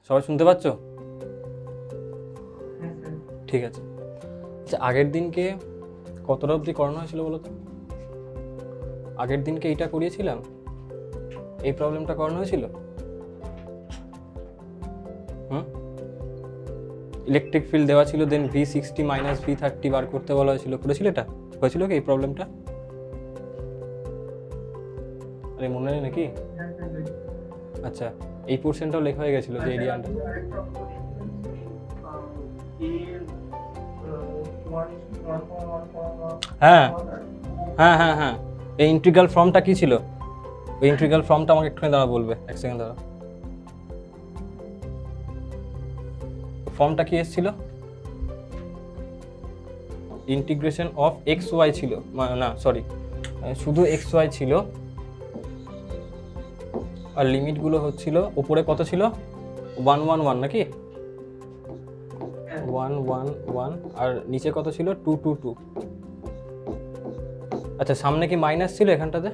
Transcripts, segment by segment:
সবাই শুনতে পাচ্ছ? ঠিক আছে। আচ্ছা, আগের দিনকে কতটা অবধি করানো হয়েছিল বলো তো? আগের দিনকে এইটা করিয়েছিলাম, এই প্রবলেমটা করানো হয়েছিল? ইলেকট্রিক ফিল্ড দেওয়া ছিল, দেন V60 মাইনাস V30 বার করতে বলা হয়েছিল, করেছিল? এটা হয়েছিল কি এই প্রবলেমটা? আরে মনে নেই নাকি? আচ্ছা, এই পোর্শনটাও লেখা হয়ে গেছিল যে এরিয়া আন্ডার। হ্যাঁ হ্যাঁ হ্যাঁ হ্যাঁ, এই ইন্টিগ্রাল ফর্মটা কি ছিল? ওই ইন্টিগ্রাল ফর্মটা আমাকে একটুখানি দাঁড়া বলবে, এক সেকেন্ড দাঁড়া। ফর্মটা কি এসেছিল? ইন্টিগ্রেশন অফ এক্স ওয়াই ছিল, না সরি, শুধু এক্স ওয়াই ছিল, আর লিমিটগুলো হচ্ছিল উপরে কত ছিল? 1 1 1 নাকি? 1 1 1, আর নিচে কত ছিল? 2 2 2। আচ্ছা, সামনে কি মাইনাস ছিল এখানটাতে?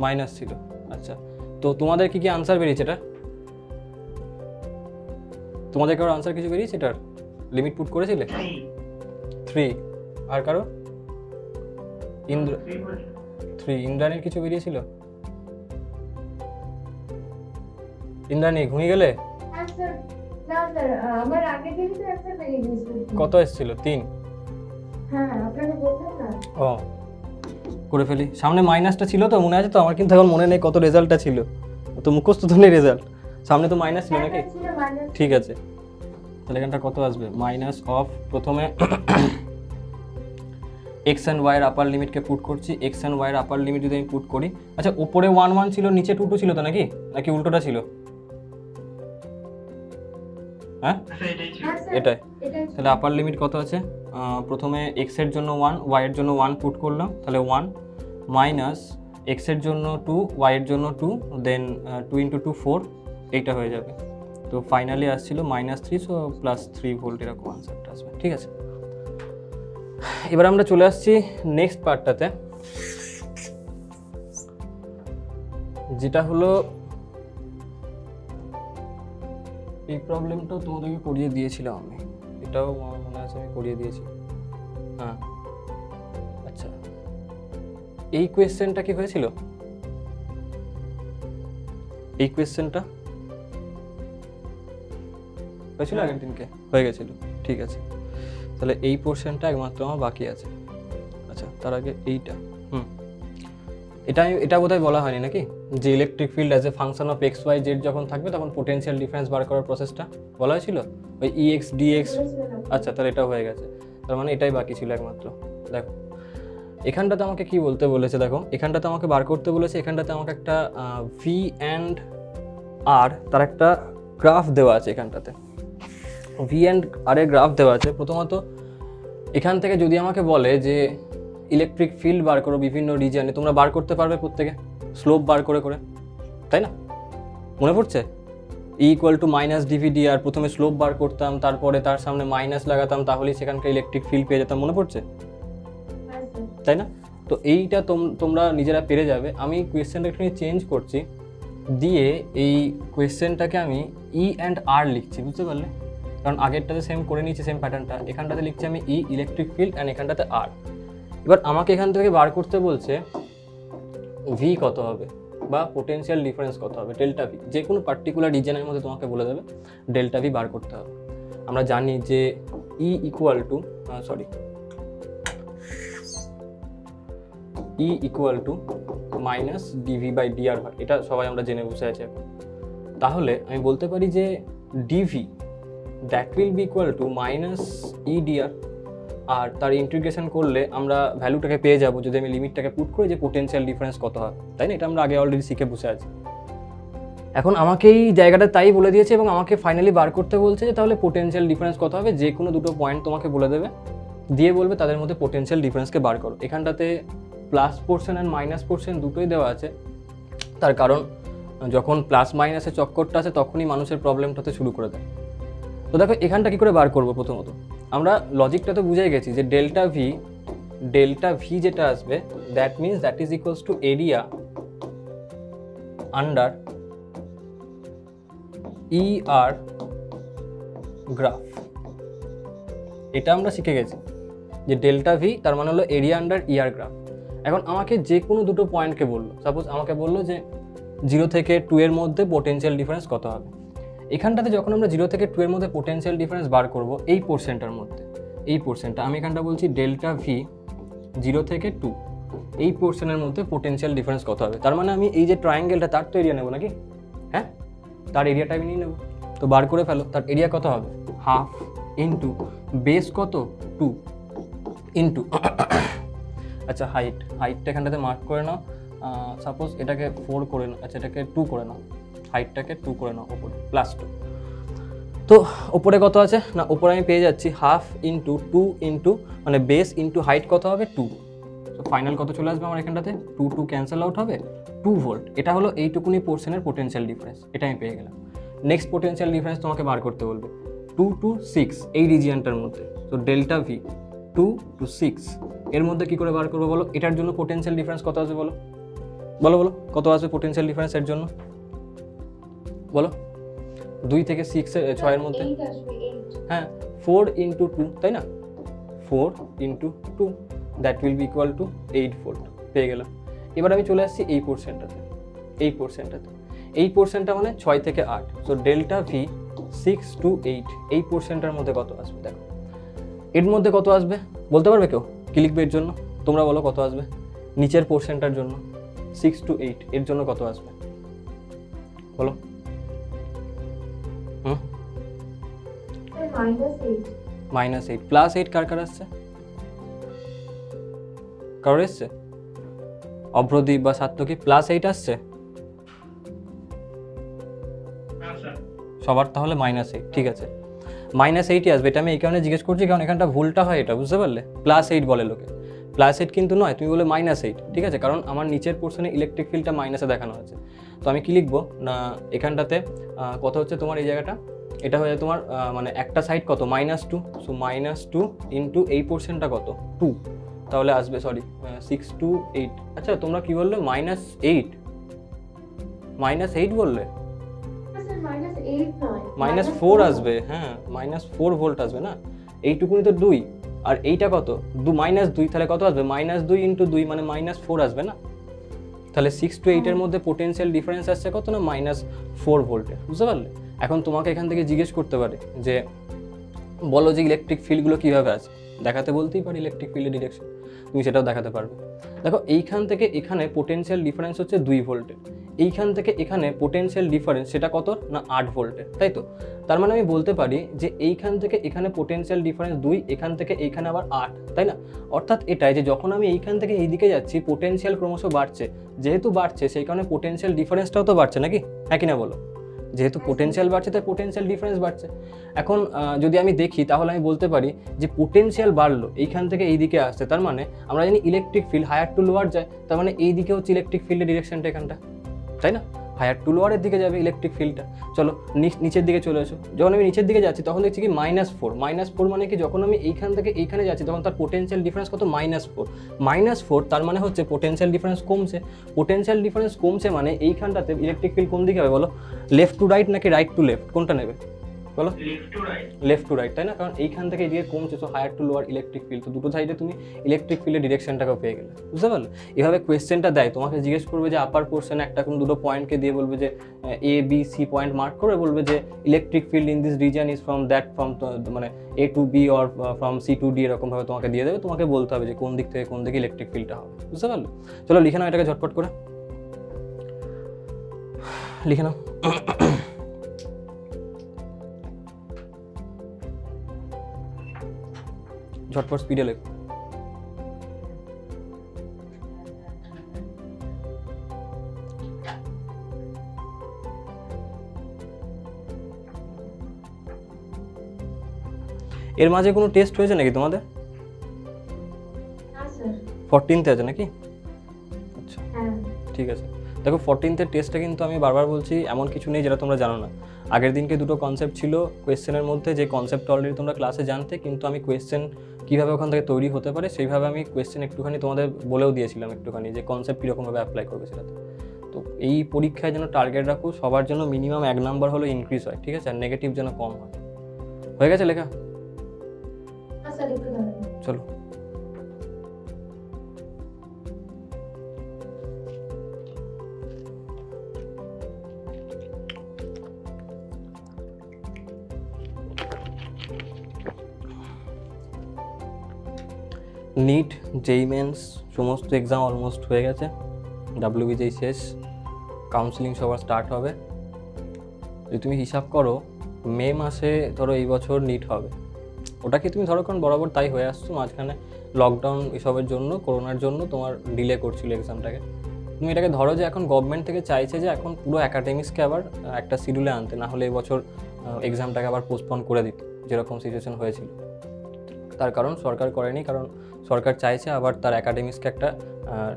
মাইনাস ছিল। আচ্ছা, তো তোমাদের কি কি আনসার বেরিয়েছে এটা? তোমাদের কারোর আনসার কিছু বেরিয়েছে এটার? লিমিট পুট করেছিলে? 3। আর কারো? 3। ইন্দ্রাণীর কিছু বেরিয়েছিল? ইন্দ্রাণী ঘুমিয়ে গেলে? কত এসেছিল? 3? ও, করে ফেলি। সামনে মাইনাসটা ছিল তো, মনে আছে তো? আমার কিন্তু এখন মনে নেই কত রেজাল্টটা ছিল, তো মুখস্থ তো নেই রেজাল্ট। সামনে তো মাইনাস ছিল নাকি? ঠিক আছে, তাহলে এখানটা কত আসবে? মাইনাস অফ, প্রথমে এক্স অ্যান্ড ওয়াইয়ের আপার লিমিটকে পুট করছি। এক্স অ্যান্ড ওয়াইয়ের আপার লিমিট যদি আমি পুট করি, আচ্ছা উপরে 1 1 ছিল, নিচে 2 2 ছিল তো নাকি? নাকি উল্টোটা ছিল? হ্যাঁ এটাই। তাহলে আপার লিমিট কত আছে? প্রথমে এক্স এর জন্য 1, ওয়াই এর জন্য 1 পুট করলাম, তাহলে 1 মাইনাস এক্স এর জন্য 2, ওয়াই এর জন্য 2, দেন 2 × 2 4, এইটা হয়ে যাবে। তো ফাইনালি আসছিল -3, সো +3 ভোল্ট এরকম আনসারটা আসবে। ঠিক আছে, এবার আমরা চলে আসছি নেক্সট পার্টটাতে, যেটা হলো এই প্রবলেমটাও তোমাদেরকে করিয়ে দিয়েছিলাম আমি, এটাও আমার মনে আছে আমি করিয়ে দিয়েছি। হ্যাঁ, আচ্ছা, এই কোয়েশ্চেনটা কি হয়েছিল? এই কোয়েশ্চেনটা হয়েছিল আগের দিনকে? হয়ে গেছিল। ঠিক আছে, তাহলে এই পোর্শনটা একমাত্র আমার বাকি আছে। আচ্ছা, তার আগে এইটা, এটা বোধহয় বলা হয়নি নাকি, যে electric field as a function of X Y Z যখন থাকবে তখন পোটেনশিয়াল ডিফারেন্স বার করার প্রসেসটা বলা হয়েছিল, ওই ইএক্স ডিএক্স। আচ্ছা, তাহলে এটা হয়ে গেছে, তার মানে এটাই বাকি ছিল একমাত্র। দেখো এখানটাতে আমাকে কি বলতে বলেছে, দেখো এখানটাতে আমাকে বার করতে বলেছে, এখানটাতে আমাকে একটা ভি অ্যান্ড আর তার একটা গ্রাফ দেওয়া আছে। এখানটাতে ভি অ্যান্ড আর এর গ্রাফ দেওয়া আছে। প্রথমত এখান থেকে যদি আমাকে বলে যে ইলেকট্রিক ফিল্ড বার করো বিভিন্ন রিজিয়নে, তোমরা বার করতে পারবে প্রত্যেকে স্লোপ বার করে করে, তাই না? মনে পড়ছে E = -dVdr, প্রথমে স্লোপ বার করতাম, তারপরে তার সামনে মাইনাস লাগাতাম, তাহলেই সেখানকার ইলেকট্রিক ফিল্ড পেয়ে যেতাম। মনে পড়ছে, তাই না? তো এইটা তোমরা নিজেরা পেরে যাবে। আমি কোয়েশ্চেনটা একটু চেঞ্জ করছি, দিয়ে এই কোয়েশ্চেনটাকে আমি E অ্যান্ড R লিখছি, বুঝতে পারলে? কারণ আগেরটাতে সেম করে নিয়েছি, সেম প্যাটার্নটা। এখানটাতে লিখছি আমি E ইলেকট্রিক ফিল্ড অ্যান্ড এখানটাতে R। এবার আমাকে এখান থেকে বার করতে বলছে ভি কত হবে বা পোটেনশিয়াল ডিফারেন্স কত হবে, ডেল্টা ভি। যে কোনো পার্টিকুলার রিজনের মধ্যে তোমাকে বলে দেবে ডেল্টা ভি বার করতে হবে। আমরা জানি যে E = -dv/dr, এটা সবাই আমরা জেনে বসে আছি এখন। তাহলে আমি বলতে পারি যে dv that will be equal two -edr, আর তার ইন্টিগ্রেশন করলে আমরা ভ্যালুটাকে পেয়ে যাব যদি আমি লিমিটটাকে পুট করি যে পোটেনশিয়াল ডিফারেন্স কত হয়, তাই না? এটা আমরা আগে অলরেডি শিখে বসে আছি। এখন আমাকে এই জায়গাটা তাই বলে দিয়েছে এবং আমাকে ফাইনালি বার করতে বলছে যে তাহলে পোটেনশিয়াল ডিফারেন্স কত হবে। যে কোনো দুটো পয়েন্ট তোমাকে বলে দেবে, দিয়ে বলবে তাদের মধ্যে পোটেনশিয়াল ডিফারেন্সকে বার করো। এখানটাতে plus portion and minus portion দুটোই দেওয়া আছে, তার কারণ যখন প্লাস মাইনাসের চক্করটা আছে তখনই মানুষের প্রবলেমটাতে শুরু করে দেয়। তো দেখো এখানটা কী করে বার করবো, প্রথমত আমরা লজিকটা তো বুঝে গেছি যে ডেল্টা ভি যেটা আসবে that means that is equals two area under ER graph, এটা আমরা শিখে গেছি যে ডেল্টা ভি তার মানে হলো এরিয়া আন্ডার ER গ্রাফ। এখন আমাকে যে কোনো দুটো পয়েন্টকে বললো, সাপোজ আমাকে বললো যে 0 থেকে 2 এর মধ্যে পোটেনশিয়াল ডিফারেন্স কত হবে। এখানটাতে যখন আমরা 0 থেকে 2 এর মধ্যে পোটেনশিয়াল ডিফারেন্স বার করব, এই পোর্শনটার মধ্যে, এই পোর্শনটা আমি এখানটা বলছি ডেল্টা ভি 0 থেকে 2, এই পোর্শনের মধ্যে পোটেনশিয়াল ডিফারেন্স কত হবে। তার মানে আমি এই যে ট্রায়াঙ্গেলটা তার তো এরিয়া নেবো নাকি, হ্যাঁ, তার এরিয়াটা আমি নিয়ে নেবো। তো বার করে ফেলো, তার এরিয়া কত হবে, হাফ ইন্টু বেস কত 2 ইন্টু আচ্ছা হাইটটা এখানটাতে মার্ক করে নাও, সাপোজ এটাকে 4 করে নাও, আচ্ছা এটাকে 2 করে নাও, হাইটটাকে 2 করে নাও ওপরে +2। তো ওপরে কত আছে না, ওপরে আমি পেয়ে যাচ্ছি হাফ ইন্টু 2 ইন্টু মানে বেস ইন্টু হাইট কত হবে 2। তো ফাইনাল কত চলে আসবে আমার এখানটাতে, 2 ক্যান্সেল আউট হবে, 2 ভোল্ট। এটা হলো এইটুকুনি পোর্শনের পোটেনশিয়াল ডিফারেন্স, এটা আমি পেয়ে গেলাম। নেক্সট পোটেনশিয়াল ডিফারেন্স তোমাকে বার করতে বলবে 2 to 6 এই রিজিয়নটার মধ্যে। তো ডেল্টা ভি 2 to 6 এর মধ্যে কি করে বার করবো বলো, এটার জন্য পোটেনশিয়াল ডিফারেন্স কত আসবে বলো, বলো বলো কত আসবে পোটেনশিয়াল ডিফারেন্স এর জন্য, বলো 2 থেকে 6 এর মধ্যে, হ্যাঁ 4 ইন্টু 2 তাই না, 4 into 2 that will be equal two 8 volt পেয়ে গেলাম। এবার আমি চলে আসছি এই পোর্শনটাতে, এই পোর্শনটা মানে 6 থেকে 8। সো ডেল্টা ভি 6 to 8 এই পোর্শনটার মধ্যে কত আসবে, দেখো এর মধ্যে কত আসবে বলতে পারবে কেউ, কি লিখবে এর জন্য, তোমরা বলো কত আসবে নিচের পোর্শনটার জন্য 6 to 8 এর জন্য কত আসবে বলো। -8 +8 কার কার আসছে, কারোর এসছে অভ্রদীপ বা সাত্তকী +8 আসছে সবার, তাহলে -8 ঠিক আছে, -8ই আসবে। এটা আমি এই কারণে জিজ্ঞেস করছি কারণ এখানটা ভুলটা হয়, এটা বুঝতে পারলে, +8 বলে লোকে, +8 কিন্তু নয়, তুমি বলে -8 ঠিক আছে, কারণ আমার নিচের পোর্শনে ইলেকট্রিক ফিল্ডটা মাইনাসে দেখানো আছে। তো আমি কি লিখবো না, এখানটাতে কত হচ্ছে তোমার এই জায়গাটা, এটা হয়ে যায় তোমার মানে একটা সাইড কত -2, সো -2 ইন্টু এই পোর্শনটা কত 2, তাহলে আসবে সরি 6 to 8। আচ্ছা তোমরা কি বললে -8 বললে, -4 আসবে, হ্যাঁ -4 ভোল্ট আসবে না, এইটুকুনি তো 2 আর এইটা কত -2, তাহলে কত আসবে -2 ইন্টু 2 মানে -4 আসবে না, তাহলে 6 to 8 এর মধ্যে পোটেনশিয়াল ডিফারেন্স আসছে কত না -4 ভোল্টের, বুঝতে পারলে। এখন তোমাকে এখান থেকে জিজ্ঞেস করতে পারে যে বলো যে ইলেকট্রিক ফিল্ডগুলো কীভাবে আছে, দেখাতে বলতেই পারি ইলেকট্রিক ফিল্ডের ডিরেকশন, তুমি সেটাও দেখাতে পারবে। দেখো এইখান থেকে এখানে পোটেনশিয়াল ডিফারেন্স হচ্ছে 2 ভোল্টের, এইখান থেকে এখানে পোটেনশিয়াল ডিফারেন্স সেটা কত না 8 ভোল্টের, তাই তো। তার মানে আমি বলতে পারি যে এইখান থেকে এখানে পোটেনশিয়াল ডিফারেন্স 2, এখান থেকে এইখানে আবার 8, তাই না। অর্থাৎ এটাই যে যখন আমি এইখান থেকে এইদিকে যাচ্ছি পোটেনশিয়াল ক্রমশ বাড়ছে, যেহেতু বাড়ছে সেই কারণে পোটেনশিয়াল ডিফারেন্সটাও তো বাড়ছে নাকি, হ্যাঁ কি না বলো, যেহেতু পোটেনশিয়াল বাড়ছে তাই পোটেনশিয়াল ডিফারেন্স বাড়ছে। এখন যদি আমি দেখি তাহলে আমি বলতে পারি যে পোটেনশিয়াল বাড়লো এইখান থেকে এই দিকে আসছে, তার মানে আমরা জানি electric field higher to lower যায়, তার মানে এই দিকে হচ্ছে ইলেকট্রিক ফিল্ডের ডিরেকশনটা এখানটা, তাই না, হায়ার টু লোয়ারের দিকে যাবে ইলেকট্রিক ফিল্ডটা। চলো নিচের দিকে চলে আসো, যখন আমি নিচের দিকে যাচ্ছি তখন দেখছি কি -4 মানে কি যখন আমি এইখান থেকে এইখানে যাচ্ছি তখন তার পোটেনশিয়াল ডিফারেন্স কত -4, তার মানে হচ্ছে পোটেনশিয়াল ডিফারেন্স কমছে মানে এইখানটাতে ইলেকট্রিক ফিল্ড কোন দিকে হবে বলো, লেফট টু রাইট নাকি রাইট টু লেফট, কোনটা নেবে বলো, লেফট টু রাইট তাই না, কারণ এইখান থেকে এদিকে কমছে, তো higher to lower electric field, তো দুটো সাইডে তুমি ইলেকট্রিক ফিল্ডের ডিরেকশনটাকেও পেয়ে গেলে, বুঝতে পারলে। এভাবে কোয়েশ্চেনটা দেয়, তোমাকে জিজ্ঞেস করবে যে আপার পোর্শনে একটা কোনো দুটো পয়েন্টকে দিয়ে বলবে যে A-B-C পয়েন্ট মার্ক করে বলবে যে electric field in this reason is from মানে A to B or from C to D এরকমভাবে তোমাকে দিয়ে দেবে, তোমাকে বলতে হবে যে কোন দিক থেকে কোন দিকে ইলেকট্রিক ফিল্ডটা হবে, বুঝতে পারলে। চলো লিখে নাও এটাকে ঝটপট করে লিখে নাও। ঝটপট স্পিডে লেখো। এর মাঝে কোনো টেস্ট হয়েছে নাকি তোমাদের? 14th আছে নাকি? আচ্ছা ঠিক আছে, দেখো 14th টেস্টটা কিন্তু আমি বারবার বলছি এমন কিছু নেই যেটা তোমরা জানো না। আগের দিনকে দুটো কনসেপ্ট ছিল কোয়েশ্চেনের মধ্যে, যে কনসেপ্ট অলরেডি তোমরা ক্লাসে জানতে, কিন্তু আমি কোয়েশ্চেন কীভাবে ওখান থেকে তৈরি হতে পারে সেইভাবে আমি কোয়েশ্চেন একটুখানি তোমাদের বলেও দিয়েছিলাম একটুখানি, যে কনসেপ্ট কীরকমভাবে অ্যাপ্লাই করবে সেটাতে। তো তো এই পরীক্ষায় যেন টার্গেট রাখো সবার জন্য মিনিমাম 1 নাম্বার হলো ইনক্রিজ হয়, ঠিক আছে, আর নেগেটিভ যেন কম হয়। হয়ে গেছে লেখা? চলো। নিট, জেই মেন্স সমস্ত এক্সাম অলমোস্ট হয়ে গেছে, ডাব্লিউবিজেই শেষ, কাউন্সিলিং সবার স্টার্ট হবে। যদি তুমি হিসাব করো মে মাসে ধরো এই বছর নিট হবে, ওটাকে তুমি ধরো কারণ বরাবর তাই হয়ে আসছো, মাঝখানে লকডাউন এসবের জন্য, করোনার জন্য তোমার ডিলে করছিল এক্সামটাকে। তুমি এটাকে ধরো যে এখন গভর্নমেন্ট থেকে চাইছে যে এখন পুরো অ্যাকাডেমিক্সকে আবার একটা শিডিউলে আনতে, না হলে এবছর এক্সামটাকে আবার পোস্টপন করে দিত যেরকম সিচুয়েশন হয়েছিল। তার কারণ সরকার করেনি, কারণ সরকার চাইছে আবার তার অ্যাকাডেমিক্সকে একটা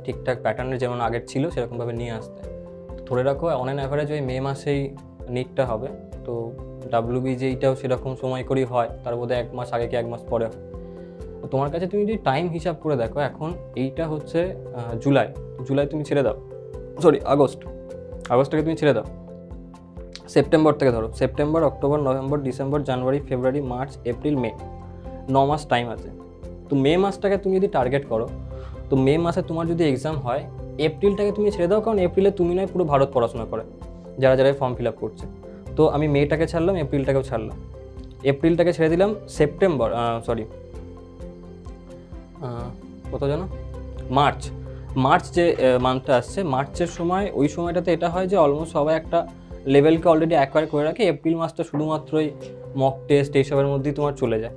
ঠিকঠাক প্যাটার্নে যেমন আগের ছিল সেরকমভাবে নিয়ে আসতে। ধরে রাখো অন অ্যান অ্যাভারেজ ওই মে মাসেই নিটটা হবে। তো ডাব্লিউবিজেইটাও সেরকম সময় করেই হয়, তার মধ্যে 1 মাস আগে কি 1 মাস পরে হয়। তো তোমার কাছে তুমি যদি টাইম হিসাব করে দেখো, এখন এইটা হচ্ছে জুলাই তুমি ছেড়ে দাও, সরি আগস্টটাকে তুমি ছেড়ে দাও, সেপ্টেম্বর থেকে ধরো, সেপ্টেম্বর, অক্টোবর, নভেম্বর, ডিসেম্বর, জানুয়ারি, ফেব্রুয়ারি, মার্চ, এপ্রিল, মে, 9 মাস টাইম আছে। তো মে মাসটাকে তুমি যদি টার্গেট করো, তো মে মাসে তোমার যদি এক্সাম হয়, এপ্রিলটাকে তুমি ছেড়ে দাও, কারণ এপ্রিলে তুমি নয় পুরো ভারত পড়াশোনা করে যারা যারা ফর্ম ফিল আপ করছে। তো আমি মেটাকে ছাড়লাম, এপ্রিলটাকেও ছাড়লাম, এপ্রিলটাকে ছেড়ে দিলাম, সেপ্টেম্বর কত জানো, মার্চ যে মান্থটা আসছে, মার্চের সময়, ওই সময়টাতে এটা হয় যে অলমোস্ট সবাই একটা লেভেলকে অলরেডি অ্যাকোয়ার করে রাখে, এপ্রিল মাসটা শুধুমাত্রই মক টেস্ট এইসবের মধ্যেই তোমার চলে যায়।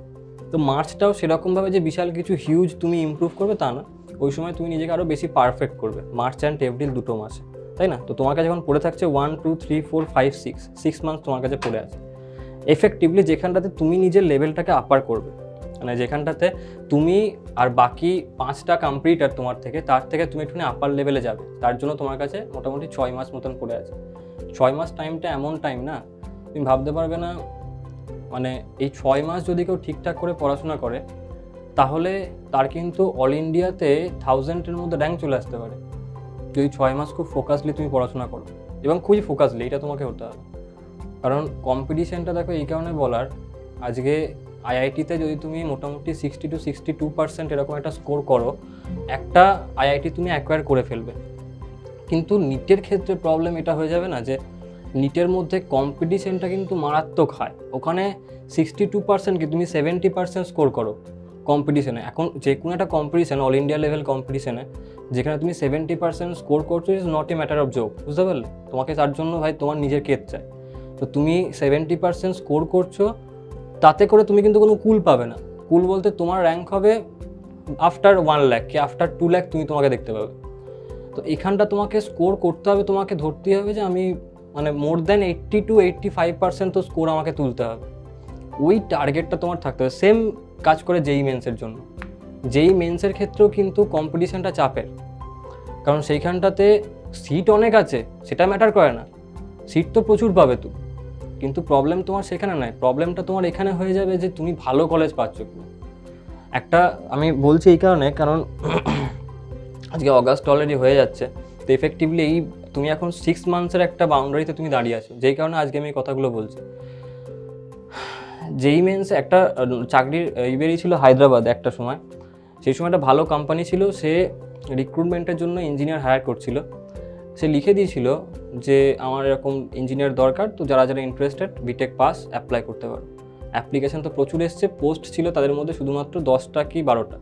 তো মার্চটাও সেরকমভাবে যে বিশাল কিছু হিউজ তুমি ইমপ্রুভ করবে তা না, ওই সময় তুমি নিজেকে আরও বেশি পারফেক্ট করবে, মার্চ অ্যান্ড এপ্রিল 2 মাসে, তাই না? তো তোমার কাছে যখন পড়ে থাকছে 1, 2, 3, 4, 5, 6 মান্থ তোমার কাছে পড়ে আছে এফেক্টিভলি, যেখানটাতে তুমি নিজের লেভেলটাকে আপার করবে, মানে যেখানটাতে তুমি আর বাকি 5টা কম্পিটিটর তোমার থেকে, তার থেকে তুমি একটু আপার লেভেলে যাবে, তার জন্য তোমার কাছে মোটামুটি 6 মাস মতন পড়ে আছে। 6 মাস টাইমটা এমন টাইম না, তুমি ভাবতে পারবে না, মানে এই 6 মাস যদি কেউ ঠিকঠাক করে পড়াশোনা করে তাহলে তার কিন্তু অল ইন্ডিয়াতে 1000-এর মধ্যে র্যাঙ্ক চলে আসতে পারে, যদি 6 মাস খুব ফোকাসলি তুমি পড়াশোনা করো, এবং খুবই ফোকাসলি, এটা তোমাকে হতে হবে। কারণ কম্পিটিশনটা দেখো এই কারণে বলার, আজকে আইআইটিতে যদি তুমি মোটামুটি 60 to 62% এরকম একটা স্কোর করো, একটা আইআইটি তুমি অ্যাকোয়ার করে ফেলবে। কিন্তু নিটের ক্ষেত্রে প্রবলেম এটা হয়ে যাবে না যে নিটের মধ্যে কম্পিটিশনটা কিন্তু মারাত্মক হয়, ওখানে 62% কি তুমি 70% স্কোর করো কম্পিটিশনে। এখন যে কোনো একটা কম্পিটিশন, অল ইন্ডিয়া লেভেল কম্পিটিশনে, যেখানে তুমি 70% স্কোর করছো, is not a matter of joke, বুঝতে পারলে? তোমাকে তার জন্য ভাই তোমার নিজের কেত চাই। তো তুমি 70% স্কোর করছো, তাতে করে তুমি কিন্তু কোনো কুল পাবে না। কুল বলতে তোমার র্যাঙ্ক হবে আফটার 1 লাখ কি আফটার 2 লাখ তুমি তোমাকে দেখতে পাবে। তো এখানটা তোমাকে স্কোর করতে হবে, তোমাকে ধরতে হবে যে আমি মানে মোর দ্যান 80 to 85% তো স্কোর আমাকে তুলতে হবে, ওই টার্গেটটা তোমার থাকতে হবে। সেম কাজ করে জেই মেন্সের জন্য। জেই মেন্সের ক্ষেত্রেও কিন্তু কম্পিটিশনটা চাপের, কারণ সেইখানটাতে সিট অনেক আছে, সেটা ম্যাটার করে না, সিট তো প্রচুর পাবে তুমি, কিন্তু প্রবলেম তোমার সেখানে নয়, প্রবলেমটা তোমার এখানে হয়ে যাবে যে তুমি ভালো কলেজ পাচ্ছ কিনা। একটা আমি বলছি এই কারণে, কারণ আজকে অগাস্ট অলরেডি হয়ে যাচ্ছে, তো এফেক্টিভলি এই তুমি এখন 6 মান্থসের একটা বাউন্ডারিতে তুমি দাঁড়িয়ে আছো, যেই কারণে আজকে আমি এই কথাগুলো বলছি। জেই মেন্স একটা চাকরির বেরিয়েছিল হায়দ্রাবাদে একটা সময়, সেই সময় একটা ভালো কোম্পানি ছিল, সে রিক্রুটমেন্টের জন্য ইঞ্জিনিয়ার হায়ার করছিল। সে লিখে দিয়েছিল যে আমার এরকম ইঞ্জিনিয়ার দরকার, তো যারা যারা ইন্টারেস্টেড বিটেক পাস অ্যাপ্লাই করতে পারো। অ্যাপ্লিকেশন তো প্রচুর এসছে, পোস্ট ছিল তাদের মধ্যে শুধুমাত্র 10টা কি 12টা,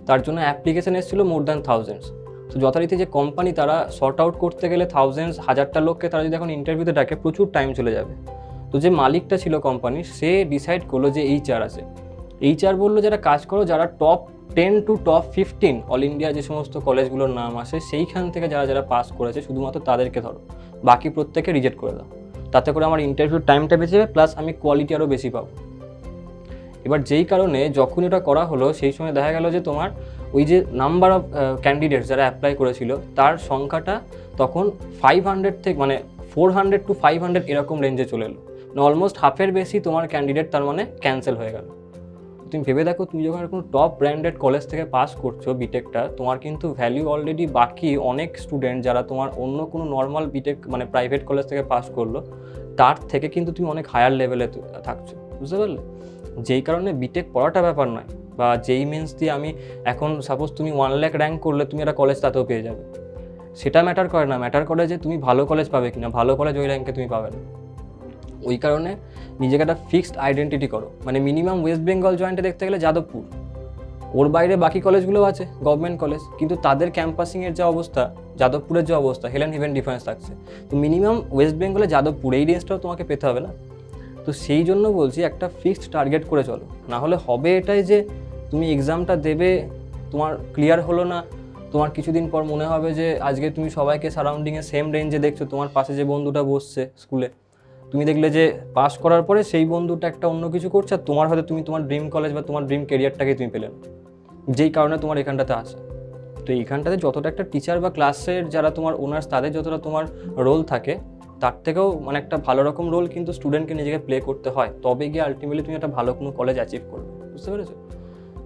তার জন্য অ্যাপ্লিকেশন এসেছিলো মোর দ্যান 1000s। তো যথারীতি যে কোম্পানি, তারা শর্ট আউট করতে গেলে 1000s 1000টা লোককে তারা যদি এখন ইন্টারভিউতে ডাকে, প্রচুর টাইম চলে যাবে। তো যে মালিকটা ছিল কোম্পানির, সে ডিসাইড করলো যে এইচআর আছে, এইচআর বললো যারা কাজ করো, যারা top 10 to top 15 all India যে সমস্ত কলেজগুলোর নাম আসে, সেইখান থেকে যারা যারা পাস করেছে শুধুমাত্র তাদেরকে ধরো, বাকি প্রত্যেকে রিজেক্ট করে দাও, তাতে করে আমার ইন্টারভিউর টাইমটা বেঁচে যাবে, প্লাস আমি কোয়ালিটি আরও বেশি পাবো। এবার যেই কারণে যখন এটা করা হলো, সেই সময় দেখা গেল যে তোমার ওই যে নাম্বার অফ ক্যান্ডিডেটস যারা অ্যাপ্লাই করেছিল, তার সংখ্যাটা তখন 500 থেকে মানে 400 to 500 এরকম রেঞ্জে চলে এলো, অলমোস্ট হাফের বেশি তোমার ক্যান্ডিডেট তার মানে ক্যান্সেল হয়ে গেল। তুমি ভেবে দেখো, তুমি যখন কোনো টপ ব্র্যান্ডেড কলেজ থেকে পাস করছো বিটেকটা, তোমার কিন্তু ভ্যালু অলরেডি বাকি অনেক স্টুডেন্ট যারা তোমার অন্য কোনো নর্মাল বিটেক মানে প্রাইভেট কলেজ থেকে পাস করলো তার থেকে কিন্তু তুমি অনেক হায়ার লেভেলে থাকছো, বুঝতে পারলে? যেই কারণে বিটেক পড়াটা ব্যাপার নয়, বা যেই মেন্স দিয়ে আমি এখন সাপোজ তুমি 1 লাখ র্যাঙ্ক করলে তুমি একটা কলেজ তাতেও পেয়ে যাবে, সেটা ম্যাটার করে না। ম্যাটার করে যে তুমি ভালো কলেজ পাবে কিনা, ভালো কলেজ ওই র্যাঙ্কে তুমি পাবে না। ওই কারণে নিজেকে একটা ফিক্সড আইডেন্টিটি করো, মানে মিনিমাম ওয়েস্ট বেঙ্গল জয়েন্টে দেখতে গেলে যাদবপুর, ওর বাইরে বাকি কলেজগুলো আছে গভর্নমেন্ট কলেজ, কিন্তু তাদের ক্যাম্পাসিংয়ের যে অবস্থা, যাদবপুরের যে অবস্থা, হেলেন হেভেন ডিফারেন্স থাকছে। তো মিনিমাম ওয়েস্ট বেঙ্গলে যাদবপুর এই রেঞ্জটাও তোমাকে পেতে হবে না? তো সেই জন্য বলছি একটা ফিক্সড টার্গেট করে চলো, না হলে হবে এটাই যে তুমি এক্সামটা দেবে, তোমার ক্লিয়ার হলো না, তোমার কিছুদিন পর মনে হবে যে আজকে তুমি সবাইকে সারাউন্ডিংয়ে সেম রেঞ্জে দেখছো, তোমার পাশে যে বন্ধুটা বসছে স্কুলে, তুমি দেখলে যে পাস করার পরে সেই বন্ধুটা একটা অন্য কিছু করছে, আর তোমার হয়তো তুমি তোমার ড্রিম কলেজ বা তোমার ড্রিম কেরিয়ারটাকে তুমি পেলে না, যেই কারণে তোমার এখানটাতে আসা। তো এইখানটাতে যতটা একটা টিচার বা ক্লাসের যারা তোমার ওনার্স তাদের যতটা তোমার রোল থাকে, তার থেকেও মানে একটা ভালো রকম রোল কিন্তু স্টুডেন্টকে নিজেকে প্লে করতে হয়, তবে গিয়ে আলটিমেটলি তুমি একটা ভালো কোনো কলেজ অ্যাচিভ করবে, বুঝতে পেরেছো?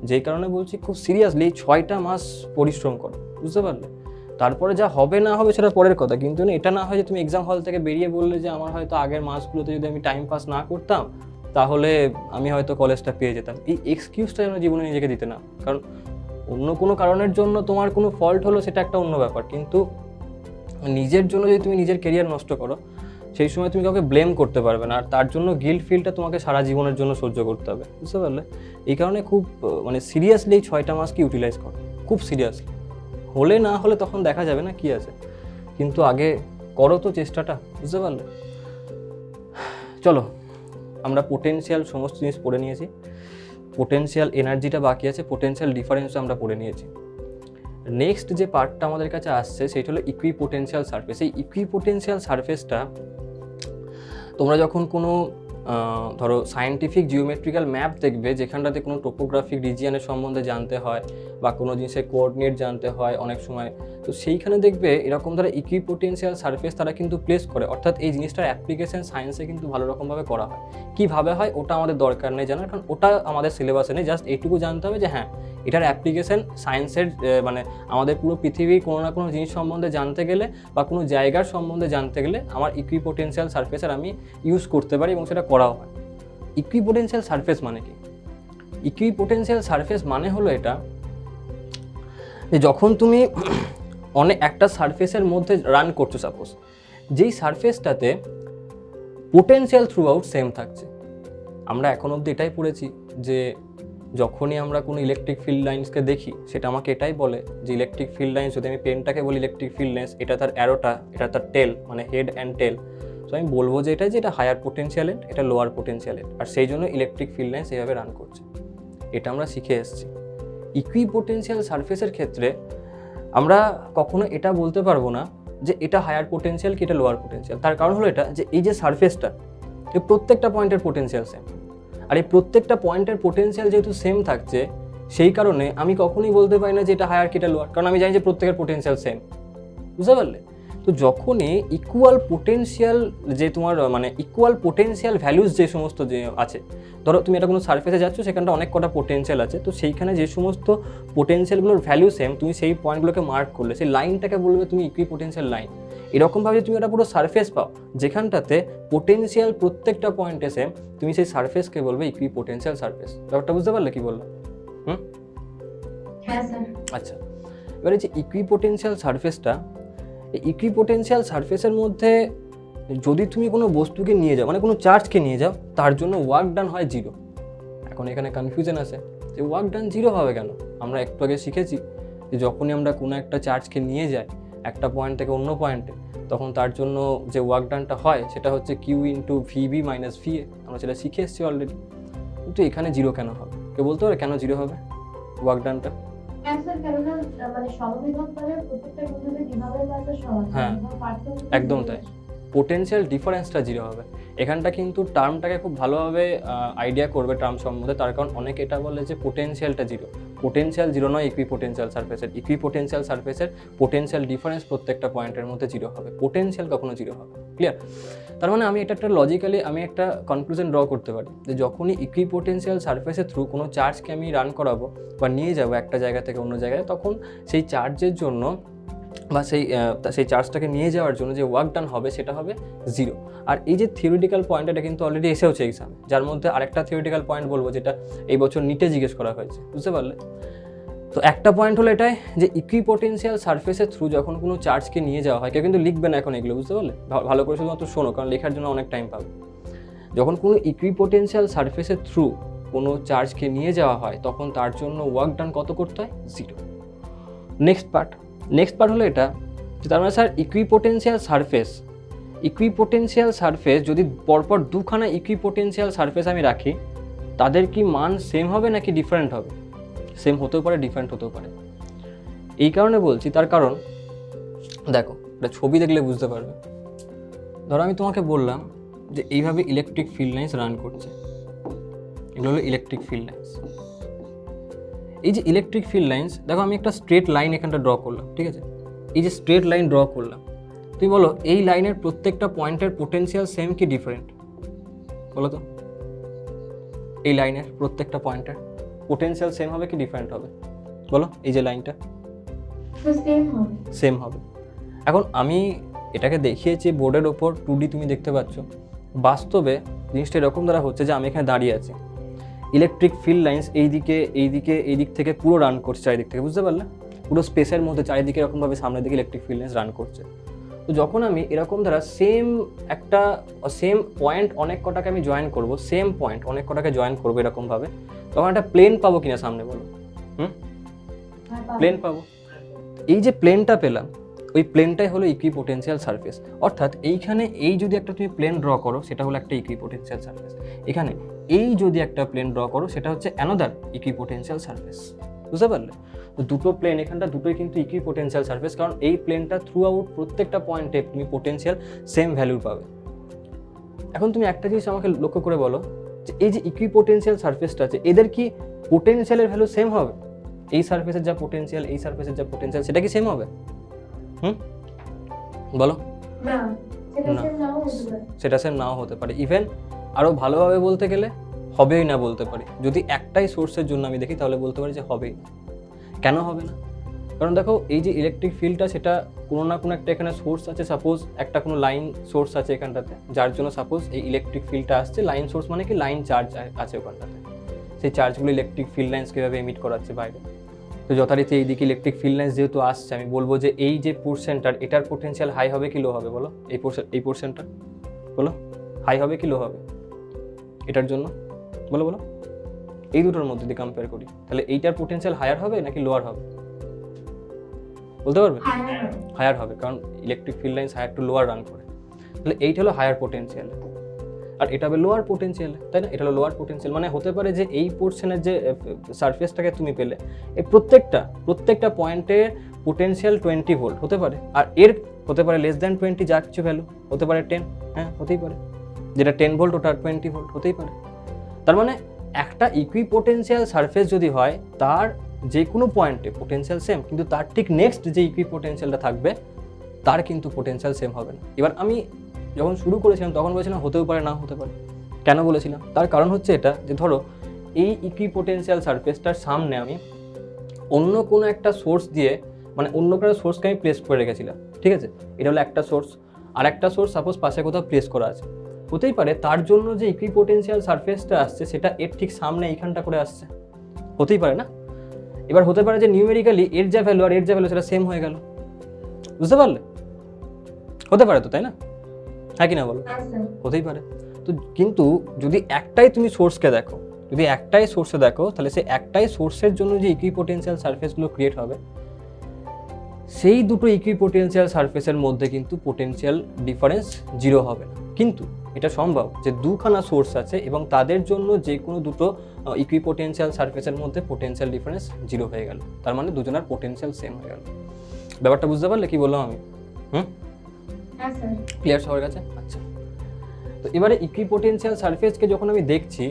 যেই কারণে বলছি খুব সিরিয়াসলি 6টা মাস পরিশ্রম করো, বুঝতে পারলে? তারপরে যা হবে না হবে সেটা পরের কথা, কিন্তু এটা না হয় যে তুমি এক্সাম হল থেকে বেরিয়ে বললে যে আমার হয়তো আগের মাসগুলোতে যদি আমি টাইম পাস না করতাম তাহলে আমি হয়তো কলেজটা পেয়ে যেতাম। এই এক্সকিউজটা যেন জীবনে নিজেকে দিতে না, কারণ অন্য কোনো কারণের জন্য তোমার কোনো ফল্ট হলো সেটা একটা অন্য ব্যাপার, কিন্তু নিজের জন্য যদি তুমি নিজের কেরিয়ার নষ্ট করো সেই সময় তুমি কাউকে ব্লেম করতে পারবে না, আর তার জন্য গিল্ট ফিলটা তোমাকে সারা জীবনের জন্য সহ্য করতে হবে, বুঝতে পারলে? এই কারণে খুব মানে সিরিয়াসলি এই 6টা মাসকে ইউটিলাইজ করো, খুব সিরিয়াসলি। হলে না হলে তখন দেখা যাবে না কি আছে, কিন্তু আগে করো তো চেষ্টাটা, বুঝতে পারলে? চলো, আমরা পোটেনশিয়াল সমস্ত জিনিস পড়ে নিয়েছি, পোটেনশিয়াল এনার্জিটা বাকি আছে, পোটেনশিয়াল ডিফারেন্সও আমরা পড়ে নিয়েছি। নেক্সট যে পার্টটা আমাদের কাছে আসছে সেটা হলো ইকুইপোটেনশিয়াল সারফেস। এই ইকুইপোটেনশিয়াল সারফেসটা তোমরা যখন কোনো ধরো সায়েন্টিফিক জিওমেট্রিক্যাল ম্যাপ দেখবে, যেখানটাতে কোনো টোপোগ্রাফিক রিজিয়নের সম্বন্ধে জানতে হয় বা কোনো জিনিসের কোঅর্ডিনেট জানতে হয় অনেক সময়, তো সেইখানে দেখবে এরকম তারা ইকুইপোটেনশিয়াল সারফেস তারা কিন্তু প্লেস করে, অর্থাৎ এই জিনিসটার অ্যাপ্লিকেশন সায়েন্সে কিন্তু ভালো রকমভাবে করা হয়। কীভাবে হয় ওটা আমাদের দরকার নেই জানার, কারণ ওটা আমাদের সিলেবাসে নেই। জাস্ট এইটুকু জানতে হবে যে হ্যাঁ এটার অ্যাপ্লিকেশন সায়েন্সের মানে আমাদের পুরো পৃথিবীর কোনো না কোনো জিনিস সম্বন্ধে জানতে গেলে বা কোনো জায়গার সম্বন্ধে জানতে গেলে আমার ইকুইপোটেনশিয়াল সারফেসের আমি ইউজ করতে পারি এবং সেটা করাও হয়। ইকুইপোটেনশিয়াল সারফেস মানে কি? ইকুইপোটেনশিয়াল সারফেস মানে হলো এটা যে যখন তুমি অনেক একটা সারফেসের মধ্যে রান করছো, সাপোজ যেই সারফেসটাতে পোটেনশিয়াল থ্রু আউট সেম থাকছে। আমরা এখন অবধি এটাই পড়েছি যে যখনই আমরা কোনো ইলেকট্রিক ফিল্ড লাইন্সকে দেখি সেটা আমাকে এটাই বলে যে ইলেকট্রিক ফিল্ড লাইন্স, যদি আমি পেনটাকে বলি ইলেকট্রিক ফিল্ড লাইন্স, এটা তার অ্যারোটা, এটা তার টেল, মানে হেড অ্যান্ড টেল। সো আমি বলবো যে এটা হায়ার পোটেনশিয়াল এন্ড, এটা লোয়ার পোটেনশিয়াল এন্ড, আর সেই জন্য ইলেকট্রিক ফিল্ড লাইন্স এইভাবে রান করছে। এটা আমরা শিখে এসেছি। ইকুইপোটেনশিয়াল সারফেসের ক্ষেত্রে আমরা কখনো এটা বলতে পারবো না যে এটা হায়ার পোটেনশিয়াল কি এটা লোয়ার পোটেনশিয়াল। তার কারণ হলো এটা যে এই যে সারফেসটা, এই প্রত্যেকটা পয়েন্টের পোটেনশিয়াল সেম, আর এই প্রত্যেকটা পয়েন্টের পোটেনশিয়াল যেহেতু সেম থাকছে সেই কারণে আমি কখনোই বলতে পারি না যে এটা হায়ার কি এটা লোয়ার, কারণ আমি জানি যে প্রত্যেকের পোটেনশিয়াল সেম, বুঝতে পারলে? তো যখনই ইকুয়াল পোটেনশিয়াল যে তোমার মানে ইকুয়াল পোটেনশিয়াল ভ্যালুস যে সমস্ত যে আছে, ধরো তুমি এটা কোনো সারফেসে যাচ্ছ, সেখানটা অনেক কটা পোটেনশিয়াল আছে, তো সেইখানে যে সমস্ত পোটেনশিয়ালগুলোর ভ্যালু সেম, তুমি সেই পয়েন্টগুলোকে মার্ক করলে সেই লাইনটাকে বলবে তুমি ইকুইপোটেনশিয়াল লাইন। এরকমভাবে তুমি একটা পুরো সারফেস পাও যেখানটাতে পোটেনশিয়াল প্রত্যেকটা পয়েন্টে সেম, তুমি সেই সারফেসকে বলবে ইকুইপোটেনশিয়াল সারফেস। ব্যাপারটা বুঝতে পারলে কি বললাম? হ্যাঁ স্যার। আচ্ছা, এবারে যে ইকুইপোটেনশিয়াল সারফেসটা, এই ইকুইপোটেনশিয়াল সারফেসের মধ্যে যদি তুমি কোনো বস্তুকে নিয়ে যাও, মানে কোনো চার্জকে নিয়ে যাও, তার জন্য ওয়ার্ক ডান হয় 0। এখন এখানে কনফিউশন আছে যে ওয়ার্ক ডান 0 হবে কেন? আমরা একটু আগে শিখেছি যে যখনই আমরা কোনো একটা চার্জকে নিয়ে যাই একটা পয়েন্ট থেকে অন্য পয়েন্টে, তখন তার জন্য যে ওয়ার্ক ডানটা হয় সেটা হচ্ছে Q into V B minus V A. আমরা সেটা শিখে এসেছি অলরেডি। কিন্তু এখানে 0 কেন হবে? কেউ বলতে পারে কেন 0 হবে ওয়ার্ক ডানটা? মানে সমবিভব মানে প্রত্যেকটা বিন্দুতে যেভাবে পাবে সমান। হ্যাঁ একদম তাই, পোটেনশিয়াল ডিফারেন্সটা জিরো হবে। এখানটা কিন্তু টার্মটাকে খুব ভালোভাবে আইডিয়া করবে টার্ম সম্বন্ধে, তার কারণ অনেকে এটা বলে যে পোটেনশিয়ালটা জিরো। পোটেনশিয়াল জিরো নয় ইকুইপোটেনশিয়াল সারফেসের। ইকুইপোটেনশিয়াল সারফেসের পোটেনশিয়াল ডিফারেন্স প্রত্যেকটা পয়েন্টের মধ্যে জিরো হবে, পোটেনশিয়াল কখনো জিরো হবে। ক্লিয়ার? তার মানে আমি এটা একটা লজিক্যালি আমি একটা কনক্লুশন ড্র করতে পারি যে যখনই ইকুইপোটেনশিয়াল সারফেসের থ্রু কোনো চার্জকে আমি রান করাবো বা নিয়ে যাবো একটা জায়গা থেকে অন্য জায়গায়, তখন সেই চার্জের জন্য বা সেই চার্জটাকে নিয়ে যাওয়ার জন্য যে ওয়ার্ক ডান হবে সেটা হবে জিরো। আর এই যে থিওরিটিক্যাল পয়েন্ট, এটা কিন্তু অলরেডি এসেওছে এক্সামে, যার মধ্যে আরেকটা থিওরিটিক্যাল পয়েন্ট বলবো যেটা এই বছর নিটে জিজ্ঞেস করা হয়েছে, বুঝতে পারলে? তো একটা পয়েন্ট হলো এটাই যে ইকুইপোটেনশিয়াল সারফেসের থ্রু যখন কোনো চার্জকে নিয়ে যাওয়া হয়, কেউ কিন্তু লিখবে না এখন এগুলো, বুঝতে পারলে? ভালো করে শুধুমাত্র শোনো, কারণ লেখার জন্য অনেক টাইম পাবে। যখন কোনো ইকুইপোটেনশিয়াল সারফেসের থ্রু কোনো চার্জকে নিয়ে যাওয়া হয় তখন তার জন্য ওয়ার্ক ডান কত করতে হয়? জিরো। নেক্সট পার্ট হলো এটা যে তার মানে স্যার ইকুইপোটেনশিয়াল সারফেস যদি পরপর দুখানা ইকুইপোটেনশিয়াল সারফেস আমি রাখি, তাদের কি মান সেম হবে নাকি ডিফারেন্ট হবে? সেম হতেও পারে, ডিফারেন্ট হতেও পারে। এই কারণে বলছি, তার কারণ দেখো এটা ছবি দেখলে বুঝতে পারবে। ধরো আমি তোমাকে বললাম যে এইভাবে ইলেকট্রিক ফিল্ড লাইন্স রান করছে, এগুলো হলো ইলেকট্রিক ফিল্ড লাইন্স। এই যে ইলেকট্রিক ফিল্ড লাইন্স, দেখো আমি একটা স্ট্রেট লাইন এখানটা ড্র করলাম, ঠিক আছে? এই যে স্ট্রেট লাইন ড্র করলাম, তুমি বলো এই লাইনের প্রত্যেকটা পয়েন্টের পোটেনশিয়াল সেম কি ডিফারেন্ট? বলো তো, এই লাইনের প্রত্যেকটা পয়েন্টের পোটেনশিয়াল সেম হবে কি ডিফারেন্ট হবে? বলো, এই যে লাইনটা সেম হবে। এখন আমি এটাকে দেখিয়েছি বোর্ডের ওপর 2D, তুমি দেখতে পাচ্ছ। বাস্তবে জিনিসটা এরকম দ্বারা হচ্ছে যে আমি এখানে দাঁড়িয়ে আছি, ইলেকট্রিক ফিল্ড লাইন্স এই দিক থেকে পুরো রান করছে চারিদিক থেকে, বুঝতে পারলে? পুরো স্পেসের মধ্যে চারিদিকে এরকমভাবে সামনের দিকে ইলেকট্রিক ফিল্ড লাইন্স রান করছে। তো যখন আমি এরকম দ্বারা সেম পয়েন্ট অনেক কটাকে আমি জয়েন করবো, সেম পয়েন্ট অনেক কটাকে জয়েন করবো এরকমভাবে, তখন একটা প্লেন পাবো কিনা সামনে? বলো, প্লেন পাবো। এই যে প্লেনটা পেলাম, ওই প্লেনটাই হলো ইকুইপোটেনশিয়াল সারফেস। অর্থাৎ এইখানে এই যদি একটা তুমি প্লেন ড্র করো সেটা হলো একটা ইকুইপোটেনশিয়াল সারফেস, এখানে এই যদি একটা প্লেন ড্র করো সেটা হচ্ছে অ্যানাদার ইকুইপোটেনশিয়াল সারফেস, বুঝতে পারলে? তো দুটো প্লেন এখানটা দুটোই কিন্তু ইকুইপোটেনশিয়াল সারফেস, কারণ এই প্লেনটা থ্রু আউট প্রত্যেকটা পয়েন্টে তুমি পোটেনশিয়াল সেম ভ্যালু পাবে। এখন তুমি একটা জিনিস আমাকে লক্ষ্য করে বলো যে এই যে ইকুইপোটেনশিয়াল সারফেসটা আছে, এদের কি পোটেনশিয়ালের ভ্যালু সেম হবে? এই সারফেসের যা পোটেনশিয়াল, এই সারফেসের যা পোটেনশিয়াল, সেটা কি সেম হবে? বলো না, সেটা সেম নাও হতে পারে। ইভেন আরো ভালোভাবে বলতে গেলে হবেই না বলতে পারি। যদি একটাই সোর্সের জন্য আমি দেখি তাহলে বলতে পারি যে হবেই না। কেন হবে না? কারণ দেখো এই যে ইলেকট্রিক ফিল্ডটা, সেটা কোনো না কোনো একটা এখানে সোর্স আছে, সাপোজ একটা কোনো লাইন সোর্স আছে এখানটাতে, যার জন্য সাপোজ এই ইলেকট্রিক ফিল্ডটা আসছে। লাইন সোর্স মানে কি? লাইন চার্জ আছে ওখানটাতে, সেই চার্জগুলো ইলেকট্রিক ফিল্ড লাইন্স কীভাবে এমিট করাচ্ছে বাইরে। তো যথারীতি এইদিকে ইলেকট্রিক ফিল্ড লাইন্স যেহেতু আসছে, আমি বলবো যে এই যে পোর্শনটার, এটার পোটেনশিয়াল হাই হবে কি লো হবে? বলো, এই পোর্শনটা বলো, হাই হবে কি লো হবে এটার জন্য? বলো এই দুটোর মধ্যে দিয়ে কম্পেয়ার করি, তাহলে এইটার পোটেনশিয়াল হায়ার হবে নাকি লোয়ার হবে? বলতে পারবে? হায়ার হবে, কারণ electric field lines higher to lower run করে। তাহলে এইটা হলো হায়ার পোটেনশিয়াল, আর এটা হবে লোয়ার পোটেনশিয়াল, তাই না? এটা হলো লোয়ার পোটেনশিয়াল। মানে হতে পারে যে এই পোর্শনের যে সারফেসটাকে তুমি পেলে, এই প্রত্যেকটা পয়েন্টে পোটেনশিয়াল 20 ভোল্ট হতে পারে, আর এর হতে পারে লেস দ্যান 20, যা কিছু ভ্যালু হতে পারে 10, হ্যাঁ হতেই পারে। যেটা 10 ভোল্ট ওটা 20 ভোল্ট হতেই পারে। তার মানে একটা ইকুইপোটেনশিয়াল সারফেস যদি হয়, তার যে কোনো পয়েন্টে পোটেনশিয়াল সেম, কিন্তু তার ঠিক নেক্সট যে ইকুইপোটেনশিয়ালটা থাকবে তার কিন্তু পোটেনশিয়াল সেম হবে না। এবার আমি যখন শুরু করেছিলাম তখন বলেছিলাম হতেও পারে, না হতে পারে। কেন বলেছিলাম? তার কারণ হচ্ছে এটা যে ধরো এই ইকুইপোটেনশিয়াল সারফেসটার সামনে আমি অন্য কোনো একটা সোর্স দিয়ে, মানে অন্য কোনো সোর্সকে আমি প্লেস করে রেখেছিলাম, ঠিক আছে? এটা হলো একটা সোর্স, আর একটা সোর্স সাপোজ পাশে কোথাও প্লেস করা আছে। হতেই পারে তার জন্য যে ইকুইপোটেনশিয়াল সারফেসটা আসছে সেটা এর ঠিক সামনে এইখানটা করে আসছে, হতেই পারে না? এবার হতে পারে যে নিউমেরিক্যালি এর যা ভ্যালু আর এর যা ভ্যালু সেটা সেম হয়ে গেল, বুঝতে পারলে? হতে পারে তো, তাই না? হ্যাঁ কি না বলো? হতেই পারে। তো কিন্তু যদি একটাই তুমি সোর্সকে দেখো, যদি একটাই সোর্সে দেখো, তাহলে সেই একটাই সোর্সের জন্য যে ইকুইপোটেনশিয়াল সারফেসগুলো ক্রিয়েট হবে, সেই দুটো ইকুইপোটেনশিয়াল সারফেসের মধ্যে কিন্তু পোটেনশিয়াল ডিফারেন্স জিরো হবে না। কিন্তু এটা সম্ভব যে দুখানা সোর্স আছে এবং তাদের জন্য যে কোনো দুটো ইকুইপোটেনশিয়াল সারফেসের মধ্যে পোটেনশিয়াল ডিফারেন্স জিরো হয়ে গেল, তার মানে দুজনের পোটেনশিয়াল সেম হয়ে গেল। ব্যাপারটা বুঝতে পারলে কি বললাম আমি? হ্যাঁ স্যার। ক্লিয়ার সবার কাছে? আচ্ছা, তো এবারে ইকুইপোটেনশিয়াল সারফেসকে যখন আমি দেখছি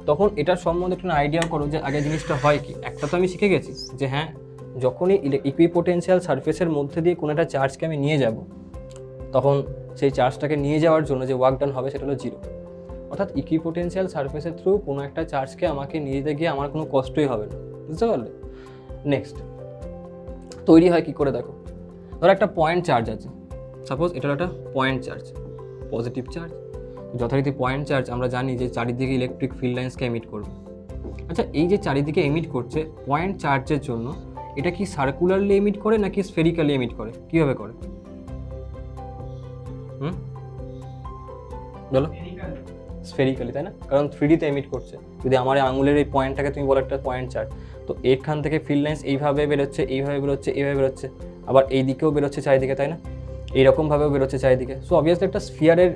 তখন এটার সম্বন্ধে একটু আইডিয়া করো যে আগে জিনিসটা হয় কি। একটা তো আমি শিখে গেছি যে হ্যাঁ, যখনই ইকুইপোটেনশিয়াল সারফেসের মধ্যে দিয়ে কোনো একটা চার্জকে আমি নিয়ে যাব, তখন সেই চার্জটাকে নিয়ে যাওয়ার জন্য যে ওয়ার্ক ডান হবে সেটা হলো জিরো। অর্থাৎ ইকুইপোটেনশিয়াল সারফেসের থ্রু কোনো একটা চার্জকে আমাকে নিয়ে যেতে গিয়ে আমার কোনো কষ্টই হবে না, বুঝতে পারলে? নেক্সট তৈরি হয় কি করে দেখো, ধরো একটা পয়েন্ট চার্জ আছে, সাপোজ এটা একটা পয়েন্ট চার্জ, পজিটিভ চার্জ, যথারীতি পয়েন্ট চার্জ আমরা জানি যে চারিদিকে ইলেকট্রিক ফিল্ড লাইন্সকে এমিট করবে। আচ্ছা, এই যে চারিদিকে এমিট করছে পয়েন্ট চার্জের জন্য, এটা কি সার্কুলারলি এমিট করে নাকি স্ফেরিক্যালি এমিট করে, কীভাবে করে? বলো। স্ফেরিক্যালি, তাই না? কারণ 3D তে এমিট করছে। যদি আমার আঙুলের এই পয়েন্টটাকে তুমি বলো একটা পয়েন্ট চার্জ, তো এখান থেকে ফিল্ড লাইন্স এইভাবে বেরোচ্ছে, এইভাবে বেরোচ্ছে, এইভাবে বেরোচ্ছে, আবার এই দিকেও বেরোচ্ছে চারিদিকে, তাই না? এইরকমভাবেও বেরোচ্ছে চারিদিকে। সো অবভিয়াসলি একটা স্ফিয়ারের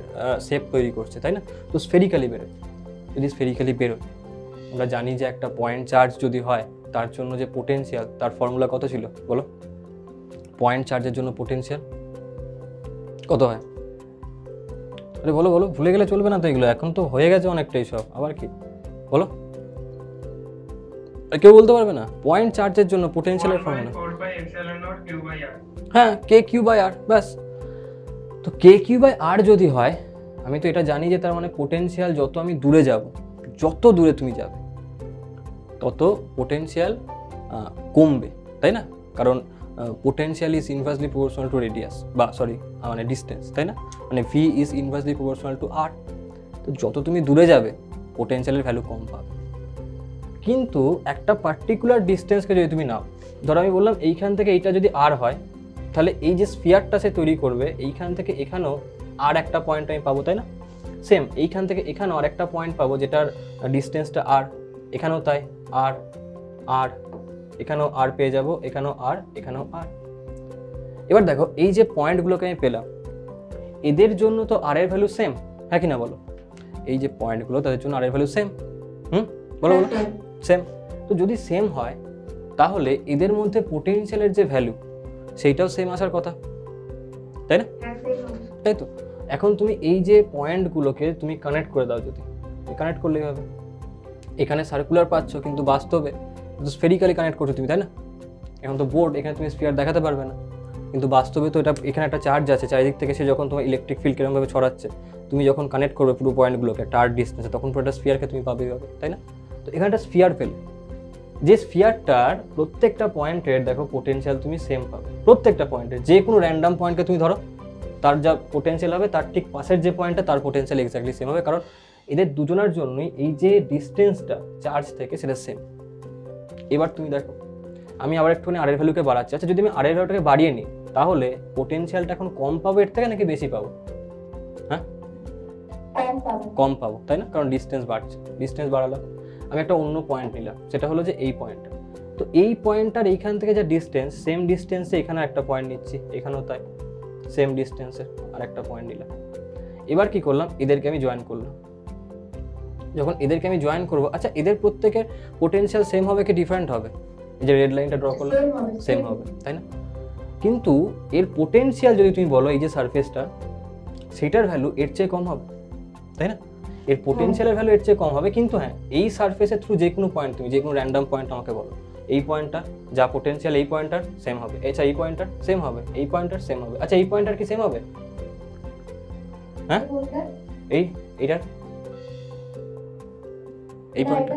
শেপ তৈরি করছে, তাই না? তো স্ফেরিক্যালি বেরোয়। যদি স্ফেরিক্যালি বেরোয়, আমরা জানি যে একটা পয়েন্ট চার্জ যদি হয় তার জন্য যে পোটেনশিয়াল, তার ফর্মুলা কত ছিল বলো? পয়েন্ট চার্জের জন্য পোটেনশিয়াল কত হয়? আরে বলো বলো, ভুলে গেলে চলবে না তো এগুলো, এখন তো হয়ে গেছে অনেকটাই সব, আবার কি বলো? কেউ বলতে পারবে না? পয়েন্ট চার্জের জন্য পোটেনশিয়ালের ফর্মুলা, হ্যাঁ, কে কিউ বাই আর, ব্যাস। তো কে কিউ বাই আর যদি হয়, আমি তো এটা জানি যে তার মানে পোটেনশিয়াল যত আমি দূরে যাব, যত দূরে তুমি যাবে তত পোটেনশিয়াল কমবে, তাই না? কারণ potential is inversely proportional to radius, বা সরি মানে ডিস্টেন্স, তাই না? মানে V is inversely proportional to R. তো যত তুমি দূরে যাবে পোটেনশিয়ালের ভ্যালু কম পাবে। কিন্তু একটা পার্টিকুলার ডিস্টেন্সকে যদি তুমি নাও, ধরো আমি বললাম এইখান থেকে এইটা যদি আর হয়, তাহলে এই যে স্ফিয়ারটা সে তৈরি করবে, এইখান থেকে এখানেও আর একটা পয়েন্ট আমি পাবো, তাই না? সেম এইখান থেকে এখানেও আর একটা পয়েন্ট পাবো যেটার ডিস্টেন্সটা আর, এখানেও তাই আর আর, এখানেও আর পেয়ে যাব, এখানেও আর, এখানেও আর। এবার দেখো এই যে পয়েন্টগুলোকে আমি পেলাম, এদের জন্য তো আর এর ভ্যালু সেম, হ্যাঁ কি না বলো? এই যে পয়েন্টগুলো তাদের জন্য আর এর ভ্যালু সেম, বলো বলো, সেম। তো যদি সেম হয় তাহলে এদের মধ্যে পোটেনশিয়ালের যে ভ্যালু সেইটাও সেম আসার কথা, তাই না? তাই তো। এখন তুমি এই যে পয়েন্টগুলোকে তুমি কানেক্ট করে দাও, যদি কানেক্ট করলেই হবে। এখানে সার্কুলার পাচ্ছ কিন্তু বাস্তবে স্ফেরিক্যালি কানেক্ট করছো তুমি, তাই না? এখন তো বোর্ড, এখানে তুমি স্ফিয়ার দেখাতে পারবে না, কিন্তু বাস্তবে তো এটা এখানে একটা চার্জ আছে চারিদিক থেকে, সে যখন তোমার ইলেকট্রিক ফিল্ড কিরকমভাবে ছড়াচ্ছে, তুমি যখন কানেক্ট করবে পুরো পয়েন্টগুলোকে একটা আর ডিস্টেন্সে, তখন পুরো একটা স্ফিয়ারকে তুমি পাবে, তাই না? তো এখানে একটা স্ফিয়ার পেলে, যে স্ফিয়ারটার প্রত্যেকটা পয়েন্টের দেখো পোটেনশিয়াল তুমি সেম পাবে। প্রত্যেকটা পয়েন্টের, যে কোনো র্যান্ডাম পয়েন্টকে তুমি ধরো, তার যা পোটেনশিয়াল হবে তার ঠিক পাশের যে পয়েন্টটা তার পোটেনশিয়াল এক্স্যাক্টলি সেম হবে, কারণ এদের দুজনের জন্যই এই যে ডিস্টেন্সটা চার্জ থেকে সেটা সেম। এবার তুমি দেখো আমি আবার একটুখানি আর এর ভ্যালুকে বাড়াচ্ছি। আচ্ছা, যদি আমি আর এর ভ্যালুটাকে বাড়িয়ে নিই তাহলে পোটেনশিয়ালটা এখন কম পাবো এর থেকে নাকি বেশি পাবো? হ্যাঁ, কম পাবো, তাই না? কারণ ডিস্টেন্স বাড়ছে। ডিস্টেন্স বাড়ালাম, আমি একটা অন্য পয়েন্ট নিলাম, সেটা হলো যে এই পয়েন্টটা। তো এই পয়েন্টটার এইখান থেকে যা ডিস্টেন্স, সেম ডিস্টেন্সে এখানে একটা পয়েন্ট নিচ্ছি, এখানেও তাই সেম ডিস্টেন্সের আর একটা পয়েন্ট নিলাম। এবার কি করলাম, এদেরকে আমি জয়েন করলাম। যখন এদেরকে আমি জয়েন করবো, আচ্ছা এদের প্রত্যেকের পোটেনশিয়াল সেম হবে কি ডিফারেন্ট হবে? এই যে রেড লাইনটা ড্র করলাম, সেম হবে, তাই না? কিন্তু এর পোটেনশিয়াল যদি তুমি বলো এই যে সারফেসটা, সেটার ভ্যালু এর চেয়ে কম হবে, তাই না? এর পোটেনশিয়ালের ভ্যালু এর চেয়ে কম হবে, কিন্তু হ্যাঁ এই সারফেসের থ্রু যে কোনো পয়েন্ট, তুমি যে কোনো র্যান্ডাম পয়েন্ট আমাকে বলো, এই পয়েন্টটা যা পোটেনশিয়াল এই পয়েন্টটার সেম হবে, আচ্ছা এই পয়েন্টটার সেম হবে, এই পয়েন্টটার সেম হবে, আচ্ছা এই পয়েন্টটার কি সেম হবে? হ্যাঁ, এইটার এই পয়েন্টটা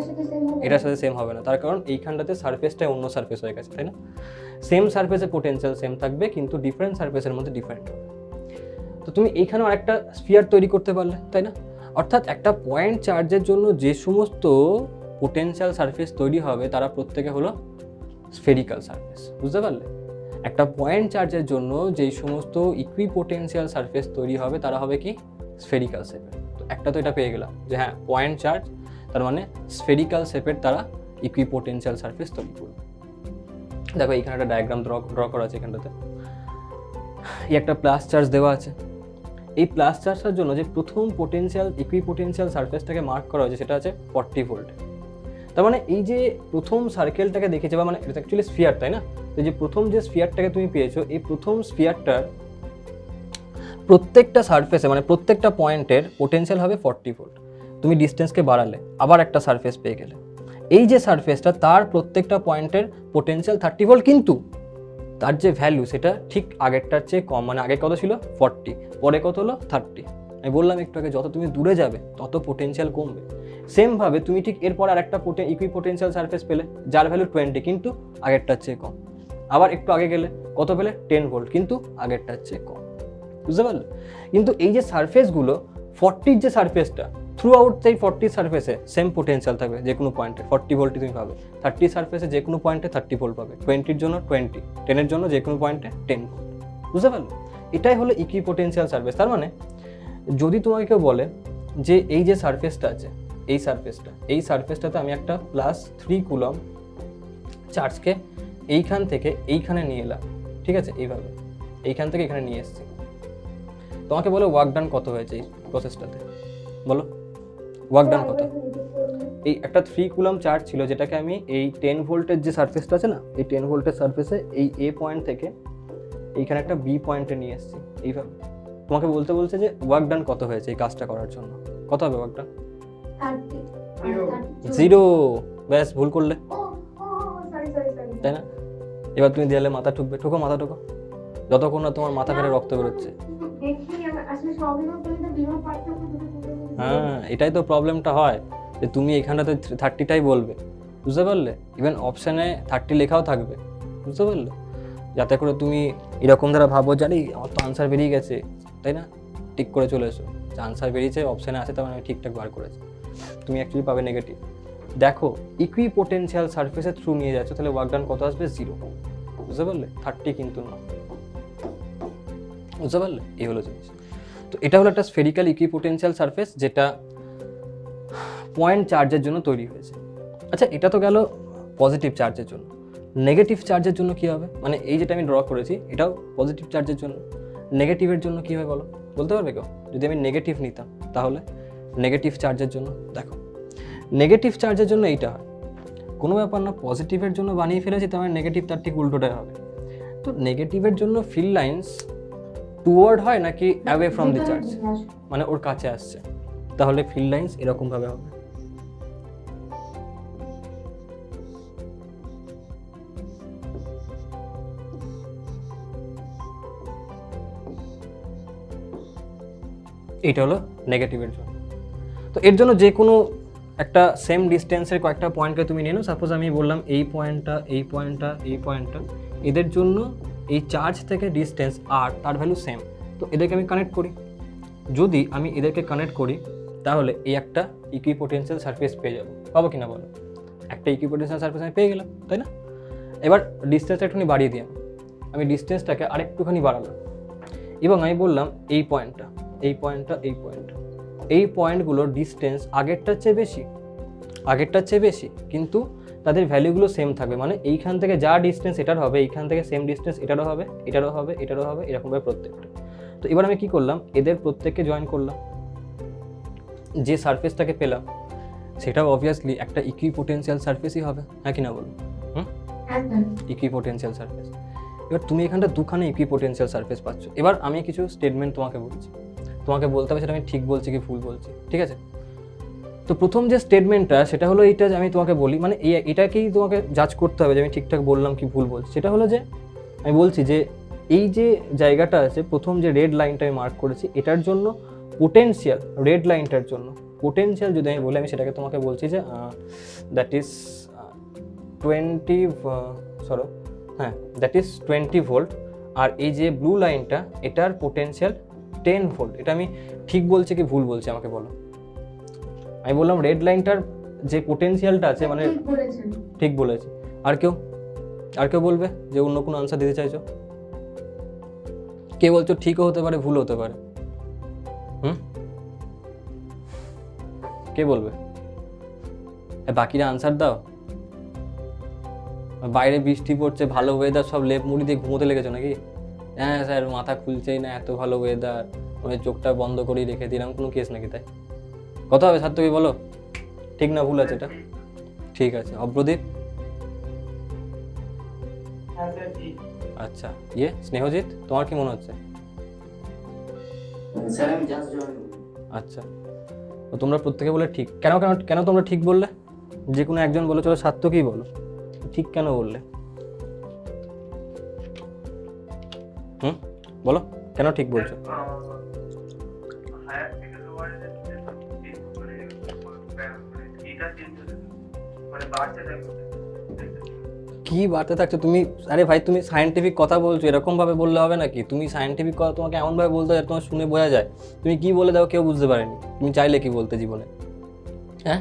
এটার সাথে সেম হবে না, তার কারণ এইখানটাতে সারফেসটা অন্য সারফেস হয়ে গেছে, তাই না? সেম সারফেসে পোটেনশিয়াল সেম থাকবে কিন্তু ডিফারেন্ট সারফেসের মধ্যে ডিফারেন্ট হবে। তো তুমি এইখানেও আরেকটা স্ফিয়ার তৈরি করতে পারলে, তাই না? অর্থাৎ একটা পয়েন্ট চার্জের জন্য যে সমস্ত পোটেনশিয়াল সারফেস তৈরি হবে তারা প্রত্যেকে হলো স্ফেরিক্যাল সারফেস, বুঝতে পারলে? একটা পয়েন্ট চার্জের জন্য যেই সমস্ত ইকুইপোটেনশিয়াল সারফেস তৈরি হবে তারা হবে কি স্ফেরিক্যাল শেপের। তো একটা তো এটা পেয়ে গেলাম যে হ্যাঁ পয়েন্ট চার্জ তার মানে স্ফেরিক্যাল শেপের তারা ইকুইপোটেনশিয়াল সারফেস তৈরি করবে। দেখো এখানে একটা ডায়াগ্রাম ড্র করা আছে, এখানটাতে এই একটা প্লাস চার্জ দেওয়া আছে। এই প্লাস চার্জটার জন্য যে প্রথম পোটেনশিয়াল ইকুইপোটেনশিয়াল সারফেসটাকে মার্ক করা হয়েছে সেটা আছে 40 ভোল্ট। তার মানে এই যে প্রথম সার্কেলটাকে দেখেছে, বা মানে এটা অ্যাকচুয়ালি স্ফিয়ার, তাই না? তো যে প্রথম যে স্ফিয়ারটাকে তুমি পেয়েছো, এই প্রথম স্ফিয়ারটার প্রত্যেকটা সারফেসে মানে প্রত্যেকটা পয়েন্টের পোটেনশিয়াল হবে 40 ভোল্ট। তুমি ডিস্টেন্সকে বাড়ালে আবার একটা সারফেস পেয়ে গেলে, এই যে সারফেসটা তার প্রত্যেকটা পয়েন্টের পোটেনশিয়াল 30 ভোল্ট, কিন্তু তার যে ভ্যালু সেটা ঠিক আগেরটার চেয়ে কম। মানে আগে কত ছিল 40, পরে কত হলো 30। আমি বললাম একটু আগে যত তুমি দূরে যাবে তত পোটেনশিয়াল কমবে। সেমভাবে তুমি ঠিক এরপর আর একটা ইকুই পোটেনশিয়াল সারফেস পেলে যার ভ্যালু 20 কিন্তু আগেরটার চেয়ে কম। আবার একটু আগে গেলে কত পেলে 10 ভোল্ট কিন্তু আগেরটার চেয়ে কম। বুঝতে পারলে? কিন্তু এই যে সারফেসগুলো 40 যে সারফেসটা থ্রু আউট সেই 40 সারফেসে সেম পোটেনশিয়াল থাকবে, যে কোনো পয়েন্টে 40 ভোল্টই তুমি পাবে। 30 সারফেসে যে কোনো পয়েন্টে 30 ভোল্ট পাবে, 20-র জন্য 20, 10-এর জন্য যে কোনো পয়েন্টে 10 ভোল্ট। বুঝতে পারলে? এটাই হলো ইকুই পোটেনশিয়াল সারফেস। তার মানে যদি তোমাকে কেউ বলে যে এই যে সারফেসটা আছে, এই সারফেসটাতে আমি একটা +3 কুলম চার্জকে এইখান থেকে এইখানে নিয়ে এলাম, ঠিক আছে, এইভাবে এইখান থেকে এখানে নিয়ে এসেছি, তোমাকে বলো ওয়ার্ক ডান কত হয়েছে এই প্রসেসটাতে? বলো ওয়ার্ক ডান কত? এই একটা 3 কুলম চার্জ ছিল যেটাকে আমি এই 10 ভোল্টের যে সারফেসটা আছে না, এই 10 ভোল্টের সারফেসে এই এ পয়েন্ট থেকে এইখানে একটা বি পয়েন্টে নিয়ে এসেছি এইভাবে। তোমাকে বলছে যে ওয়ার্ক ডান কত হয়েছে এই কাজটা করার জন্য? কত হবে ওয়ার্ক ডান? 0। ব্যাস, ভুল করলে, তাই না? এবার তুমি দেয়ালে মাথা ঠুকবে, ঠোকো মাথা ঠোকো, যতক্ষণ না তোমার মাথা ফেটে রক্ত বেরোচ্ছে। হ্যাঁ, এটাই তো প্রবলেমটা হয়, যে তুমি এখানটাতে 30টাই বলবে। বুঝতে পারলে? ইভেন অপশানে 30 লেখাও থাকবে। বুঝতে পারলে? যাতে করে তুমি এরকম দ্বারা ভাবো জানি আমার তো আনসার বেরিয়ে গেছে, তাই না, টিক করে চলে এসো যে আনসার বেরিয়েছে, অপশানে আছে, তার মানে আমি ঠিকঠাক বার করেছি। তুমি অ্যাকচুয়ালি পাবে নেগেটিভ। দেখো ইকুই পোটেনশিয়াল সারফেসের থ্রু নিয়ে যাচ্ছ, তাহলে ওয়ার্ক ডান কত আসবে? 0। বুঝতে পারলে? 30 কিন্তু না। বুঝতে পারলে? এই হলো জিনিস। তো এটা হলো একটা স্ফেরিক্যাল ইকুই পোটেনশিয়াল সারফেস যেটা পয়েন্ট চার্জের জন্য তৈরি হয়েছে। আচ্ছা, এটা তো গেল পজিটিভ চার্জের জন্য। নেগেটিভ চার্জের জন্য কী হবে? মানে এই যেটা আমি ড্র করেছি এটাও পজিটিভ চার্জের জন্য। নেগেটিভের জন্য কী হবে বলো? বলতে পারবে কেউ? যদি আমি নেগেটিভ নিতাম তাহলে নেগেটিভ চার্জের জন্য দেখো, নেগেটিভ চার্জের জন্য এইটা হয়, কোনো ব্যাপার না, পজিটিভের জন্য বানিয়ে ফেলেছি তার মানে নেগেটিভ তার ঠিক উল্টোটাই হবে। তো নেগেটিভের জন্য ফিল্ড লাইন্স টুয়ার্ড হয় নাকি অ্যাওয়ে ফ্রম দি চার্জ, মানে ওর কাছে আসছে, তাহলে ফিল্ড লাইন্স এরকমভাবে হবে। এইটা হলো নেগেটিভের জন্য। তো এর জন্য যে কোনো একটা সেম ডিস্টেন্সের কয়েকটা পয়েন্টকে তুমি নিয়ে নাও। সাপোজ আমি বললাম এই পয়েন্টটা, এই পয়েন্টটা, এই পয়েন্টটা, এদের জন্য এই চার্জ থেকে ডিস্টেন্স আর তার ভ্যালু সেম। তো এদেরকে আমি কানেক্ট করি। যদি আমি এদেরকে কানেক্ট করি তাহলে এই একটা ইকুই পোটেনশিয়াল সারফেস পেয়ে যাবো। পাবো কিনা বলো? একটা ইকুই পোটেনশিয়াল সারফেস আমি পেয়ে গেলাম, তাই না? এবার ডিস্টেন্সটা একটুখানি বাড়িয়ে দিই, আমি ডিস্টেন্সটাকে আরেকটুখানি বাড়ালাম এবং আমি বললাম এই পয়েন্টটা, এই পয়েন্টটা, এই পয়েন্টটা, এই পয়েন্টগুলোর ডিস্টেন্স আগেরটার চেয়ে বেশি, কিন্তু তাদের ভ্যালুগুলো সেম থাকবে। মানে এইখান থেকে যা ডিস্টেন্স এটার হবে, এইখান থেকে সেম ডিস্টেন্স এটারও হবে, এটারও হবে, এটারও হবে, এরকমভাবে প্রত্যেকটা। তো এবার আমি কি করলাম, এদের প্রত্যেককে জয়েন করলাম, যে সারফেসটাকে পেলাম সেটাও অবভিয়াসলি একটা ইকুই পোটেনশিয়াল সারফেসই হবে, হ্যাঁ কি না বলো? ইকুই পোটেনশিয়াল সারফেস। এবার তুমি এখানটা দুখানে ইকুই পোটেনশিয়াল সারফেস পাচ্ছ। এবার আমি কিছু স্টেটমেন্ট তোমাকে বলছি, তোমাকে বলতে হবে সেটা আমি ঠিক বলছি কি ভুল বলছি, ঠিক আছে? তো প্রথম যে স্টেটমেন্টটা সেটা হলো এইটা, যে আমি তোমাকে বলি, মানে এটাকেই তোমাকে জাজ করতে হবে যে আমি ঠিকঠাক বললাম কি ভুল বলছি। সেটা হলো যে আমি বলছি যে এই যে জায়গাটা আছে, প্রথম যে রেড লাইনটা আমি মার্ক করেছি, এটার জন্য পোটেনশিয়াল, রেড লাইনটার জন্য পোটেনশিয়াল যদি আমি বলি, আমি সেটাকে তোমাকে বলছি যে দ্যাট ইজ 20 ভোল্ট। আর এই যে ব্লু লাইনটা, এটার পোটেনশিয়াল 10 ভোল্ট। এটা আমি ঠিক বলছি কি ভুল বলছি আমাকে বলো? আমি বললাম রেড লাইনটার যে পোটেনশিয়ালটা আছে, মানে ঠিক বলেছি। আর কেউ বলবে যে অন্য কোনো আনসার দিতে চাইছো? কে বলছো ঠিকও হতে পারে ভুল হতে পারে? কে বলবে? বাকিরা আনসার দাও। বাইরে বৃষ্টি পড়ছে, ভালো ওয়েদার, সব লেপ মুড়ি দিয়ে ঘুমোতে লেগেছো নাকি? হ্যাঁ স্যার, মাথা খুলছেই না, এত ভালো ওয়েদার, আমি চোখটা বন্ধ করেই রেখে দিলাম, কোনো কেস নাকি? তাই কথা হবে স্যার, তুমি বলো ঠিক না ভুল আছে এটা? ঠিক আছে। অব্রদীপ? আচ্ছা, স্নেহজিৎ তোমার কি মনে হচ্ছে? স্যার আমি জাস্ট জয়েন। আচ্ছা, তো তোমরা প্রত্যেকে বলে ঠিক। কেন কেন কেন তোমরা ঠিক বললে? যে কোনো একজন বলো, চলো সার্থকই বলো, ঠিক কেন বললে? বলো কেন ঠিক বলছো? কি বাড়তে থাকছো তুমি? আরে ভাই তুমি সায়েন্টিফিক কথা বলছো, এরকম ভাবে বললে হবে নাকি? তুমি সায়েন্টিফিক কথা তোমাকে এমন ভাবে বলতে হয় তোমার শুনে বোঝা যায় তুমি কি বলে দাও কেউ বুঝতে পারেনি। তুমি চাইলে কি বলতে জীবনে? হ্যাঁ,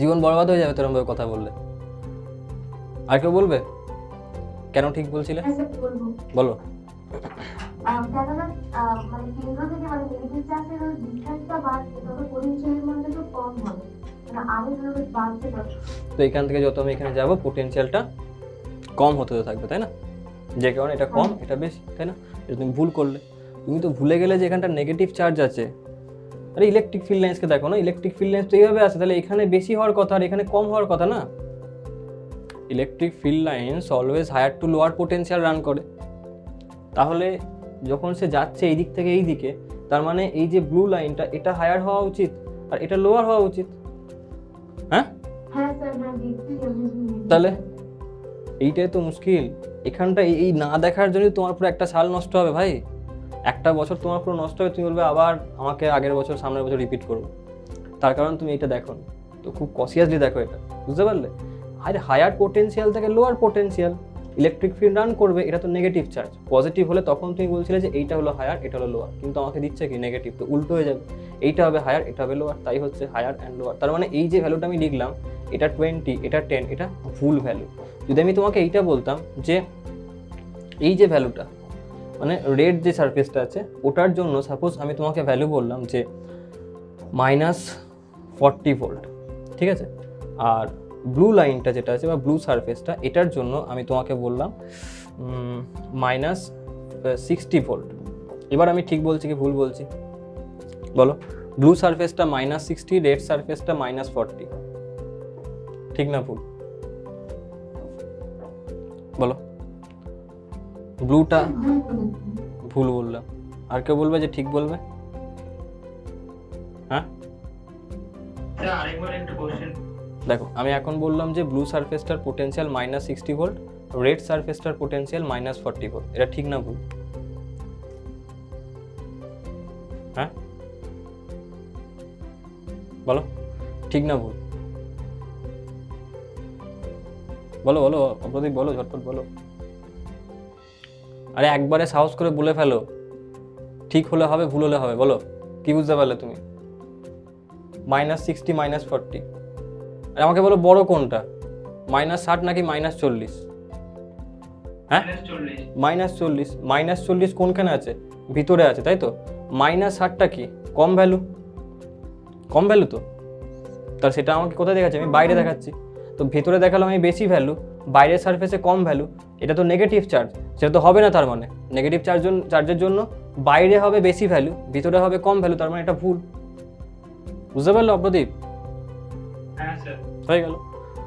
জীবন বরবাদ হয়ে যাবে এরকম ভাবে কথা বললে। আর কেউ বলবে কেন ঠিক বলছিলে? বলো। কেননা মানে কেন্দ্র থেকে মানে নেগেটিভ চার্জের ডিসটেন্সটা বাড়ছে, তবে পোটেনশিয়ালের মধ্যে তো কম হবে, মানে আগে যেভাবে বাড়ছে তো এখান থেকে যত আমি এখানে যাবো পোটেনশিয়ালটা কম হতে থাকবে, তাই না? যে কারণে এটা কম এটা বেশি, তাই না? এটা তুমি ভুল করলে। তুমি তো ভুলে গেলে যে এখানটা নেগেটিভ চার্জ আছে। আরে ইলেকট্রিক ফিল্ড লাইন্সকে দেখো না, ইলেকট্রিক ফিল্ড লাইন্স তো এইভাবে আছে, তাহলে এখানে বেশি হওয়ার কথা আর এখানে কম হওয়ার কথা না। Electric field lines always higher to lower potential run করে। তাহলে যখন সে যাচ্ছে এই দিক থেকে এই দিকে, তার মানে এই যে ব্লু লাইনটা এটা হায়ার হওয়া উচিত আর এটা লোয়ার হওয়া উচিত। হ্যাঁ, তাহলে এইটাই তো মুশকিল। এখানটা এই না দেখার জন্য তোমার পুরো একটা সাল নষ্ট হবে ভাই, একটা বছর তোমার পুরো নষ্ট হবে। তুমি বলবে আবার আমাকে আগের বছর সামনের বছর রিপিট করবো, তার কারণ তুমি এটা দেখো। তো খুব কনসিয়াসলি দেখো এটা, বুঝতে পারলে? আর হায়ার পোটেনশিয়াল থেকে lower potential electric field run করবে, এটা তো নেগেটিভ চার্জ। পজিটিভ হলে তখন তুমি বলছিলে যে এইটা হলো হায়ার এটা হলো লোয়ার, কিন্তু আমাকে দিচ্ছে কি নেগেটিভ, তো উল্টো হয়ে যাবে। এইটা হবে হায়ার এটা হবে লোয়ার, তাই হচ্ছে হায়ার অ্যান্ড লোয়ার। তার মানে এই যে ভ্যালুটা আমি লিখলাম এটা 20 এটা 10, এটা ভুল ভ্যালু। যদি আমি তোমাকে এইটা বলতাম যে এই যে ভ্যালুটা মানে রেড যে সারফেসটা আছে ওটার জন্য সাপোজ আমি তোমাকে ভ্যালু বললাম যে -40 ভোল্ট, ঠিক আছে? আর ব্লু লাইনটা যেটা আছে বা ব্লু সারফেসটা এটার জন্য আমি তোমাকে বললাম -60 ভোল্ট। এবার আমি ঠিক বলছি কি ভুল বলছি বলো? ব্লু সারফেসটা -60, রেড সারফেসটা -40, ঠিক না ভুল? বলো। ব্লুটা ভুল বললাম, আর কেউ বলবে যে ঠিক বলবে? হ্যাঁ, দেখো আমি এখন বললাম যে ব্লু সারফেসটার পোটেনশিয়াল -60 ভোল্ট, রেড সারফেসটার পোটেনশিয়াল -40 ভোল্ট। এটা ঠিক না ভুল? হ্যাঁ বলো, ঠিক না ভুল? বলো বলো অপ্রদীপ, বলো ঝটপট বলো। আরে একবারে সাহস করে বলে ফেলো, ঠিক হলে হবে ভুল হলে হবে। বলো কি বুঝতে পারলে তুমি? -60 -40। আর আমাকে বলো বড় কোনটা, -60 নাকি -40? হ্যাঁ -40 কোনখানে আছে? ভিতরে আছে, তাই তো? -60টা কি কম ভ্যালু? কম ভ্যালু তো, তাহলে সেটা আমাকে কোথায় দেখাচ্ছে? আমি বাইরে দেখাচ্ছি। তো ভেতরে দেখালাম আমি বেশি ভ্যালু, বাইরের সারফেসে কম ভ্যালু, এটা তো নেগেটিভ চার্জ, সেটা তো হবে না। তার মানে নেগেটিভ চার্জের জন্য বাইরে হবে বেশি ভ্যালু, ভিতরে হবে কম ভ্যালু, তার মানে এটা ভুল। বুঝতে পারলো অপ্রদীপ? হ্যাঁ স্যার, হয়ে গেল।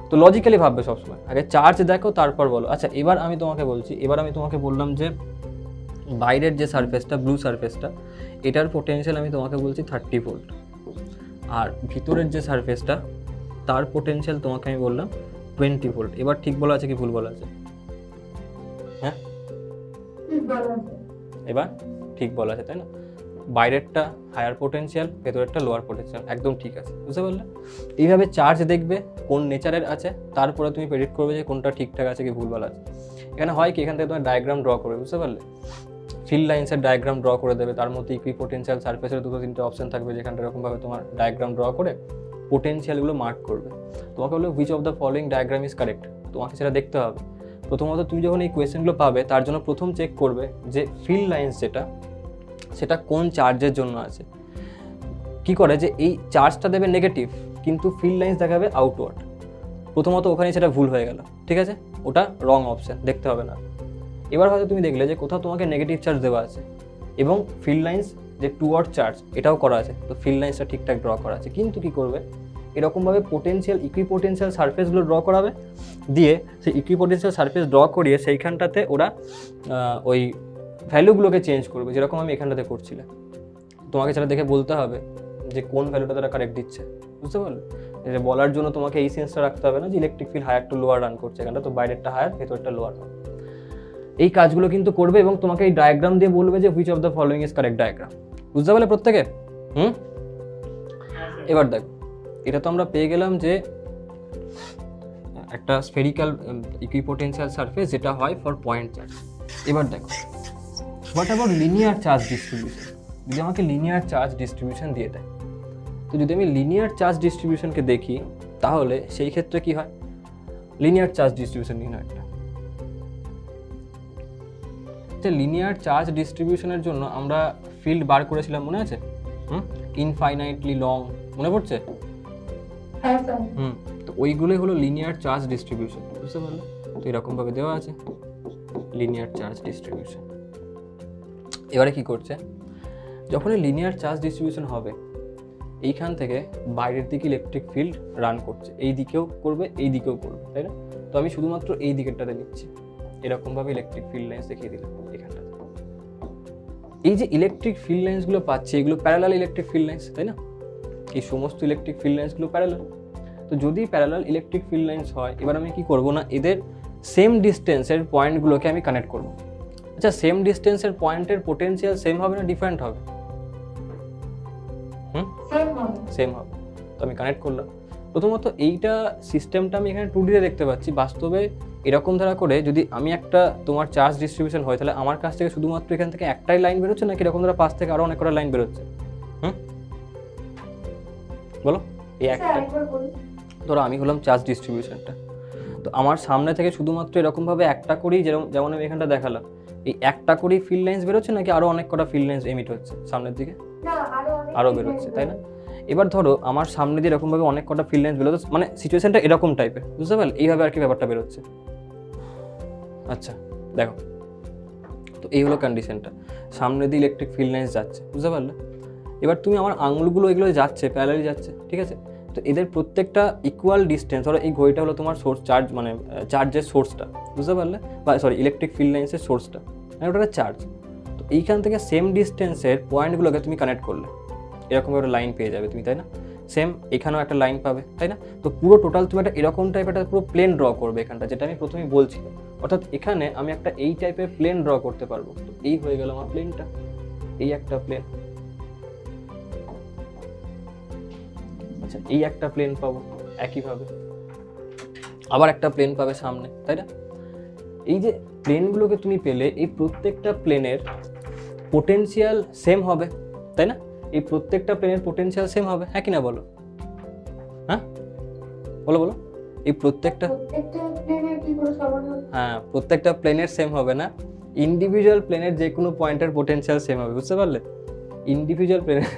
তো লজিক্যালি ভাববে সবসময়, আগে চার্জ দেখো তারপর বলো। আচ্ছা এবার আমি তোমাকে বলছি, এবার আমি তোমাকে বললাম যে বাইরের যে সারফেসটা ব্লু সারফেসটা এটার পোটেনশিয়াল আমি তোমাকে বলছি 30 ভোল্ট, আর ভিতরের যে সারফেসটা তার পোটেনশিয়াল তোমাকে আমি বললাম 20 ভোল্ট। এবার ঠিক বলা আছে কি ভুল বলা আছে? হ্যাঁ এবার ঠিক বলা আছে, তাই না? বাইরেরটা হায়ার পোটেনশিয়াল, ভেতরেরটা লোয়ার পোটেনশিয়াল, একদম ঠিক আছে। বুঝতে পারলে? এইভাবে চার্জ দেখবে কোন নেচারের আছে, তারপরে তুমি প্রেডিক্ট করবে যে কোনটা ঠিকঠাক আছে কি ভুলভাল আছে। এখানে হয় কি, এখান থেকে তুমি ডায়াগ্রাম ড্র করবে, বুঝতে পারলে? ফিল্ড লাইন্সের ডায়াগ্রাম ড্র করে দেবে, তার মধ্যে ইকুইপোটেনশিয়াল সারফেসের 2-3টে অপশন থাকবে, যেখানটা এরকমভাবে তোমার ডায়াগ্রাম ড্র করে পোটেনশিয়ালগুলো মার্ক করবে। তোমাকে বলবে which of the following diagram is correct, তোমাকে সেটা দেখতে হবে। প্রথমত তুমি যখন এই কোয়েশ্চেনগুলো পাবে তার জন্য প্রথম চেক করবে যে ফিল্ড লাইন্স যেটা সেটা কোন চার্জের জন্য আছে। কি করে যে এই চার্জটা দেবে নেগেটিভ কিন্তু ফিল্ড লাইন্স দেখাবে আউটওয়ার্ড। প্রথমত ওখানে সেটা ভুল হয়ে গেল, ঠিক আছে? ওটা রং অপশন, দেখতে হবে না। এবার হয়তো তুমি দেখলে যে কোথাও তোমাকে নেগেটিভ চার্জ দেওয়া আছে এবং ফিল্ড লাইন্স যে টুয়ার্ড চার্জ এটাও করা আছে, তো ফিল্ড লাইন্সটা ঠিকঠাক ড্র করা আছে। কিন্তু কি করবে, এরকমভাবে পোটেনশিয়াল ইকুইপোটেনশিয়াল সারফেসগুলো ড্র করাবে, দিয়ে সেই ইকুইপোটেনশিয়াল সারফেস ড্র করিয়ে সেইখানটাতে ওরা ওই ভ্যালুগুলোকে চেঞ্জ করবে, যেরকম আমি এখানটাতে করছিলাম। তোমাকে সেটা দেখে বলতে হবে যে কোন ভ্যালুটা তারা কারেক্ট দিচ্ছে, বুঝতে পারলে? এটা বলার জন্য তোমাকে এই সেন্সটা রাখতে হবে না যে electric field higher to lower run করছে, এখানটা তো বাইরেরটা হায়ার ভেতরটা লোয়ার। এই কাজগুলো কিন্তু করবে এবং তোমাকে এই ডায়াগ্রাম দিয়ে বলবে যে which of the following is correct diagram, বুঝতে পারলে প্রত্যেকে? এবার দেখো, এটা তো আমরা পেয়ে গেলাম যে একটা স্ফেরিক্যাল ইকুইপোটেনশিয়াল সারফেস যেটা হয় ফর পয়েন্ট চার্জ। এবার দেখো, what about linear charge distribution? যদি আমাকে লিনিয়ার চার্জ ডিস্ট্রিবিউশন দিয়ে দেয়, তো যদি আমি লিনিয়ার চার্জ ডিস্ট্রিবিউশনকে দেখি তাহলে সেই ক্ষেত্রে কি হয়? লিনিয়ার চার্জ ডিস্ট্রিবিউশন নির্ণয় একটা লিনিয়ার চার্জ ডিস্ট্রিবিউশনের জন্য আমরা ফিল্ড বার করেছিলাম, মনে আছে? ইনফাইনাইটলি লং, মনে পড়ছে? হ্যাঁ স্যার। তো ওইগুলোই হলো লিনিয়ার চার্জ ডিস্ট্রিবিউশন, বুঝতে পারলে? তো এরকম ভাবে দেওয়া আছে লিনিয়ার চার্জ ডিস্ট্রিবিউশন। এবারে কি করছে, যখনই লিনিয়ার চার্জ ডিস্ট্রিবিউশন হবে এইখান থেকে বাইরের দিকে ইলেকট্রিক ফিল্ড রান করছে, এই দিকেও করবে এই দিকেও করবে, তাই না? তো আমি শুধুমাত্র এই দিকেরটাতে নিচ্ছি, এরকমভাবে ইলেকট্রিক ফিল্ড লাইন্স দেখিয়ে দিলাম এখানটাতে। এই যে ইলেকট্রিক ফিল্ড লাইন্সগুলো পাচ্ছি এগুলো প্যারালাল ইলেকট্রিক ফিল্ড লাইন্স, তাই না? এই সমস্ত ইলেকট্রিক ফিল্ড লাইন্সগুলো প্যারালাল। তো যদি প্যারালাল ইলেকট্রিক ফিল্ড লাইন্স হয়, এবার আমি কি করব না, এদের সেম ডিস্টেন্সের পয়েন্টগুলোকে আমি কানেক্ট করব। আচ্ছা, সেম ডিস্টেন্সের পয়েন্টের পোটেনশিয়াল সেম হবে না ডিফারেন্ট হবে? সেম হবে। তো আমি কানেক্ট করলাম। প্রথমত এইটা সিস্টেমটা আমি এখানে 2D তে দেখতে পাচ্ছি, বাস্তবে এরকম ধারা করে যদি আমি একটা তোমার চার্জ ডিস্ট্রিবিউশন হয় তাহলে আমার কাছ থেকে শুধুমাত্র এখান থেকে একটাই লাইন বেরোচ্ছে নাকি এরকম ধারা পাশ থেকে আরো অনেক কটা লাইন বেরোচ্ছে? বলো। এই একটা ধরো আমি হলাম চার্জ ডিস্ট্রিবিউশনটা, তো আমার সামনে থেকে শুধুমাত্র এরকমভাবে একটা করেই যেমন আমি এখানটা দেখালাম, এই একটা করেই ফিল্ড লাইন্স বেরোচ্ছে নাকি আরো অনেক কটা ফিল্ড লাইন্স এমিট হচ্ছে সামনের দিকে? আরো বেরোচ্ছে, তাই না? এবার ধরো আমার সামনে দিয়ে এরকমভাবে অনেক কটা ফিল্ড লাইন্স বেরোচ্ছে, মানে সিচুয়েশনটা এরকম টাইপের, বুঝতে পারলে? এইভাবে আর কি ব্যাপারটা বেরোচ্ছে। আচ্ছা দেখো, তো এই হলো কন্ডিশনটা, সামনে দিয়ে ইলেকট্রিক ফিল্ড লাইন্স যাচ্ছে, বুঝতে পারলে? এবার তুমি আমার আঙুলগুলো এগুলো যাচ্ছে, প্যারালালি যাচ্ছে, ঠিক আছে? তো এদের প্রত্যেকটা ইকুয়াল ডিস্টেন্স, ধরো এই ঘড়িটা হলো তোমার সোর্স চার্জ, মানে চার্জের সোর্সটা, বুঝতে পারলে? বা সরি, ইলেকট্রিক ফিল্ড লাইন্সের সোর্সটা, মানে ওটা চার্জ। তো এইখান থেকে সেম ডিস্টেন্সের পয়েন্টগুলোকে তুমি কানেক্ট করলে এরকম একটা লাইন পেয়ে যাবে তুমি, তাই না? সেম এখানেও একটা লাইন পাবে, তাই না? তো পুরো টোটাল তুমি একটা এরকম টাইপের একটা পুরো প্লেন ড্র করবে এখানটা, যেটা আমি প্রথমেই বলছিলাম। অর্থাৎ এখানে আমি একটা এই টাইপের প্লেন ড্র করতে পারবো। তো এই হয়ে গেল আমার প্লেনটা, এই একটা প্লেন। আচ্ছা, এই একটা প্লেন পাবো, একইভাবে আবার একটা প্লেন পাবে সামনে, তাই না? এই যে প্লেনগুলোকে তুমি পেলে, এই প্রত্যেকটা প্লেনের পোটেনশিয়াল সেম হবে, তাই না? এই প্রত্যেকটা প্লেনের পোটেনশিয়াল সেম হবে, হ্যাঁ কি না বলো? হ্যাঁ বলো বলো। এই প্রত্যেকটা হ্যাঁ, প্রত্যেকটা প্লেনের সেম হবে না, ইন্ডিভিজুয়াল প্লেনের যে কোনো পয়েন্টের পোটেনশিয়াল সেম হবে, বুঝতে পারলে? ইন্ডিভিজুয়াল প্লেনের,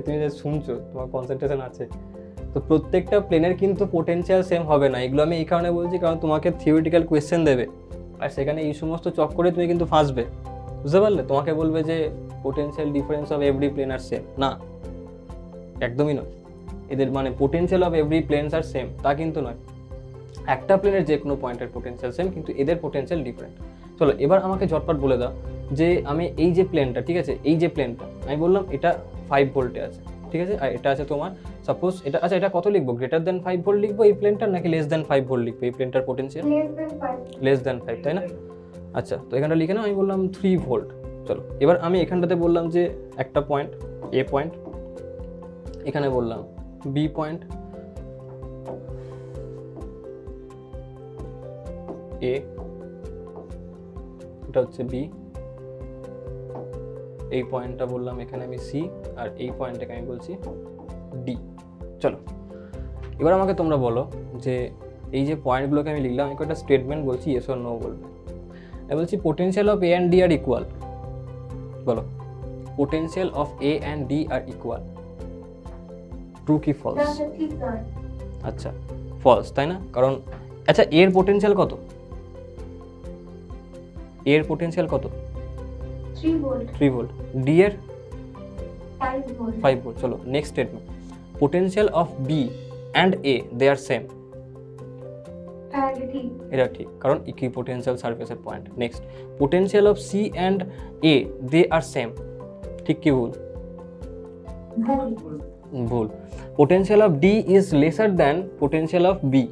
তুমি যে শুনছো তোমার কনসেন্ট্রেশন আছে, তো প্রত্যেকটা প্লেনের কিন্তু পোটেনশিয়াল সেম হবে না। এগুলো আমি এই কারণে বলছি কারণ তোমাকে থিওরিটিক্যাল কোয়েশ্চেন দেবে, আর সেখানে এই সমস্ত চক্করে তুমি কিন্তু ফাঁসবে, বুঝতে পারলে? তোমাকে বলবে যে potential difference of every plane are same, না, একদমই নয়। এদের মানে potential of every planes are same তা কিন্তু নয়। একটা প্লেনের যে কোনো পয়েন্টের পোটেনশিয়াল সেম, কিন্তু এদের পোটেনশিয়াল ডিফারেন্ট। চলো এবার আমাকে ঝটপট বলে দাও যে আমি এই যে প্লেনটা, ঠিক আছে, এই যে প্লেনটা আমি বললাম এটা 5 ভোল্টে আছে, ঠিক আছে, আর এটা আছে তোমার সাপোজ এটা, আচ্ছা এটা কত লিখবো, গ্রেটার দেন 5 ভোল্ট লিখবো এই প্লেনটার নাকি লেস দেন 5 ভোল্ট লিখবো এই প্লেনটার পোটেনশিয়াল? লেস দেন 5, তাই না? আচ্ছা, তো এখানটা লিখে নাও, আমি বললাম 3 ভোল্ট। চলো এবার আমি এখানটাতে বললাম যে একটা পয়েন্ট এ পয়েন্ট, এখানে বললাম বি পয়েন্ট, এ এটা হচ্ছে বি, এই পয়েন্টটা বললাম এখানে আমি সি, আর এই পয়েন্টটাকে আমি বলছি ডি। চলো এবার আমাকে তোমরা বলো যে এই যে পয়েন্টগুলোকে আমি লিখলাম, আমি একটা স্টেটমেন্ট বলছি, ইয়েস অর নো বলবে। আমি বলছি potential of A and D are equal. বলো, potential of A and D are equal, true কি ফলস? আচ্ছা ফলস, তাই না? কারণ আচ্ছা এর পোটেনশিয়াল কত? এর পোটেনশিয়াল কত? 3 ভোল্ট। ডি এর 5 ভোল্ট। চলো next statement, potential of B and A they are same. এটা ঠিক, কারণ ইকুইপোটেনশিয়াল সারফেসের point. Next, potential of C and A they are same, ঠিক কি ভুল? ভুল। Potential of D is lesser than potential of B.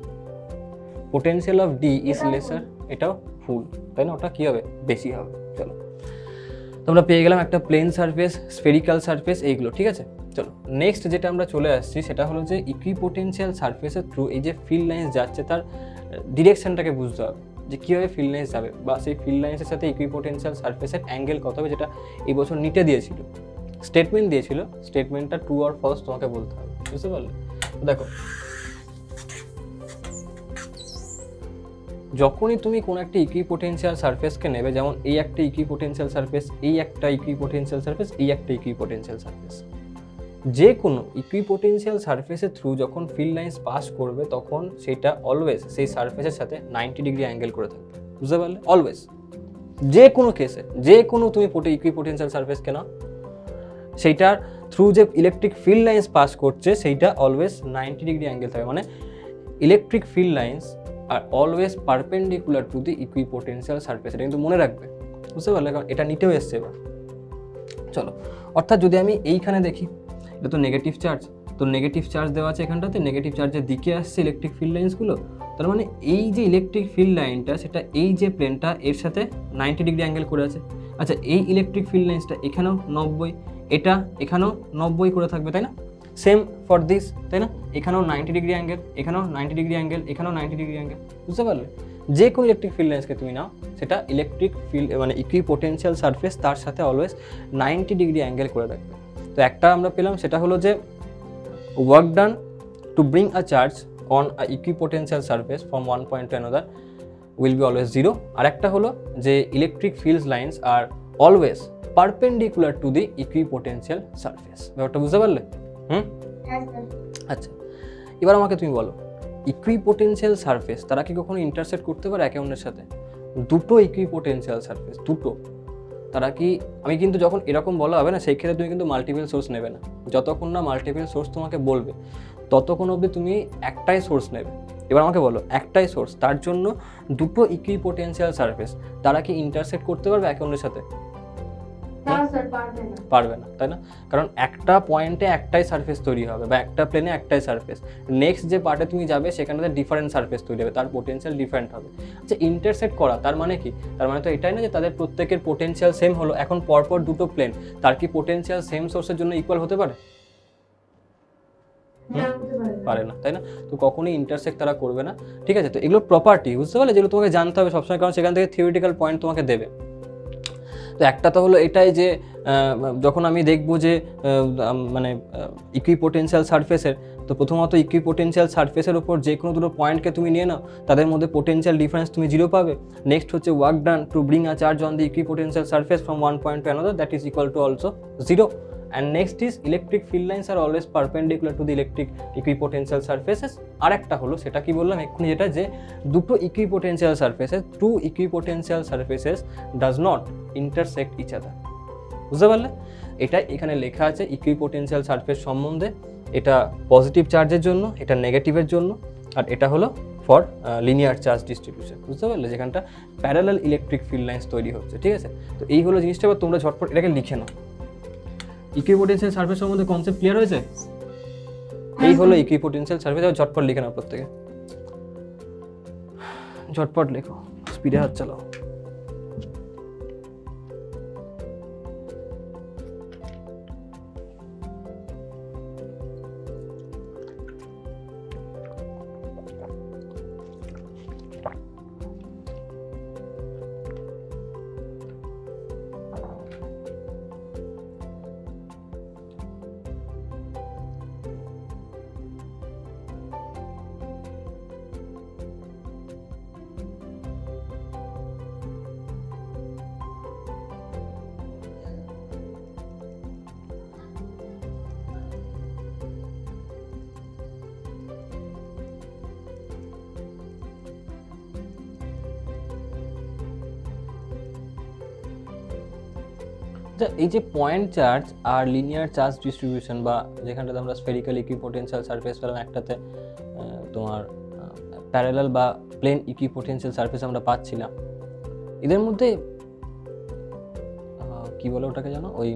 Potential of D is lesser, এটাও ভুল, তাই না? ওটা কী হবে? বেশি হবে। চলো, তোমরা পেয়ে গেলাম একটা প্লেন সারফেস, স্ফেরিক্যাল সারফেস, এইগুলো, ঠিক আছে? চলো নেক্সট যেটা আমরা চলে আসছি সেটা হলো যে ইকুইপোটেনশিয়াল সারফেসের থ্রু এই যে ফিল্ড লাইন্স যাচ্ছে তার ডিরেকশনটাকে বুঝতে হবে, যে কীভাবে ফিল্ড লাইন্স যাবে, বা সেই ফিল্ড লাইন্সের সাথে ইকুইপোটেনশিয়াল সারফেসের অ্যাঙ্গেল কত হবে, যেটা এই বছর নিটে দিয়েছিল, স্টেটমেন্ট দিয়েছিল, স্টেটমেন্টটা ট্রু অর ফলস তোমাকে বলতে হবে, বুঝতে পারলে? দেখো, যখনই তুমি কোনো একটা ইকুইপোটেনশিয়াল সারফেসকে নেবে, যেমন এই একটা ইকুইপোটেনশিয়াল সারফেস, এই একটা ইকুইপোটেনশিয়াল সারফেস, এই একটা ইকুইপোটেনশিয়াল সারফেস, যে কোনো ইকুইপোটেনশিয়াল সারফেসের থ্রু যখন ফিল্ড লাইন্স পাস করবে তখন সেটা অলওয়েজ সেই সারফেসের সাথে 90 ডিগ্রি অ্যাঙ্গেল করে থাকবে, বুঝতে পারলে? অলওয়েজ, যে কোনো কেসে, যে কোনো তুমি ইকুইপোটেনশিয়াল সারফেসকে নাও, সেইটার থ্রু যে ইলেকট্রিক ফিল্ড লাইন্স পাস করছে সেইটা অলওয়েজ 90 ডিগ্রি অ্যাঙ্গেল থাকবে, মানে electric field lines are always perpendicular to the equipotential surface, এটা কিন্তু মনে রাখবে, বুঝতে পারলে? কারণ এটা নিতেও এসছে এবার। চলো, অর্থাৎ যদি আমি এইখানে দেখি, এটা তো নেগেটিভ চার্জ, তো নেগেটিভ চার্জ দেওয়া আছে এখানটাতে, নেগেটিভ চার্জের দিকে আসছে ইলেকট্রিক ফিল্ড লাইন্সগুলো, তার মানে এই যে ইলেকট্রিক ফিল্ড লাইনটা সেটা এই যে প্লেনটা এর সাথে 90 ডিগ্রি অ্যাঙ্গেল করে আছে। আচ্ছা, এই ইলেকট্রিক ফিল্ড লাইন্সটা এখানেও 90, এটা এখানেও 90 করে থাকবে, তাই না? সেম ফর দিস, তাই না? এখানেও 90 ডিগ্রি অ্যাঙ্গেল, এখানেও 90 ডিগ্রি অ্যাঙ্গেল, এখানেও 90 ডিগ্রি অ্যাঙ্গেল, বুঝতে পারলে? যে কোনো ইলেকট্রিক ফিল্ড লাইন্সকে তুমি নাও, সেটা ইলেকট্রিক ফিল্ড মানে ইকুইপোটেনশিয়াল সারফেস, তার সাথে অলওয়েজ 90 ডিগ্রি অ্যাঙ্গেল করে রাখবে। তো একটা আমরা পেলাম, সেটা হলো যে work done to bring a charge on a equipotential surface from one point to another will be always 0, আর একটা হলো যে electric field lines are always perpendicular to the equipotential surface। ব্যাপারটা বুঝতে পারলে? আচ্ছা, এবার আমাকে তুমি বলো, ইকুইপোটেনশিয়াল সারফেস তারা কি কখনো ইন্টারসেক্ট করতে পারে একে অন্যের সাথে? দুটো ইকুইপোটেনশিয়াল সারফেস, দুটো, তারা কি, আমি কিন্তু যখন এরকম বলা হবে না সেই ক্ষেত্রে তুমি কিন্তু মাল্টিপল সোর্স নেবে না, যতক্ষণ না মাল্টিপল সোর্স তোমাকে বলবে ততক্ষণ অবধি তুমি একটাই সোর্স নেবে। এবার আমাকে বলো, একটাই সোর্স, তার জন্য দুটো ইকুইপোটেনশিয়াল সারফেস, তারা কি ইন্টারসেক্ট করতে পারবে একে অন্যের সাথে? পারবে না, তাই না? কারণ একটা পয়েন্টে একটাই সারফেস তৈরি হবে, বা একটা প্লেনে একটাই সারফেস, নেক্সট যে পার্টে তুমি যাবে সেখানে ডিফারেন্ট সারফেস তৈরি হবে, তার পোটেনশিয়াল ডিফারেন্ট হবে। আচ্ছা, ইন্টারসেক্ট করা তার মানে কি? তার মানে তো এটাই না যে তাদের প্রত্যেকের পোটেনশিয়াল সেম হলো, এখন পরপর দুটো প্লেন, তার কি পোটেনশিয়াল সেম সোর্সের জন্য ইকুয়াল হতে পারে? পারে না, তাই না? তো কখনোই ইন্টারসেক্ট তারা করবে না, ঠিক আছে? তো এগুলো প্রপার্টি, বুঝতে পারলে, যেগুলো তোমাকে জানতে হবে সবসময়, কারণ সেখান থেকে থিওরিটিক্যাল পয়েন্ট তোমাকে দেবে। তো একটা তো হলো এটাই যে যখন আমি দেখব যে মানে ইকুইপোটেনশিয়াল সারফেসের, তো প্রথমত ইকুইপোটেনশিয়াল সারফেসের উপর যে কোনো দুটো পয়েন্টকে তুমি নিয়ে নাও, তাদের মধ্যে পোটেনশিয়াল ডিফারেন্স তুমি 0 পাবে। নেক্সট হচ্ছে work done to bring a charge on the equipotential surface from one point to another, that is equal to also 0। And next is electric field lines are always perpendicular to the electric equipotential surfaces. আর একটা হলো, সেটা কি বললাম এক্ষুনি, যেটা যে দুটো equipotential surfaces, two equipotential surfaces does not intersect each other, বুঝতে পারলে? এটা এখানে লেখা আছে ইকুইপোটেনশিয়াল সারফেস সম্বন্ধে, এটা পজিটিভ চার্জের জন্য, এটা নেগেটিভের জন্য, আর এটা হলো ফর লিনিয়ার চার্জ ডিস্ট্রিবিউশন, বুঝতে পারলে, যেখানটা প্যারালাল ইলেকট্রিক ফিল্ড লাইন্স তৈরি হচ্ছে, ঠিক আছে? তো এই হলো জিনিসটা, এবার তোমরা ঝটপট এটাকে লিখে নাও। ইকুইপোটেনশিয়াল সারফেস সম্বন্ধে কনসেপ্ট ক্লিয়ার হয়েছে? এই হলো ইকুইপোটেনশিয়াল সারফেস, এবার ঝটপট লিখে নাও প্রত্যেকে, ঝটপট লেখো, স্পিডে হাত চালাও। এই যে পয়েন্ট চার্জ আর লিনিয়ার চার্জ ডিস্ট্রিবিউশন, বা যেখানটাতে আমরা স্ফেরিক্যাল ইকুইপোটেনশিয়াল সারফেস পেলাম, একটাতে তোমার প্যারালাল বা প্লেন ইকুইপোটেনশিয়াল সারফেস আমরা পাচ্ছিলাম, এদের মধ্যে কি বলে ওটাকে জানো, ওই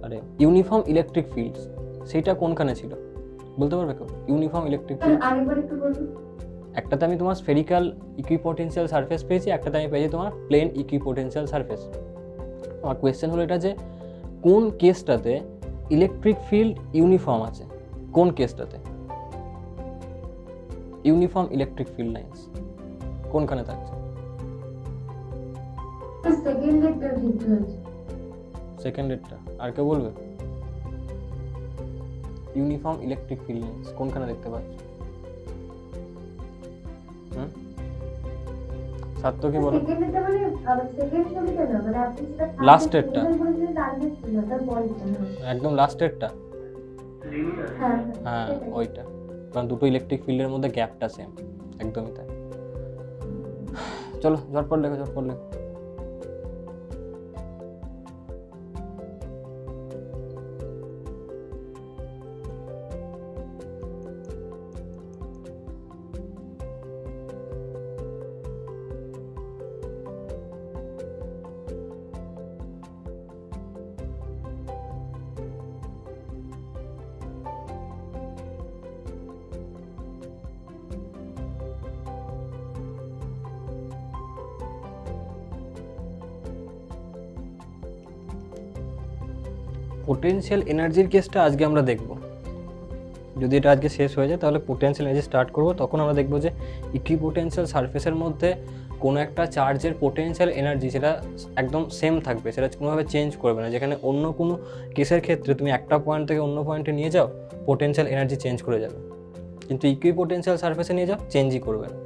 আরে ইউনিফর্ম ইলেকট্রিক ফিল্ডস সেটা কোনখানে ছিল বলতে পারবে কেউ? ইউনিফর্ম ইলেকট্রিক ফিল্ড আরেকবার একটু বলুন। একটাতে আমি তোমার স্ফেরিক্যাল ইকুইপোটেনশিয়াল সারফেস পেয়েছি, একটাতে আমি পেয়েছি তোমার প্লেন ইকুইপোটেনশিয়াল সারফেস। আমার কোয়েশ্চেন হলো এটা যে কোন কেসটাতে ইলেকট্রিক ফিল্ড ইউনিফর্ম আছে, কোন কেসটাতে ইউনিফর্ম ইলেকট্রিক ফিল্ড লাইন্স কোনখানে থাকছে? সেকেন্ড ডেটটা ঠিক হয়েছে। সেকেন্ড ডেটটা আর কেউ বলবে? ইউনিফর্ম ইলেকট্রিক ফিল্ড লাইন্স কোনখানে দেখতে পাচ্ছ? সার্থকী বলো। সেকেন্ড ডেটটা মানে সেকেন্ড ছবিটা না, মানে আপনি যেটা Last ডেটটা। বলছেন টার্গেট ছিল ওটা পরেরটা না। একদম লাস্টেরটা, লিনিয়ার হ্যাঁ হ্যাঁ সেটাই। ওইটা, কারণ দুটো ইলেকট্রিক ফিল্ডের মধ্যে গ্যাপটা সেম, একদমই তাই। চলো ঝটপট লেখো, ঝটপট লেখো। পোটেনশিয়াল এনার্জির কেসটা আজকে আমরা দেখব। যদি এটা আজকে শেষ হয়ে যায় তাহলে পোটেনশিয়াল এনার্জি স্টার্ট করব। তখন আমরা দেখব যে ইকুইপোটেনশিয়াল সারফেসের মধ্যে কোনো একটা চার্জের পোটেনশিয়াল এনার্জি সেটা একদম সেম থাকবে, সেটা কোনোভাবে চেঞ্জ করবে না। যেখানে অন্য কোনো কেসের ক্ষেত্রে তুমি একটা পয়েন্ট থেকে অন্য পয়েন্টে নিয়ে যাও, পোটেনশিয়াল এনার্জি চেঞ্জ করে যাবে, কিন্তু ইকুইপোটেনশিয়াল সারফেসে নিয়ে যাও, চেঞ্জই করবে না।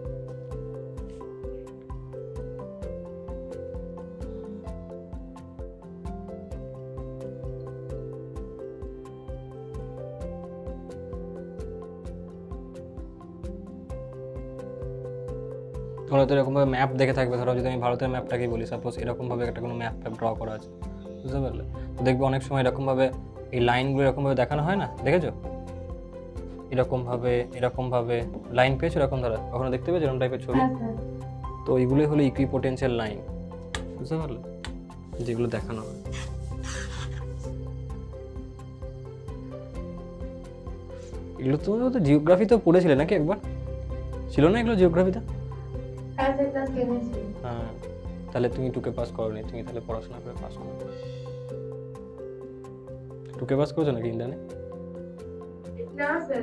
তোমরা তো এরকমভাবে ম্যাপ দেখে থাকবে। ধরো যদি আমি ভারতের ম্যাপটাকেই বলি, সাপোজ এরকমভাবে একটা কোনো ম্যাপ ড্র করা আছে, বুঝতে পারলে? তো দেখবে অনেক সময় এরকমভাবে এই লাইনগুলো এরকমভাবে দেখানো হয় না, দেখেছো? এরকমভাবে লাইন পেয়েছো এরকম, ধরো কখনো দেখতে পেয়েছো এরকম টাইপের ছবি? হ্যাঁ স্যার। তো এইগুলোই হলো ইকুইপোটেনশিয়াল লাইন, বুঝতে পারলে, যেগুলো দেখানো হয়। এগুলো তুমি তো জিওগ্রাফিতেও পড়েছিলে নাকি একবার, ছিল না এগুলো জিওগ্রাফিতে? হ্যাঁ স্যার, ক্লাস 10 এ ছিল। হ্যাঁ, তাহলে তুমি টুকে পাস করোনি, তুমি তাহলে পড়াশোনা করে পাস করো। টুকে পাস করেছো নাকি ইন্টারনে? না স্যার।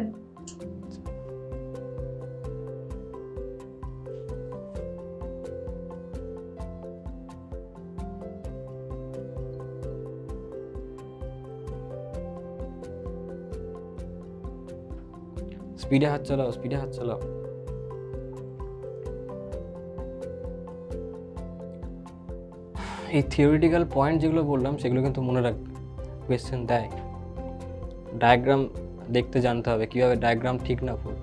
স্পিডে হাত চালাও, স্পিডে হাত চালাও। এই থিওরিটিক্যাল পয়েন্ট যেগুলো বললাম সেগুলো কিন্তু মনে রাখবে, কোয়েশ্চেন দেয়। ডায়াগ্রাম দেখতে জানতে হবে, কীভাবে ডায়াগ্রাম ঠিক না ভুল,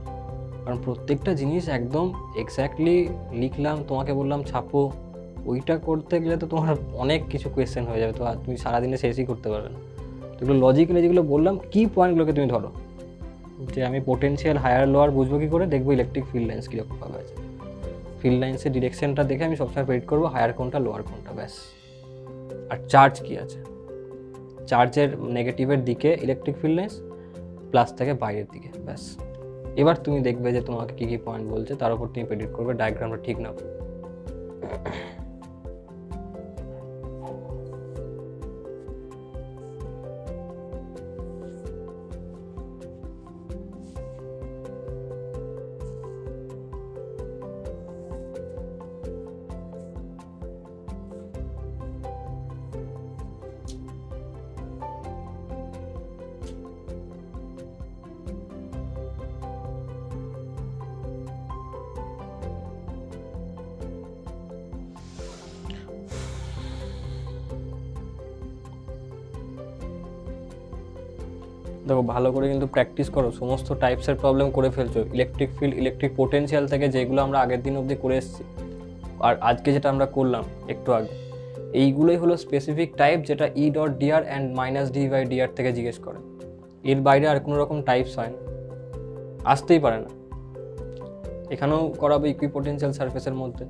কারণ প্রত্যেকটা জিনিস একদম এক্স্যাক্টলি লিখলাম, তোমাকে বললাম ছাপো, ওইটা করতে গেলে তো তোমার অনেক কিছু কোয়েশ্চেন হয়ে যাবে, তো আর তুমি সারাদিনে শেষই করতে পারবে না। তো এগুলো লজিক্যালি যেগুলো বললাম, কি পয়েন্টগুলোকে তুমি ধরো, যে আমি পোটেনশিয়াল হায়ার লোয়ার বুঝবো কী করে, দেখবো ইলেকট্রিক ফিল্ড লাইন্স কীরকমভাবে আছে, ফিল্ড লাইন্সের ডিরেকশনটা দেখে আমি সবসময় প্রেডিক্ট করবো হায়ার কোনটা লোয়ার কোনটা, ব্যাস। আর চার্জ কী আছে, চার্জের নেগেটিভের দিকে ইলেকট্রিক ফিল্ড লাইন্স, প্লাস থেকে বাইরের দিকে, ব্যাস। এবার তুমি দেখবে যে তোমাকে কী কী পয়েন্ট বলছে, তার উপর তুমি প্রেডিক্ট করবে ডায়াগ্রামটা ঠিক না। দেখো ভালো করে কিন্তু প্র্যাকটিস করো, সমস্ত টাইপসের প্রবলেম করে ফেলছো, ইলেকট্রিক ফিল্ড, ইলেকট্রিক পোটেনশিয়াল থেকে যেগুলো আমরা আগের দিন অবধি করে এসেছি, আর আজকে যেটা আমরা করলাম একটু আগে, এইগুলোই হলো স্পেসিফিক টাইপ যেটা E dot D R and minus D by D R থেকে জিজ্ঞেস করে। এর বাইরে আর কোনো রকম টাইপস হয় না, আসতেই পারে না। এখানেও করাবো ইকুইপোটেনশিয়াল সারফেসের মধ্যে,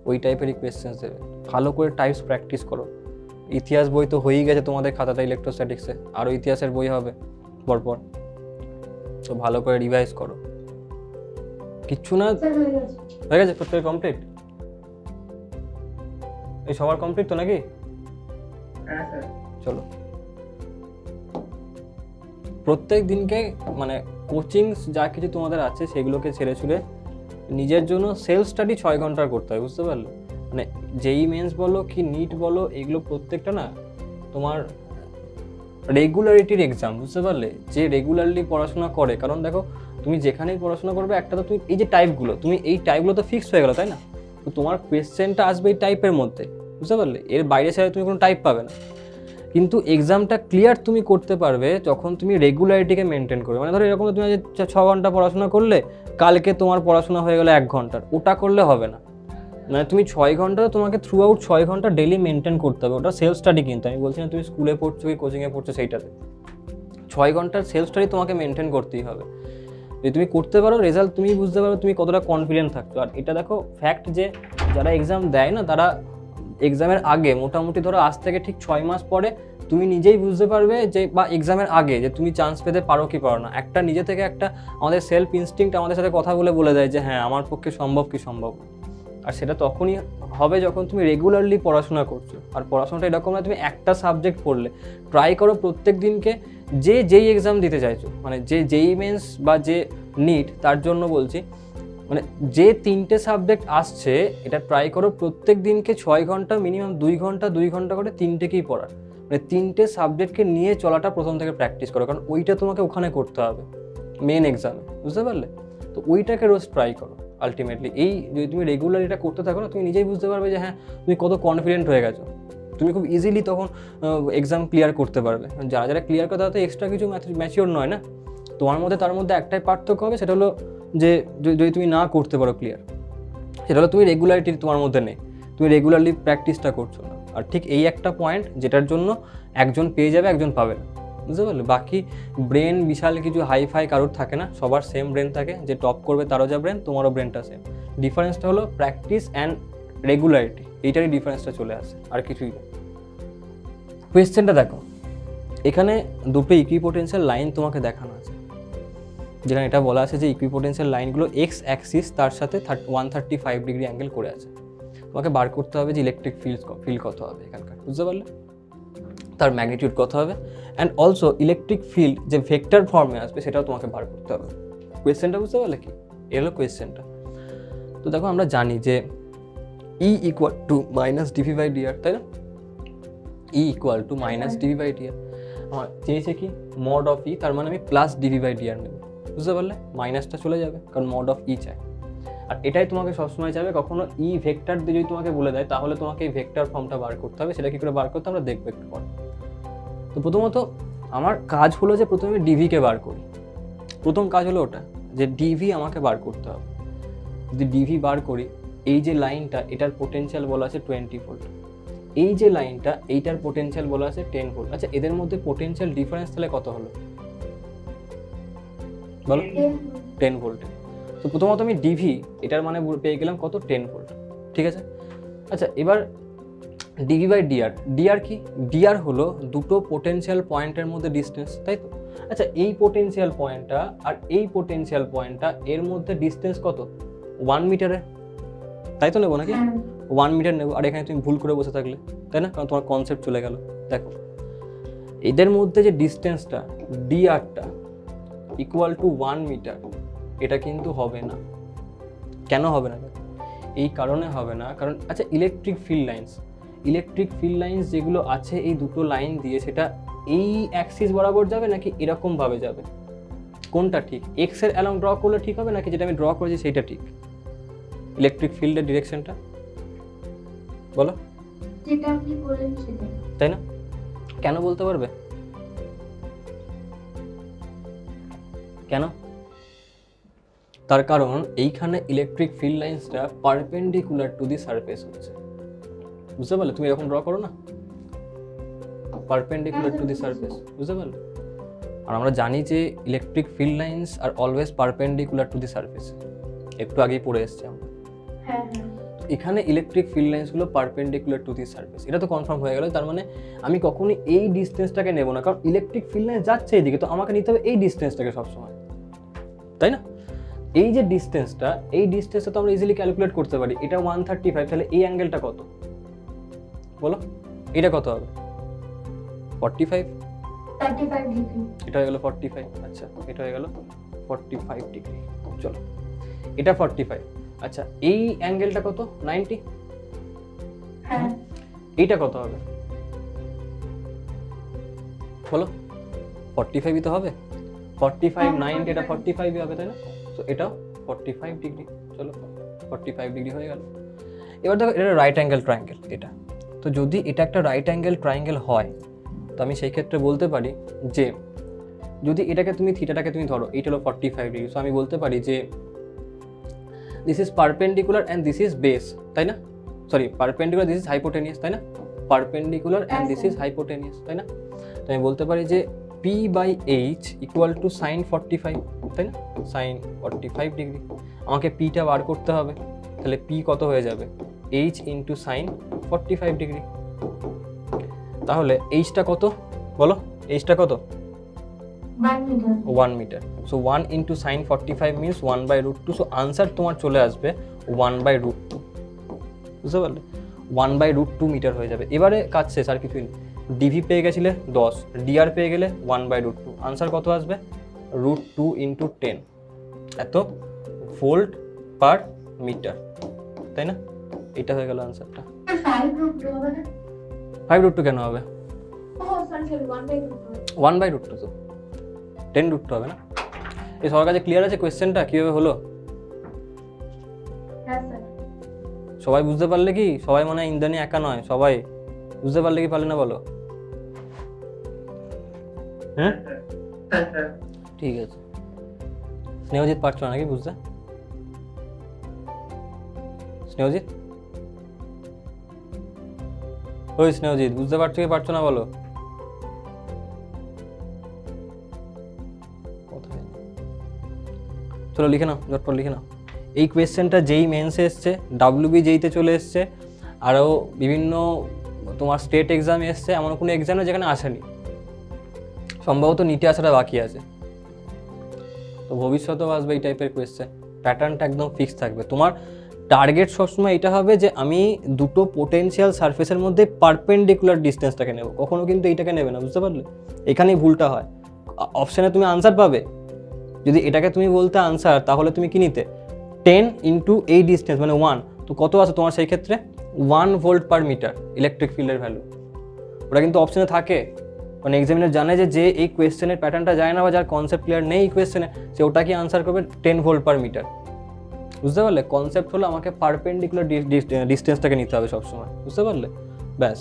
ওই টাইপেরই কোয়েশ্চেন্স দেবে। ভালো করে টাইপস প্র্যাকটিস করো, ইতিহাস বই তো হয়েই গেছে তোমাদের খাতাতে ইলেকট্রোস্ট্যাটিক্সে, আরও ইতিহাসের বই হবে পরপর, তো ভালো করে রিভাইজ করো। কিচ্ছু না, স্যার হয়ে গেছে। হয়ে গেছে প্রত্যেক কমপ্লিট? এই সবার কমপ্লিট তো নাকি? হ্যাঁ স্যার। চলো, প্রত্যেক দিনকে মানে কোচিং যা কিছু তোমাদের আছে সেগুলোকে ছেড়ে ছুড়ে নিজের জন্য সেলফ স্টাডি 6 ঘন্টার করতে হয়, বুঝতে পারলে? মানে যেই মেন্স বলো কি নিট বলো, এগুলো প্রত্যেকটা না তোমার রেগুলারিটির এক্সাম, বুঝতে পারলে? যে রেগুলারলি পড়াশোনা করে, কারণ দেখো তুমি যেখানেই পড়াশোনা করবে একটা তো তুমি এই যে টাইপগুলো, তুমি এই টাইপগুলো তো ফিক্সড হয়ে গেলো, তাই না? তো তোমার কোয়েশ্চেনটা আসবে এই টাইপের মধ্যে, বুঝতে পারলে? এর বাইরে ছাড়া তুমি কোনো টাইপ পাবে না। কিন্তু এক্সামটা ক্লিয়ার তুমি করতে পারবে যখন তুমি রেগুলারিটিকে মেনটেন করবে। মানে ধরো এরকম তুমি আজ 6 ঘন্টা পড়াশোনা করলে, কালকে তোমার পড়াশোনা হয়ে গেলো 1 ঘন্টার, ওটা করলে হবে না। মানে তুমি 6 ঘন্টা তোমাকে থ্রু আউট 6 ঘন্টা ডেলি মেনটেন করতে হবে। ওটা সেলফ স্টাডি, কিন্তু আমি বলছি না তুমি স্কুলে পড়ছো কি কোচিংয়ে পড়ছো সেইটাতে। 6 ঘন্টার সেলফ স্টাডি তোমাকে মেনটেন করতেই হবে। যদি তুমি করতে পারো, রেজাল্ট তুমি বুঝতে পারো তুমি কতটা কনফিডেন্ট থাকছো। আর এটা দেখো ফ্যাক্ট যে যারা এক্সাম দেয় না, তারা এক্সামের আগে মোটামুটি ধরো আজ থেকে ঠিক 6 মাস পরে তুমি নিজেই বুঝতে পারবে যে, বা এক্সামের আগে যে তুমি চান্স পেতে পারো কি পারো না। একটা নিজে থেকে একটা আমাদের সেলফ ইনস্টিংক্ট আমাদের সাথে কথা বলে দেয় যে হ্যাঁ আমার পক্ষে সম্ভব কি সম্ভব। আর সেটা তখনই হবে যখন তুমি রেগুলারলি পড়াশোনা করছো। আর পড়াশোনাটা এরকম না তুমি একটা সাবজেক্ট পড়লে, ট্রাই করো প্রত্যেক দিনকে যেই এক্সাম দিতে চাইছো, মানে যেই মেন্স বা যে নিট, তার জন্য বলছি, মানে যে 3টে সাবজেক্ট আসছে এটা ট্রাই করো প্রত্যেক দিনকে 6 ঘন্টা মিনিমাম 2 ঘন্টা করে 3টেকেই পড়ার। মানে 3টে সাবজেক্টকে নিয়ে চলাটা প্রথম থেকে প্র্যাকটিস করো, কারণ ওইটা তোমাকে ওখানে করতে হবে মেন এক্সামে, বুঝতে পারলে? তো ওইটাকে রোজ ট্রাই করো। আলটিমেটলি এই যদি তুমি রেগুলার এটা করতে থাকো না, তুমি নিজেই বুঝতে পারবে যে হ্যাঁ তুমি কত কনফিডেন্ট হয়ে গেছো। তুমি খুব ইজিলি তখন এক্সাম ক্লিয়ার করতে পারবে। যারা যারা ক্লিয়ার করে তারা তো এক্সট্রা কিছু ম্যাচিওর নয় না। তোমার মধ্যে তার মধ্যে একটাই পার্থক্য হবে, সেটা হলো যে যদি তুমি না করতে পারো ক্লিয়ার, সেটা হলো তুমি রেগুলারিটি তোমার মধ্যে নেই, তুমি রেগুলারলি প্র্যাকটিসটা করছো না। আর ঠিক এই একটা পয়েন্ট যেটার জন্য একজন পেয়ে যাবে একজন পাবে না, বুঝতে পারলে? বাকি ব্রেন বিশাল কিছু হাইফাই কারোর থাকে না, সবার সেম ব্রেন থাকে। যে টপ করবে তারও যা ব্রেন, তোমারও ব্রেনটা সেম। ডিফারেন্সটা হলো প্র্যাকটিস অ্যান্ড রেগুলারিটি, এইটারই ডিফারেন্সটা চলে আসে, আর কিছুই না। কোয়েশ্চেনটা দেখো, এখানে দুটো ইকুইপোটেনশিয়াল লাইন তোমাকে দেখানো আছে, যেখানে এটা বলা আছে যে ইকুইপোটেনশিয়াল লাইনগুলো এক্স অ্যাক্সিস তার সাথে 135 ডিগ্রি অ্যাঙ্গেল করে আছে। তোমাকে বার করতে হবে যে ইলেকট্রিক ফিল্ড কত হবে এখানকার, বুঝতে পারলে? তার ম্যাগনিটিউড কত হবে, অ্যান্ড অলসো ইলেকট্রিক ফিল্ড যে ভেক্টর ফর্মে আসবে সেটাও তোমাকে বার করতে হবে। কোয়েশ্চেনটা বুঝতে পারলে কি? এ হলো কোয়েশ্চেনটা। তো দেখো আমরা জানি যে E equal to minus D V by D R, তাই না? E equal to minus D V by D R. আমার চেয়েছে কি মড অফ ই, তার মানে আমি প্লাস ডিভি বাই ডিআর নেব, বুঝতে পারলে? মাইনাসটা চলে যাবে কারণ মড অফ ই চাই। আর এটাই তোমাকে সবসময় চাইবে। কখনো ই ভেক্টর দিয়ে যদি তোমাকে বলে দেয় তাহলে তোমাকে এই ভেক্টর ফর্মটা বার করতে হবে। সেটা কী করে বার করতে আমরা দেখবো একটু পরে। তো প্রথমত আমার কাজ হলো যে প্রথমে ডিভিকে বার করি। প্রথম কাজ হলো ওটা যে ডিভি আমাকে বার করতে হবে। যদি ডিভি বার করি, এই যে লাইনটা এটার পোটেনশিয়াল বলা আছে 20 ভোল্ট, এই যে লাইনটা এইটার পোটেনশিয়াল বলা আছে 10 ভোল্ট। আচ্ছা এদের মধ্যে পোটেনশিয়াল ডিফারেন্স তাহলে কত হলো বলো? 10 ভোল্ট। তো প্রথমত আমি ডিভি এটার মানে পেয়ে গেলাম কত? 10 ভোল্ট, ঠিক আছে? আচ্ছা এবার ডিভি বাই ডিআর, ডিআর কি? ডিআর হলো দুটো পোটেনশিয়াল পয়েন্টের মধ্যে ডিস্টেন্স, তাই তো? আচ্ছা এই পোটেনশিয়াল পয়েন্টটা আর এই পোটেনশিয়াল পয়েন্টটা এর মধ্যে ডিস্টেন্স কত? 1 মিটারের, তাই তো নেবো নাকি? 1 মিটার নেবো। আর এখানে তুমি ভুল করে বসে থাকলে, তাই না? কারণ তোমার কনসেপ্ট চলে গেল। দেখো এদের মধ্যে যে ডিস্টেন্সটা ডিআরটা ইকুয়াল টু 1 মিটার, এটা কিন্তু হবে না। কেন হবে না? এই কারণে হবে না, কারণ আচ্ছা ইলেকট্রিক ফিল্ড লাইন্স যেগুলো আছে এই দুটো লাইন দিয়ে, সেটা এই অ্যাক্সিস বরাবর যাবে নাকি এরকমভাবে যাবে? কোনটা ঠিক? এক্স এর অ্যালং ড্র করলে ঠিক হবে নাকি যেটা আমি ড্র করেছি সেইটা ঠিক? ইলেকট্রিক ফিল্ডের ডিরেকশনটা বলো, যেটা আপনি বলেন সেটা, তাই না? কেন বলতে পারবে কেন? তার কারণ এইখানে ইলেকট্রিক ফিল্ড লাইন্সটা পারপেন্ডিকুলার টু দি সারফেস হচ্ছে, বুঝতে পারলে? তুমি এরকম ড্র করো না, পারপেন্ডিকুলার টু দি সারফেস, বুঝতে পারলে? আর আমরা জানি যে electric field lines are always perpendicular to the surface, একটু আগেই পড়ে এসেছি আমরা। হ্যাঁ হ্যাঁ। এখানে ইলেকট্রিক ফিল্ড লাইন্সগুলো পারপেন্ডিকুলার টু দিস সারফেস, এটা তো কনফার্ম হয়ে গেল। তার মানে আমি কখনোই এই ডিস্টেন্সটাকে নেব না, কারণ ইলেকট্রিক ফিল্ড লাইন যাচ্ছে এইদিকে, তো আমাকে নিতে হবে এই ডিস্টেন্সটাকে সবসময়, তাই না? এই যে ডিস্টেন্সটা, এই ডিস্টেন্সটা তো আমরা ইজিলি ক্যালকুলেট করতে পারি। এটা 135, তাহলে এই অ্যাঙ্গেলটা কত বলো? এটা কত হবে? 45, 35 ডিগ্রি। এটা হয়ে গেল 45। আচ্ছা, এটা হয়ে গেল 45 ডিগ্রি। চলো, এটা 45। আচ্ছা, এই অ্যাঙ্গেলটা কত? 90। হ্যাঁ, এইটা কত হবে বলো? 45ই তো হবে। 45, 90, এটা 45ই হবে, তাই না? তো এটাও 45 ডিগ্রি। চলো, 45 ডিগ্রি হয়ে গেল। এবার দেখো, এটা রাইট অ্যাঙ্গেল ট্রায়াঙ্গেল এটা। তো যদি এটা একটা রাইট অ্যাঙ্গেল ট্রায়াঙ্গেল হয়, তো আমি সেই ক্ষেত্রে বলতে পারি যে যদি এটাকে তুমি থিটাটাকে তুমি ধরো, এইটা হলো 45 ডিগ্রি, সো আমি বলতে পারি যে this is perpendicular and this is base, তাই না? Sorry, perpendicular, this is hypotenuse, তাই না? Perpendicular and this is hypotenuse, তাই না? তো আমি বলতে পারি যে P/H ইকুয়াল টু সাইন 45, তাই না? Sine 45 degree. আমাকে পিটা বার করতে হবে, তাহলে পি কত হয়ে যাবে? H into sine 45 degree. তাহলে এইচটা কত বলো? এইচটা কত? 1 metre. 1 metre. So 1 into sine 45 means 1/√2। So answer তোমার চলে আসবে 1/√2। বুঝতে পারলে? 1/√2 মিটার হয়ে যাবে। এবারে কাজ শেষ, আর কিছুই নেই। ডিভি পেয়ে গেছিলে 10, ডিআর পেয়ে গেলে 1/√2। আনসার কত আসবে? √2 ইন্টু 10, এত ভোল্ট পার মিটার, তাই না? এটা হয়ে গেল আনসারটা। 5√2 হবে না? 5√2 কেন হবে? ও সরি 1/2 1/√2 তো 10√2 হবে না? এই সবার কাছে ক্লিয়ার আছে কোয়েশ্চেনটা কীভাবে হলো? হ্যাঁ স্যার। সবাই বুঝতে পারলে কি? সবাই মনে হয় ইন্দ্রাণী একা নয়, সবাই বুঝতে পারলে কি পারলে না বলো? হ্যাঁ, হ্যাঁ স্যার। ঠিক আছে। স্নেহজিৎ পারছো না নাকি বুঝতে? স্নেহজিৎ, ওই স্নেহজিৎ, বুঝতে পারছো কি পারছো না বলো? চলো লিখে নাও, ঝটপট লিখে নাও। এই কোয়েশ্চেনটা যেই মেন্সে এসছে, WB যেইতে চলে এসছে, আরও বিভিন্ন তোমার স্টেট এক্সামে এসছে, এমন কোনো এক্সামে যেখানে আসেনি, সম্ভবত নিটে আসাটা বাকি আছে। তো ভবিষ্যতেও আসবে এই টাইপের কোয়েশ্চেন, প্যাটার্নটা একদম ফিক্স থাকবে। তোমার টার্গেট সবসময় এটা হবে যে আমি দুটো পোটেনশিয়াল সারফেসের মধ্যে পারপেন্ডিকুলার ডিস্টেন্সটাকে নেব, কখনো কিন্তু এইটাকে নেবে না, বুঝতে পারলে? এখানেই ভুলটা হয়। অপশানে তুমি আনসার পাবে, যদি এটাকে তুমি বলতে আনসার, তাহলে তুমি কি নিতে? 10 ইন্টু এই ডিস্টেন্স মানে 1, তো কত আছে তোমার সেই ক্ষেত্রে? 1 ভোল্ট পার মিটার ইলেকট্রিক ফিল্ডের ভ্যালু। ওটা কিন্তু অপশানে থাকে, মানে এক্সামিনার জানে যে এই কোয়েশ্চেনের প্যাটার্নটা যায় না বা যার কনসেপ্ট ক্লিয়ার নেই এই কোয়েশ্চেনে, সে ওটাকে আনসার করবে 10 ভোল্ট পার মিটার। বুঝতে পারলে? কনসেপ্ট হলো আমাকে পারপেন্ডিকুলার ডিস্টেন্সটাকে নিতে হবে সবসময়, বুঝতে পারলে? ব্যাস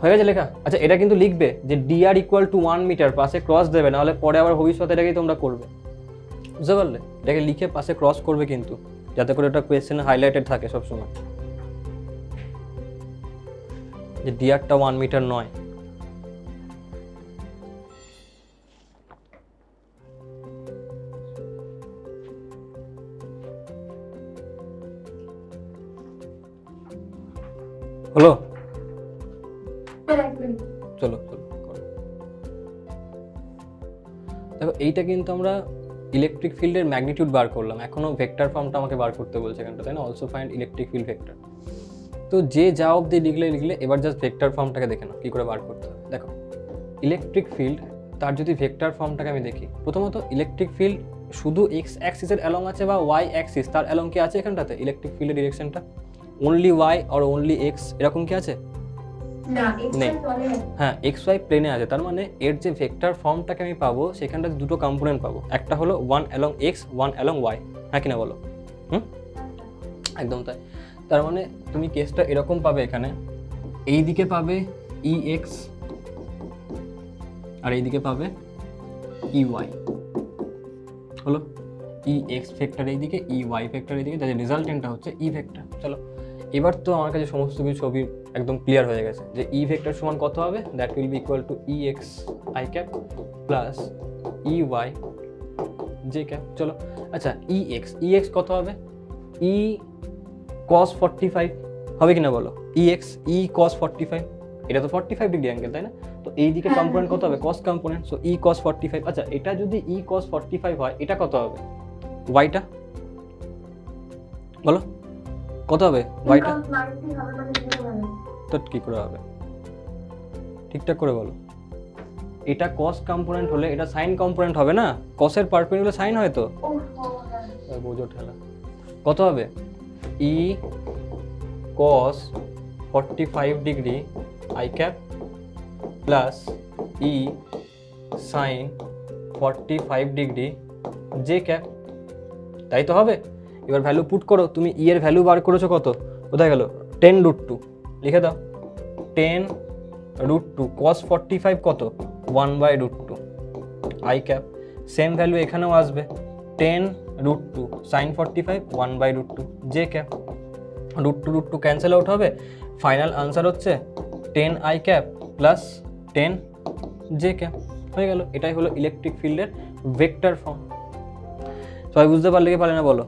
হয়ে গেছে লেখা। আচ্ছা, এটা কিন্তু লিখবে যে ডিআর ইকুয়াল টু 1 মিটার, পাশে ক্রস দেবে, নাহলে পরে আবার ভবিষ্যতে এটাকেই তোমরা করবে, বুঝতে পারলে? এটাকে লিখে পাশে ক্রস করবে কিন্তু, যাতে করে এটা কোয়েশ্চেনে হাইলাইটেড থাকে সবসময় যে ডিআরটা 1 মিটার নয়। হলো? চলো চলো করো। দেখো, এইটা কিন্তু আমরা ইলেকট্রিক ফিল্ডের ম্যাগনিটিউড বার করলাম, এখনো ভেক্টর ফর্মটা আমাকে বার করতে বলছে এখানটা, তাই না? Also find electric field vector. তো যে যা অবধি লিখলে, এবার জাস্ট ভেক্টর ফর্মটাকে দেখে নাও কী করে বার করতে হবে। দেখো, ইলেকট্রিক ফিল্ড, তার যদি ভেক্টর ফর্মটাকে আমি দেখি, প্রথমত ইলেকট্রিক ফিল্ড শুধু এক্স অ্যাক্সিসের অ্যালং আছে বা ওয়াই অ্যাক্সিস তার অ্যালং কি আছে এখানটাতে? ইলেকট্রিক ফিল্ডের ডিরেকশনটা only Y or only X এরকম কি আছে? না, নেই। হ্যাঁ, এক্স ওয়াই প্লেনে আছে। তার মানে এর যে ভেক্টর ফর্মটাকে আমি পাবো, সেখানটাতে দুটো কম্পোনেন্ট পাবো, একটা হলো 1 অ্যালং এক্স, 1 অ্যালং ওয়াই। হ্যাঁ কিনা বলো? একদম তাই। তার মানে তুমি কেসটা এরকম পাবে, এখানে এই দিকে পাবে ই এক্স আর এইদিকে পাবে ই ওয়াই। হলো? ই এক্স ভেক্টর এইদিকে, ই ওয়াই ভেক্টর এইদিকে, যাদের রেজাল্টেন্টটা হচ্ছে ই ভেক্টর। চলো, এবার তো আমার কাছে সমস্ত কিছু ছবি একদম ক্লিয়ার হয়ে গেছে যে ই ভেক্টর সমান কত হবে? That will be equal to E X I cap plus E Y J cap. চলো, আচ্ছা, ই এক্স কত হবে? ই cos 45 হবে কিনা বলো, ex e cos 45, এটা তো 45 ডিগ্রি অ্যাঙ্গেল তাই না, তো এই দিকে কম্পোনেন্ট কত হবে cos component, so e cos 45। আচ্ছা এটা যদি e cos 45 হয় এটা কত হবে y-টা বলো, কত হবে y-টা, Because 90 হবে মানে 0 হবে। তো কি করে হবে ঠিকঠাক করে বলো, এটা cos কম্পোনেন্ট হলে এটা sin কম্পোনেন্ট হবে না, cos এর পারপেন্ডিকুলার sin হয় তো, বোঝো ঠেলা, কত হবে e cos 45 degree i cap plus e sin 45 degree j cap, তাই তো হবে। এবার ভ্যালু পুট করো, তুমি e এর ভ্যালু বার করেছো কত, কোথায় গেল 10√2, লিখে দাও 10√2 cos 45 কত 1/√2 i cap, সেম ভ্যালু এখানেও আসবে 10√2 sin 45 1/√2 j cap, √2 cancel out হবে, ফাইনাল আনসার হচ্ছে 10 i cap plus 10 j cap, হয়ে গেল। এটাই হলো ইলেকট্রিক ফিল্ডের ভেক্টর ফর্ম। সবাই বুঝতে পারলে কি পারলে না বলো,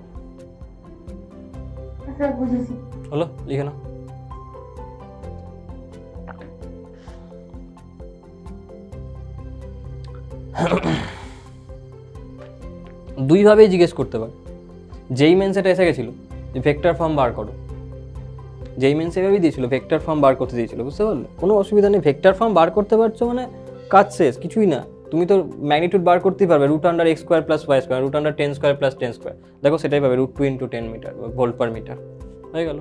স্যার বুঝেছি। হলো লিখে নাও। দুইভাবেই জিজ্ঞেস করতে পারে, যেই মেন্স এটা এসে গেছিল যে ভেক্টর ফর্ম বার করো, যেই মেন্স এভাবেই দিয়েছিল ভেক্টর ফর্ম বার করতে দিয়েছিল, বুঝতে পারলে কোনো অসুবিধা নেই, ভেক্টর ফর্ম বার করতে পারছো মানে কাজ শেষ, কিছুই না, তুমি তো ম্যাগনিটিউড বার করতেই পারবে √x² + y² √10² + 10², দেখো সেটাই পাবে √2 × 10 মিটার ভোল্ট পার মিটার, হয়ে গেল।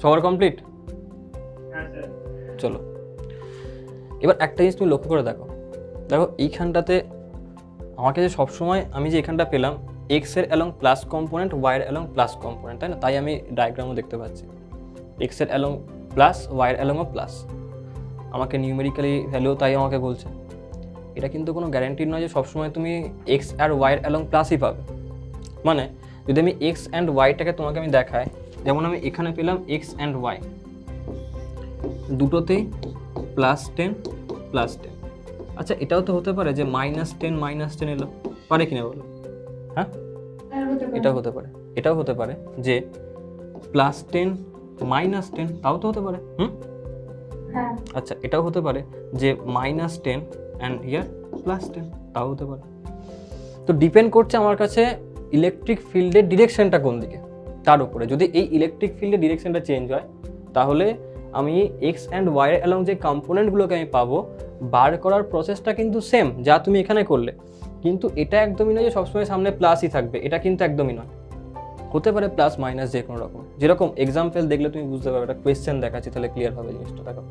সবার কমপ্লিট, হ্যাঁ স্যার। চলো এবার একটা জিনিস তুমি লক্ষ্য করে দেখো, দেখো এইখানটাতে আমাকে যে সবসময় আমি যে এখানটা পেলাম এক্স এর অ্যালং প্লাস কম্পোনেন্ট, ওয়াই এর অ্যালং প্লাস কম্পোনেন্ট, তাই না, তাই আমি ডায়াগ্রামও দেখতে পাচ্ছি এক্স এর অ্যালং প্লাস, ওয়াই এর অ্যালংও প্লাস, আমাকে নিউমেরিক্যালি ভ্যালুও তাই আমাকে বলছে। এটা কিন্তু কোনো গ্যারান্টি নয় যে সবসময় তুমি এক্স আর ওয়াই এর অ্যালং প্লাসই পাবে, মানে যদি আমি এক্স অ্যান্ড ওয়াইটাকে তোমাকে আমি দেখাই, যেমন আমি এখানে পেলাম এক্স অ্যান্ড ওয়াই দুটোতেই +10 +10, আচ্ছা এটাও তো হতে পারে যে -10 -10 এলো, পারে কিনা বলো, হ্যাঁ এটাও হতে পারে, এটাও হতে পারে যে +10 -10, তাও তো হতে পারে, হ্যাঁ আচ্ছা এটাও হতে পারে যে -10 অ্যান্ড হিয়ার +10, তাও হতে পারে। তো ডিপেন্ড করছে আমার কাছে ইলেকট্রিক ফিল্ডের ডিরেকশনটা কোন দিকে তার উপরে, যদি এই ইলেকট্রিক ফিল্ডের ডিরেকশনটা চেঞ্জ হয় তাহলে আমি এক্স অ্যান্ড ওয়াই এর অ্যালং যে কম্পোনেন্টগুলোকে আমি পাবো বার করার প্রসেসটা কিন্তু সেম যা তুমি এখানে করলে, কিন্তু এটা একদমই নয় যে সবসময় সামনে প্লাসই থাকবে, এটা কিন্তু একদমই নয়, হতে পারে প্লাস মাইনাস যে কোনো রকম, যেরকম এক্সাম্পল দেখলে তুমি বুঝতে পারবে, একটা কোয়েশ্চেন দেখাচ্ছি তাহলে ক্লিয়ার হবে জিনিসটা। দেখো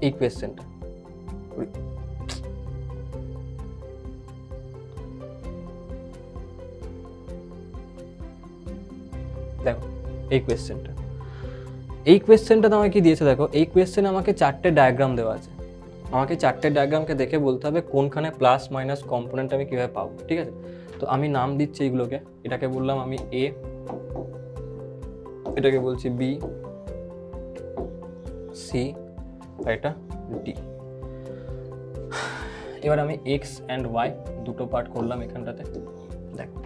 এই কোয়েশ্চেনটা, দেখো এই কোয়েশ্চেনটা তোমাকে কি দিয়েছে, দেখো এই কোয়েশ্চেনে আমাকে 4টে ডায়াগ্রাম দেওয়া আছে, আমাকে 4টে ডায়াগ্রামকে দেখে বলতে হবে কোনখানে প্লাস মাইনাস কম্পোনেন্ট আমি কীভাবে পাবো, ঠিক আছে। তো আমি নাম দিচ্ছি এইগুলোকে, এটাকে বললাম আমি এ, এটাকে বলছি বি, সি, আর এটা ডি। এবার আমি এক্স অ্যান্ড ওয়াই দুটো পার্ট করলাম এখানটাতে। দেখো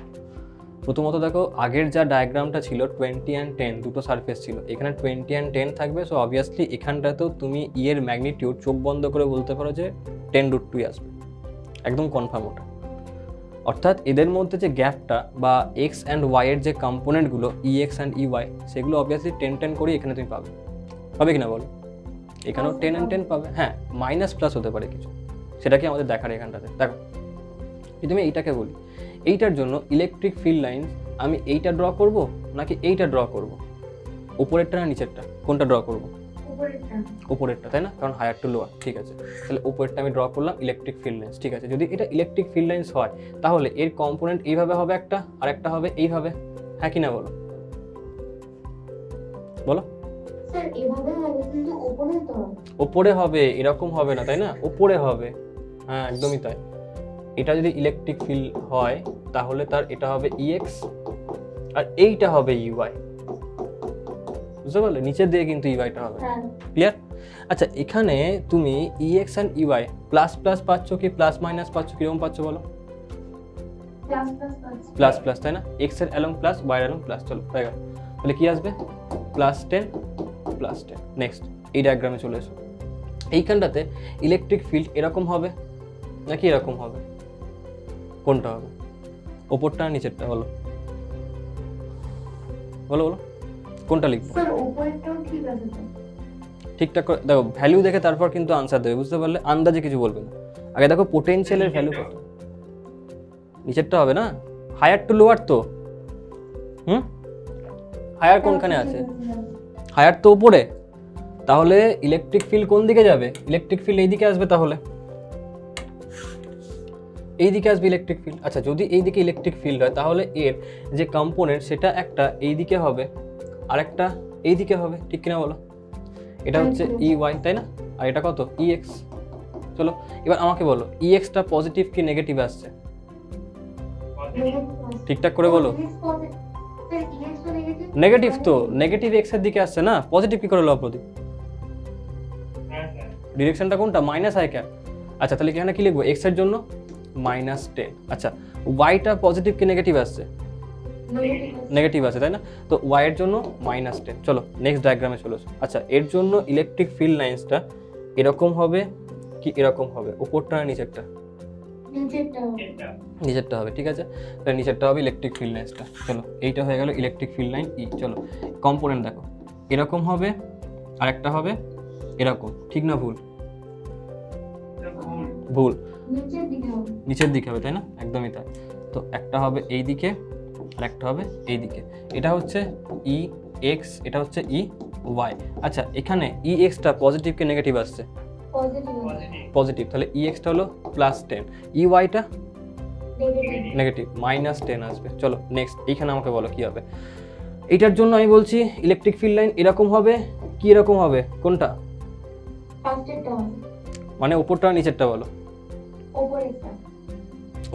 প্রথমত দেখো আগের যা ডায়াগ্রামটা ছিল 20 and 10 দুটো সারফেস ছিল, এখানে 20 and 10 থাকবে, সো অবভিয়াসলি এখানটাতেও তুমি ই এর ম্যাগনিটিউড চোখ বন্ধ করে বলতে পারো যে 10√2 আসবে, একদম কনফার্ম ওটা। অর্থাৎ এদের মধ্যে যে গ্যাপটা বা এক্স অ্যান্ড ওয়াই এর যে কম্পোনেন্টগুলো ই এক্স অ্যান্ড ই ওয়াই, সেগুলো অবভিয়াসলি 10 করে এখানে তুমি পাবে, পাবে কিনা বলো, এখানেও 10 and 10 পাবে, হ্যাঁ মাইনাস প্লাস হতে পারে কিছু, সেটাকে আমাদের দেখার এখানটাতে। দেখো যদি আমি এইটাকে বলি, এইটার জন্য ইলেকট্রিক ফিল্ড লাইন আমি এইটা ড্র করব নাকি এইটা ড্র করব, উপরেরটা না নিচেরটা, কোনটা ড্র করব, উপরেরটা, তাই না, কারণ হায়ার টু লোয়ার, ঠিক আছে, তাহলে উপরেরটা আমি ড্র করলাম ইলেকট্রিক ফিল্ড লাইন্স, ঠিক আছে। যদি এটা ইলেকট্রিক ফিল্ড লাইন্স হয় তাহলে এর কম্পোনেন্ট এইভাবে হবে একটা, আর একটা হবে এইভাবে, হ্যাঁ কি না বলো, বলো স্যার এভাবে হবে কিন্তু উপরে তো উপরে হবে, এরকম হবে না, তাই না, উপরে হবে, হ্যাঁ একদমই তাই। এটা যদি ইলেকট্রিক ফিল্ড হয় তাহলে তার এটা হবে ইএক্স আর এইটা হবে ইউআই, বুঝতে পারলে? নিচের দিকে কিন্তু ইওয়াইটা হবে, হ্যাঁ ক্লিয়ার? আচ্ছা এখানে তুমি ইএক্স অ্যান্ড ইওয়াই প্লাস প্লাস পাচ্ছ কি প্লাস মাইনাস পাচ্ছ, কিরকম পাচ্ছ বলো? Plus plus plus plus plus, তাই না? এক্স এর অ্যালং প্লাস, ওয়াই এর অ্যালং প্লাস, চলো হয়ে গেল। তাহলে কি আসবে? +10 +10। নেক্সট এই ডায়াগ্রামে চলে এসো। এইখানটাতে ইলেকট্রিক ফিল্ড এরকম হবে নাকি এরকম হবে? কোনটা হবে? ওপরটা না নিচেরটা? বলো বলো বলো, কোনটা লিখবো? স্যার উপরেরটাও ঠিক আছে তো? ঠিকঠাক করে দেখো, ভ্যালু দেখে তারপর কিন্তু আনসার দেবে, বুঝতে পারলে? আন্দাজে কিছু বলবে না। আগে দেখো পোটেনশিয়ালের ভ্যালু কত। নিচেরটা হবে না, হায়ার টু লোয়ার তো। হায়ার কোনখানে আছে? হায়ার তো উপরে। তাহলে ইলেকট্রিক ফিল্ড কোন দিকে যাবে? ইলেকট্রিক ফিল্ড এই দিকে আসবে, তাহলে এই দিকে আসবে ইলেকট্রিক ফিল্ড। আচ্ছা যদি এই দিকে ইলেকট্রিক ফিল্ড হয় তাহলে এর যে কম্পোনেন্ট সেটা একটা এই দিকে হবে আর একটা এই দিকে হবে, ঠিক কিনা বলো? এটা হচ্ছে ইওয়াই, তাই না? আর এটা কত? ইএক্স। চলো এবার আমাকে বলো ইএক্সটা পজিটিভ কি নেগেটিভ আসছে? ঠিকঠাক করে বলো। নেগেটিভ তো, নেগেটিভ এক্স এর দিকে আসছে না, পজিটিভ কি করে হলো প্রদীপ? হ্যাঁ স্যার। ডিরেকশনটা কোনটা? Minus I cap. আচ্ছা তাহলে এখানে কি লিখবো? এক্স এর জন্য -10। আচ্ছা ওয়াইটা পজিটিভ কি নেগেটিভ আসছে? নেগেটিভ আছে, তাই না? তো ওয়াই এর জন্য -10। চলো নেক্সট ডায়াগ্রামে চলে আসো। আচ্ছা এর জন্য ইলেকট্রিক ফিল্ড লাইন্সটা এরকম হবে কি এরকম হবে? উপরটা না নিচেরটা? এটা। নিচেরটা হবে, ঠিক আছে? তাহলে নিচেরটা হবে ইলেকট্রিক ফিল্ড লাইন্সটা। চলো এইটা হয়ে গেল ইলেকট্রিক ফিল্ড লাইন ই। চলো কম্পোনেন্ট দেখো, এরকম হবে আর একটা হবে এরকম, ঠিক না ভুল? এটা ভুল। ভুল, নিচের দিকে হবে। নিচের দিকে হবে, তাই না? একদমই তাই। তো একটা হবে এই দিকে আর একটা হবে এই দিকে। এটা হচ্ছে ই এক্স, এটা হচ্ছে ই ওয়াই। আচ্ছা এখানে ই এক্সটা পজিটিভ কি নেগেটিভ আসছে? Positive positive. পজিটিভ। তাহলে ই এক্সটা হলো +10, ই ওয়াইটা নেগেটিভ নেগেটিভ, -10 আসবে। চলো নেক্সট এইখানে আমাকে বলো কি হবে। এইটার জন্য আমি বলছি ইলেকট্রিক ফিল্ড লাইন এরকম হবে কি এরকম হবে? কোনটা? ফার্স্টেরটা হবে মানে উপরটা আর নিচেরটা বলো? উপরেরটা।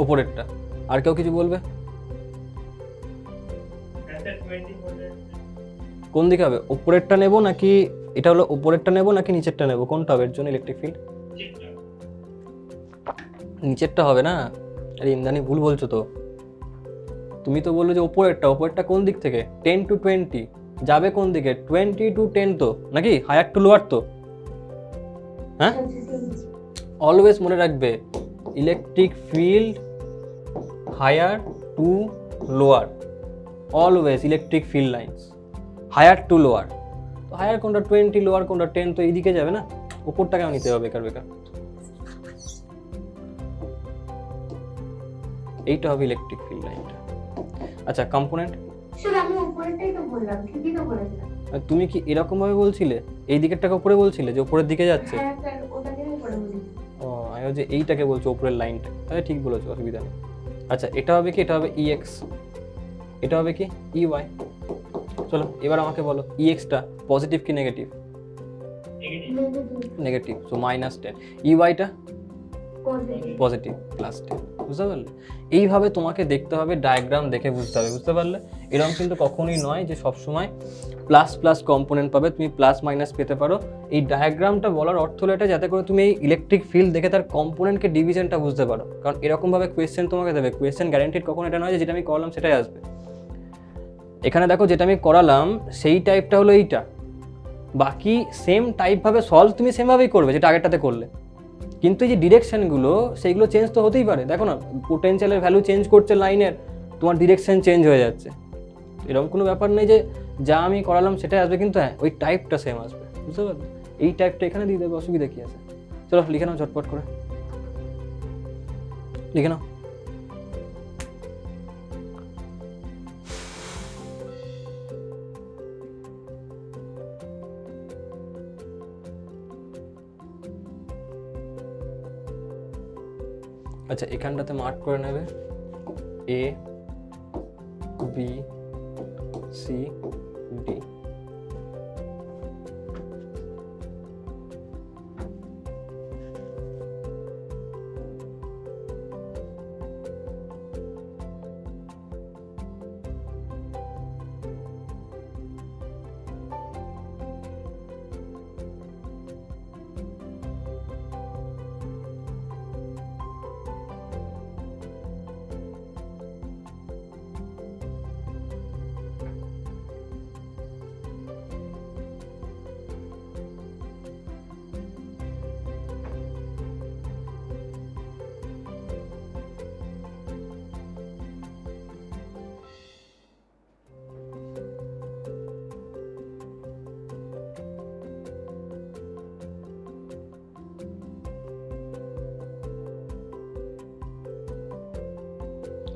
উপরেরটা। আর কেউ কিছু বলবে? এটা 20%। কোন দিকে হবে? উপরেরটা নেব নাকি এটা হলো উপরেরটা নেব নাকি নিচেরটা নেব? কোনটা হবে এর জন্য ইলেকট্রিক ফিল্ড? ঠিকটা। নিচেরটা হবে না? আরে ইমদানি ভুল বলছো তো। তুমি তো বললে যে উপরেরটা, উপরেরটা কোন দিক থেকে? 10 to 20 যাবে কোন দিকে? 20 to 10 তো নাকি? হায়ার টু লোয়ার তো, হ্যাঁ? অলওয়েজ মনে রাখবে electric field higher to lower, always electric field lines higher to lower. তো হায়ার কোনটা 20, লোয়ার কোনটা 10, তো এইদিকে যাবে না, উপরটা কেন নিতে হবে বেকার বেকার? এইটা হবে ইলেকট্রিক ফিল্ড লাইনটা। আচ্ছা কম্পোনেন্ট স্যার আমি উপরেরটাই তো বললাম, ঠিকই তো বলেছিলাম। তুমি কি এরকম ভাবে বলছিলে? এই দিকেরটাকে উপরে বলছিলে যে উপরের দিকে যাচ্ছে? হ্যাঁ স্যার ওটাকে উপরে বলেছি। ও আমি যে এইটাকে বলছো উপরের লাইনটা, তাহলে ঠিক বলেছো, অসুবিধা নেই। আচ্ছা এটা হবে কি? এটা হবে ইএক্স, এটা হবে কি? ইওয়াই। চলো এবার আমাকে বলো ইএক্সটা পজিটিভ কি নেগেটিভ? নেগেটিভ। Negative, so -10। ইওয়াইটা পজিটিভ পজিটিভ, +10। বুঝতে পারলে? এইভাবে তোমাকে দেখতে হবে, ডায়াগ্রাম দেখে বুঝতে হবে, বুঝতে পারলে? এরকম কিন্তু কখনোই নয় যে সবসময় প্লাস প্লাস কম্পোনেন্ট পাবে, তুমি প্লাস মাইনাস পেতে পারো। এই ডায়াগ্রামটা বলার অর্থ হলো এটা, যাতে করে তুমি এই ইলেকট্রিক ফিল্ড দেখে তার কম্পোনেন্টকে ডিভিশনটা বুঝতে পারো। কারণ এরকমভাবে কোয়েশ্চেন তোমাকে দেবে, কোয়েশ্চেন গ্যারান্টিড কখনো এটা নয় যে যেটা আমি করলাম সেটাই আসবে। এখানে দেখো যেটা আমি করালাম সেই টাইপটা হলো এইটা, বাকি সেম টাইপভাবে সলভ তুমি সেমভাবেই করবে যেটা আগেরটাতে করলে। কিন্তু এই যে ডিরেকশনগুলো সেইগুলো চেঞ্জ তো হতেই পারে। দেখো না পোটেনশিয়ালের ভ্যালু চেঞ্জ করছে লাইনের, তোমার ডিরেকশন চেঞ্জ হয়ে যাচ্ছে। এরকম কোনো ব্যাপার নেই যে যা আমি করালাম সেটাই আসবে, কিন্তু হ্যাঁ ওই টাইপটা সেম আসবে, বুঝতে পারলে? এই টাইপটা এখানে দিয়ে দেবে, অসুবিধা কী আছে? চলো লিখে নাও ঝটপট করে, লিখে নাও। আচ্ছা এখানটাতে মার্ক করে নেবে এ বি সি ডি।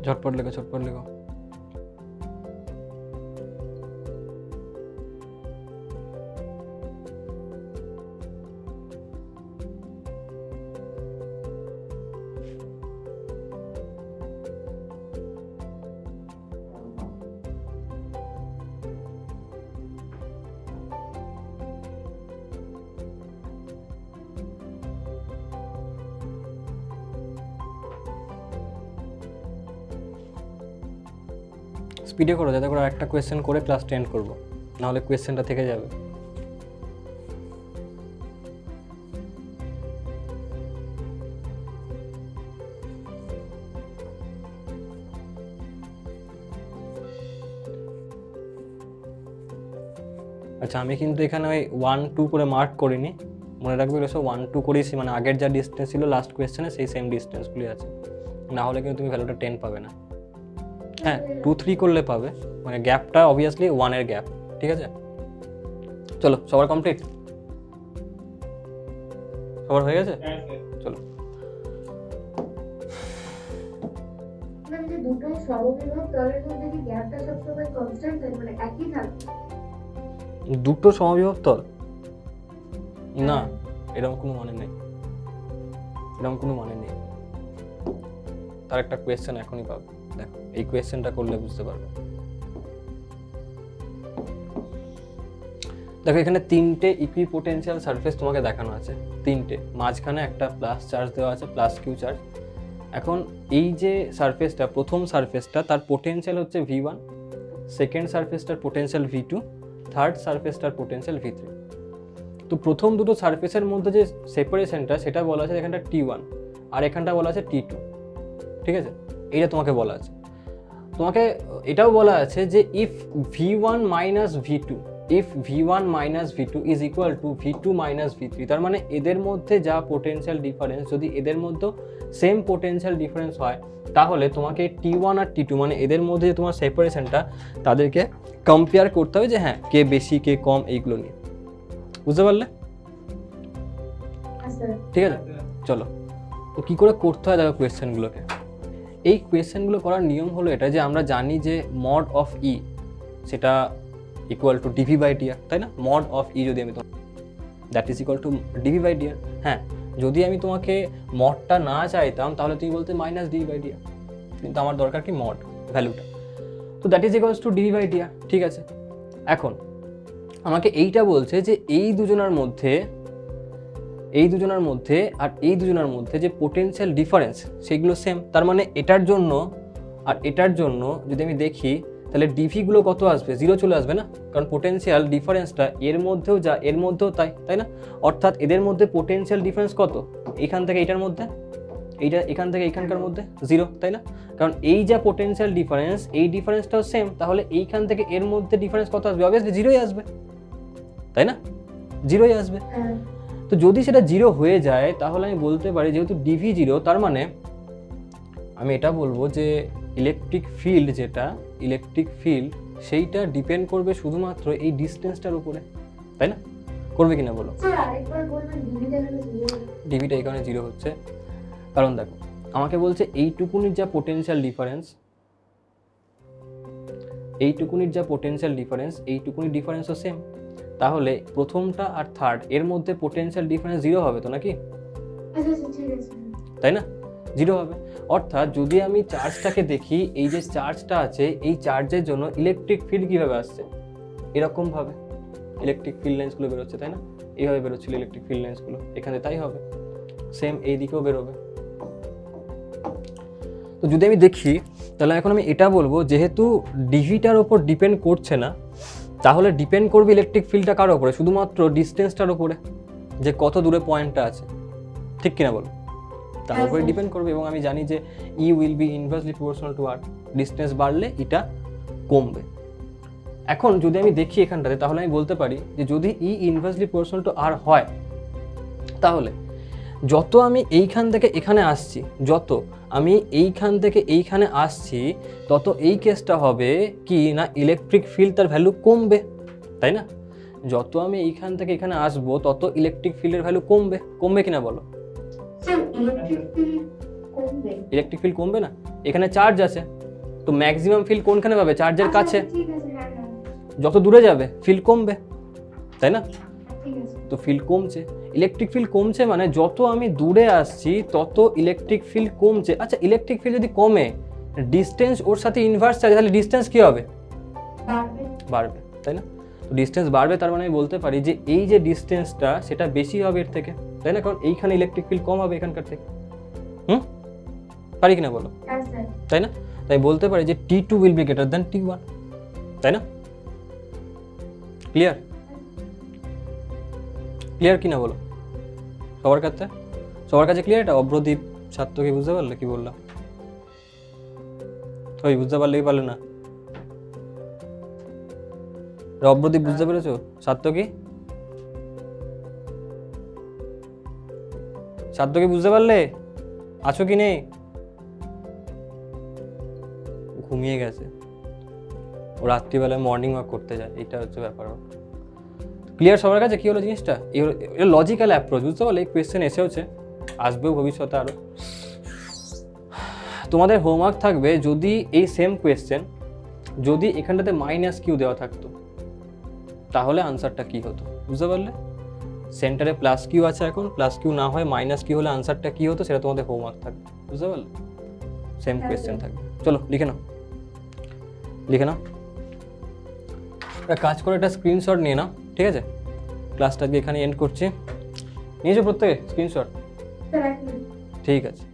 ঝটপট লেখো, ঝটপট লেখো। স্পিডে করো যাতে করে আরেকটা কোয়েশ্চেন করে ক্লাসটা এন্ড করবো, নাহলে কোয়েশ্চেনটা থেকে যাবে। আচ্ছা, আমি কিন্তু এখানে ওই 1 2 করে মার্ক করিনি, মনে রাখবে এগুলো সব 1 2 করেছি, মানে আগের যা ডিস্টেন্স ছিল লাস্ট কোয়েশ্চেনে সেই সেম ডিস্টেন্সগুলি আছে, না হলে কিন্তু তুমি ভ্যালুটা 10 পাবে না। হ্যাঁ 2 3 করলে পাবে, মানে গ্যাপটা অবভিয়াসলি 1 এর গ্যাপ, ঠিক আছে? চলো সবার কমপ্লিট, সবার হয়ে গেছে? হ্যাঁ স্যার। চলো মানে যে দুটো সমবিভব তলের মধ্যে কি গ্যাপটা সবসময় কনস্ট্যান্ট থাকে, মানে একই থাকে? দুটো সমবিভব তল না, এরকম কোনো মানে নেই, এরকম কোনো মানে নেই। তার একটা কোয়েশ্চেন এখনই পাবে, দেখো এই কোয়েশ্চেনটা করলে বুঝতে পারবে। দেখো এখানে তিনটে ইকুইপোটেনশিয়াল সারফেস তোমাকে দেখানো আছে, তিনটে, মাঝখানে একটা প্লাস চার্জ দেওয়া আছে, প্লাস কিউ চার্জ। এখন এই যে সারফেসটা, প্রথম সারফেসটা তার পোটেনশিয়াল হচ্ছে V1, সেকেন্ড সারফেসটার পোটেনশিয়াল V2, থার্ড সারফেসটার পোটেনশিয়াল V3। তো প্রথম দুটো সারফেসের মধ্যে যে সেপারেশনটা সেটা বলা আছে এখানটা T1 আর এখানটা বলা আছে T2, ঠিক আছে? এইটা তোমাকে বলা আছে। তোমাকে এটাও বলা আছে যে if V1 minus V2, if V1 minus V2 is equal two V2 minus V3, তার মানে এদের মধ্যে যা পোটেনশিয়াল ডিফারেন্স, যদি এদের মধ্যে সেম পোটেনশিয়াল ডিফারেন্স হয় তাহলে তোমাকে T1 আর T2 মানে এদের মধ্যে যে তোমার সেপারেশনটা তাদেরকে কম্পেয়ার করতে হবে যে হ্যাঁ কে বেশি কে কম, এইগুলো নিয়ে। বুঝতে পারলে? আচ্ছা ঠিক আছে, চলো। তো কী করে করতে হয় দেখো কোয়েশ্চেনগুলোকে। এই কোয়েশ্চেনগুলো করার নিয়ম হলো এটা যে আমরা জানি যে মড অফ ই সেটা equal to D V by D R, তাই না? মড অফ ই যদি আমি that is equal to D V by D R. হ্যাঁ, যদি আমি তোমাকে মডটা না চাইতাম তাহলে তুমি বলতে মাইনাস ডিভি বাই ডিআর, কিন্তু আমার দরকার কি মড ভ্যালুটা, তো that is equals to D V by D R, ঠিক আছে? এখন আমাকে এইটা বলছে যে এই দুজনের মধ্যে আর এই দুজনের মধ্যে যে পোটেনশিয়াল ডিফারেন্স সেগুলো সেম, তার মানে এটার জন্য আর এটার জন্য যদি আমি দেখি তাহলে ডিভিগুলো কত আসবে? 0 চলে আসবে না, কারণ পোটেনশিয়াল ডিফারেন্সটা এর মধ্যেও যা এর মধ্যেও তাই, তাই না? অর্থাৎ এদের মধ্যে পোটেনশিয়াল ডিফারেন্স কত? এখান থেকে এইটার মধ্যে, এইটা এখান থেকে এইখানকার মধ্যে 0, তাই না? কারণ এই যা পোটেনশিয়াল ডিফারেন্স এই ডিফারেন্সটাও সেম, তাহলে এইখান থেকে এর মধ্যে ডিফারেন্স কত আসবে? অবভিয়াসলি 0ই আসবে, তাই না? 0ই আসবে। তো যদি সেটা 0 হয়ে যায় তাহলে আমি বলতে পারি যেহেতু ডিভি 0, তার মানে আমি এটা বলবো যে ইলেকট্রিক ফিল্ড যেটা, ইলেকট্রিক ফিল্ড সেইটা ডিপেন্ড করবে শুধুমাত্র এই ডিস্টেন্সটার উপরে, তাই না? করবে কিনা বলো? স্যার আরেকবার বলবেন ডিভিটা কেন 0? ডিভিটা এই কারণে 0 হচ্ছে কারণ দেখো আমাকে বলছে এইটুকুনির যা পোটেনশিয়াল ডিফারেন্স, এইটুকুনির ডিফারেন্সও সেম, তাহলে প্রথমটা আর থার্ড এর মধ্যে পোটেনশিয়াল ডিফারেন্স 0 হবে তো নাকি? আচ্ছা আচ্ছা ঠিক আছে। তাই না? 0 হবে। অর্থাৎ যদি আমি চার্জটাকে দেখি, এই যে চার্জটা আছে এই চার্জের জন্য ইলেকট্রিক ফিল্ড কীভাবে আসছে? এরকমভাবে ইলেকট্রিক ফিল্ড লাইন্সগুলো বেরোচ্ছে, তাই না? এইভাবে বেরোচ্ছিল ইলেকট্রিক ফিল্ড লাইন্সগুলো, এখানে তাই হবে, সেম এই দিকেও বেরোবে। তো যদি আমি দেখি তাহলে এখন আমি এটা বলবো যেহেতু ডিভিটার ওপর ডিপেন্ড করছে না, তাহলে ডিপেন্ড করবে ইলেকট্রিক ফিল্ডটা কার ওপরে? শুধুমাত্র ডিস্টেন্সটার ওপরে, যে কত দূরে পয়েন্টটা আছে, ঠিক কিনা বলো? তার উপরে ডিপেন্ড করবে। এবং আমি জানি যে E will be inversely proportional to R, distance বাড়লে এটা কমবে। এখন যদি আমি দেখি এখানটাতে তাহলে আমি বলতে পারি যে যদি ই ইনভার্সলি প্রপোর্শনাল টু আর হয় তাহলে যত আমি এইখান থেকে এখানে আসছি, তত এই কেসটা হবে কি না ইলেকট্রিক ফিল্ড তার ভ্যালু কমবে, তাই না? যত আমি এইখান থেকে এখানে আসবো তত ইলেকট্রিক ফিল্ডের ভ্যালু কমবে কিনা বলো? স্যার ইলেকট্রিক ফিল্ড কমবে? ইলেকট্রিক ফিল্ড কমবে না, এখানে চার্জ আছে তো ম্যাক্সিমাম ফিল্ড কোনখানে পাবে? চার্জের কাছে। ঠিক আছে, হ্যাঁ হ্যাঁ যত দূরে যাবে ফিল্ড কমবে, তাই না? ঠিক আছে। তো ফিল্ড কমছে, ইলেকট্রিক ফিল্ড কমছে মানে যত আমি দূরে আসছি তত ইলেকট্রিক ফিল্ড কমছে। আচ্ছা ইলেকট্রিক ফিল্ড যদি কমে, ডিস্টেন্স ওর সাথে ইনভার্স চার্জ, তাহলে ডিস্টেন্স কি হবে? বাড়বে। বাড়বে, তাই না? তো ডিস্টেন্স বাড়বে, তার মানে আমি বলতে পারি যে এই যে ডিস্টেন্সটা সেটা বেশি হবে এর থেকে, তাই না? কারণ এইখানে ইলেকট্রিক ফিল্ড কম হবে এখানকার থেকে। পারি কিনা বলো, হ্যাঁ স্যার। তাই না? তাই বলতে পারি যে T2 will be greater than T1, তাই না? ক্লিয়ার? ক্লিয়ার কিনা বলো সবার কাছে? সবার কাছে ক্লিয়ার? এটা অব্রদীপ সাত্তকী বুঝতে পারলে কি বললাম? ওই বুঝতে পারলে কি পারলে না? অব্রদীপ বুঝতে পেরেছো? সাত্তকী, সাত্তকী বুঝতে পারলে? আছো কি নেই? ঘুমিয়ে গেছে, ও রাত্রিবেলায় মর্নিং ওয়াক করতে যায়, এটা হচ্ছে ব্যাপার। ক্লিয়ার সবার কাছে কি হলো জিনিসটা? এটা লজিক্যাল অ্যাপ্রোচ, বুঝতে পারলে? এই কোয়েশ্চেন এসেওছে, আসবেও ভবিষ্যতে আরও। তোমাদের হোমওয়ার্ক থাকবে যদি এই সেম কোয়েশ্চেন যদি এখানটাতে মাইনাস কিউ দেওয়া থাকতো তাহলে আনসারটা কি হতো, বুঝতে পারলে? সেন্টারে প্লাস কিউ আছে, এখন প্লাস কিউ না হয় মাইনাস কিউ হলে আনসারটা কি হতো সেটা তোমাদের হোমওয়ার্ক থাকবে, বুঝতে পারলে? সেম কোয়েশ্চেন থাকবে। চলো লিখে নাও, লিখে নাও। একটা কাজ করে একটা স্ক্রিনশট নিয়ে নাও, ঠিক আছে? ক্লাসটাকে এখানে এন্ড করছি। নিয়েছো প্রত্যেকে স্ক্রিনশট? স্যার এক মিনিট। ঠিক আছে।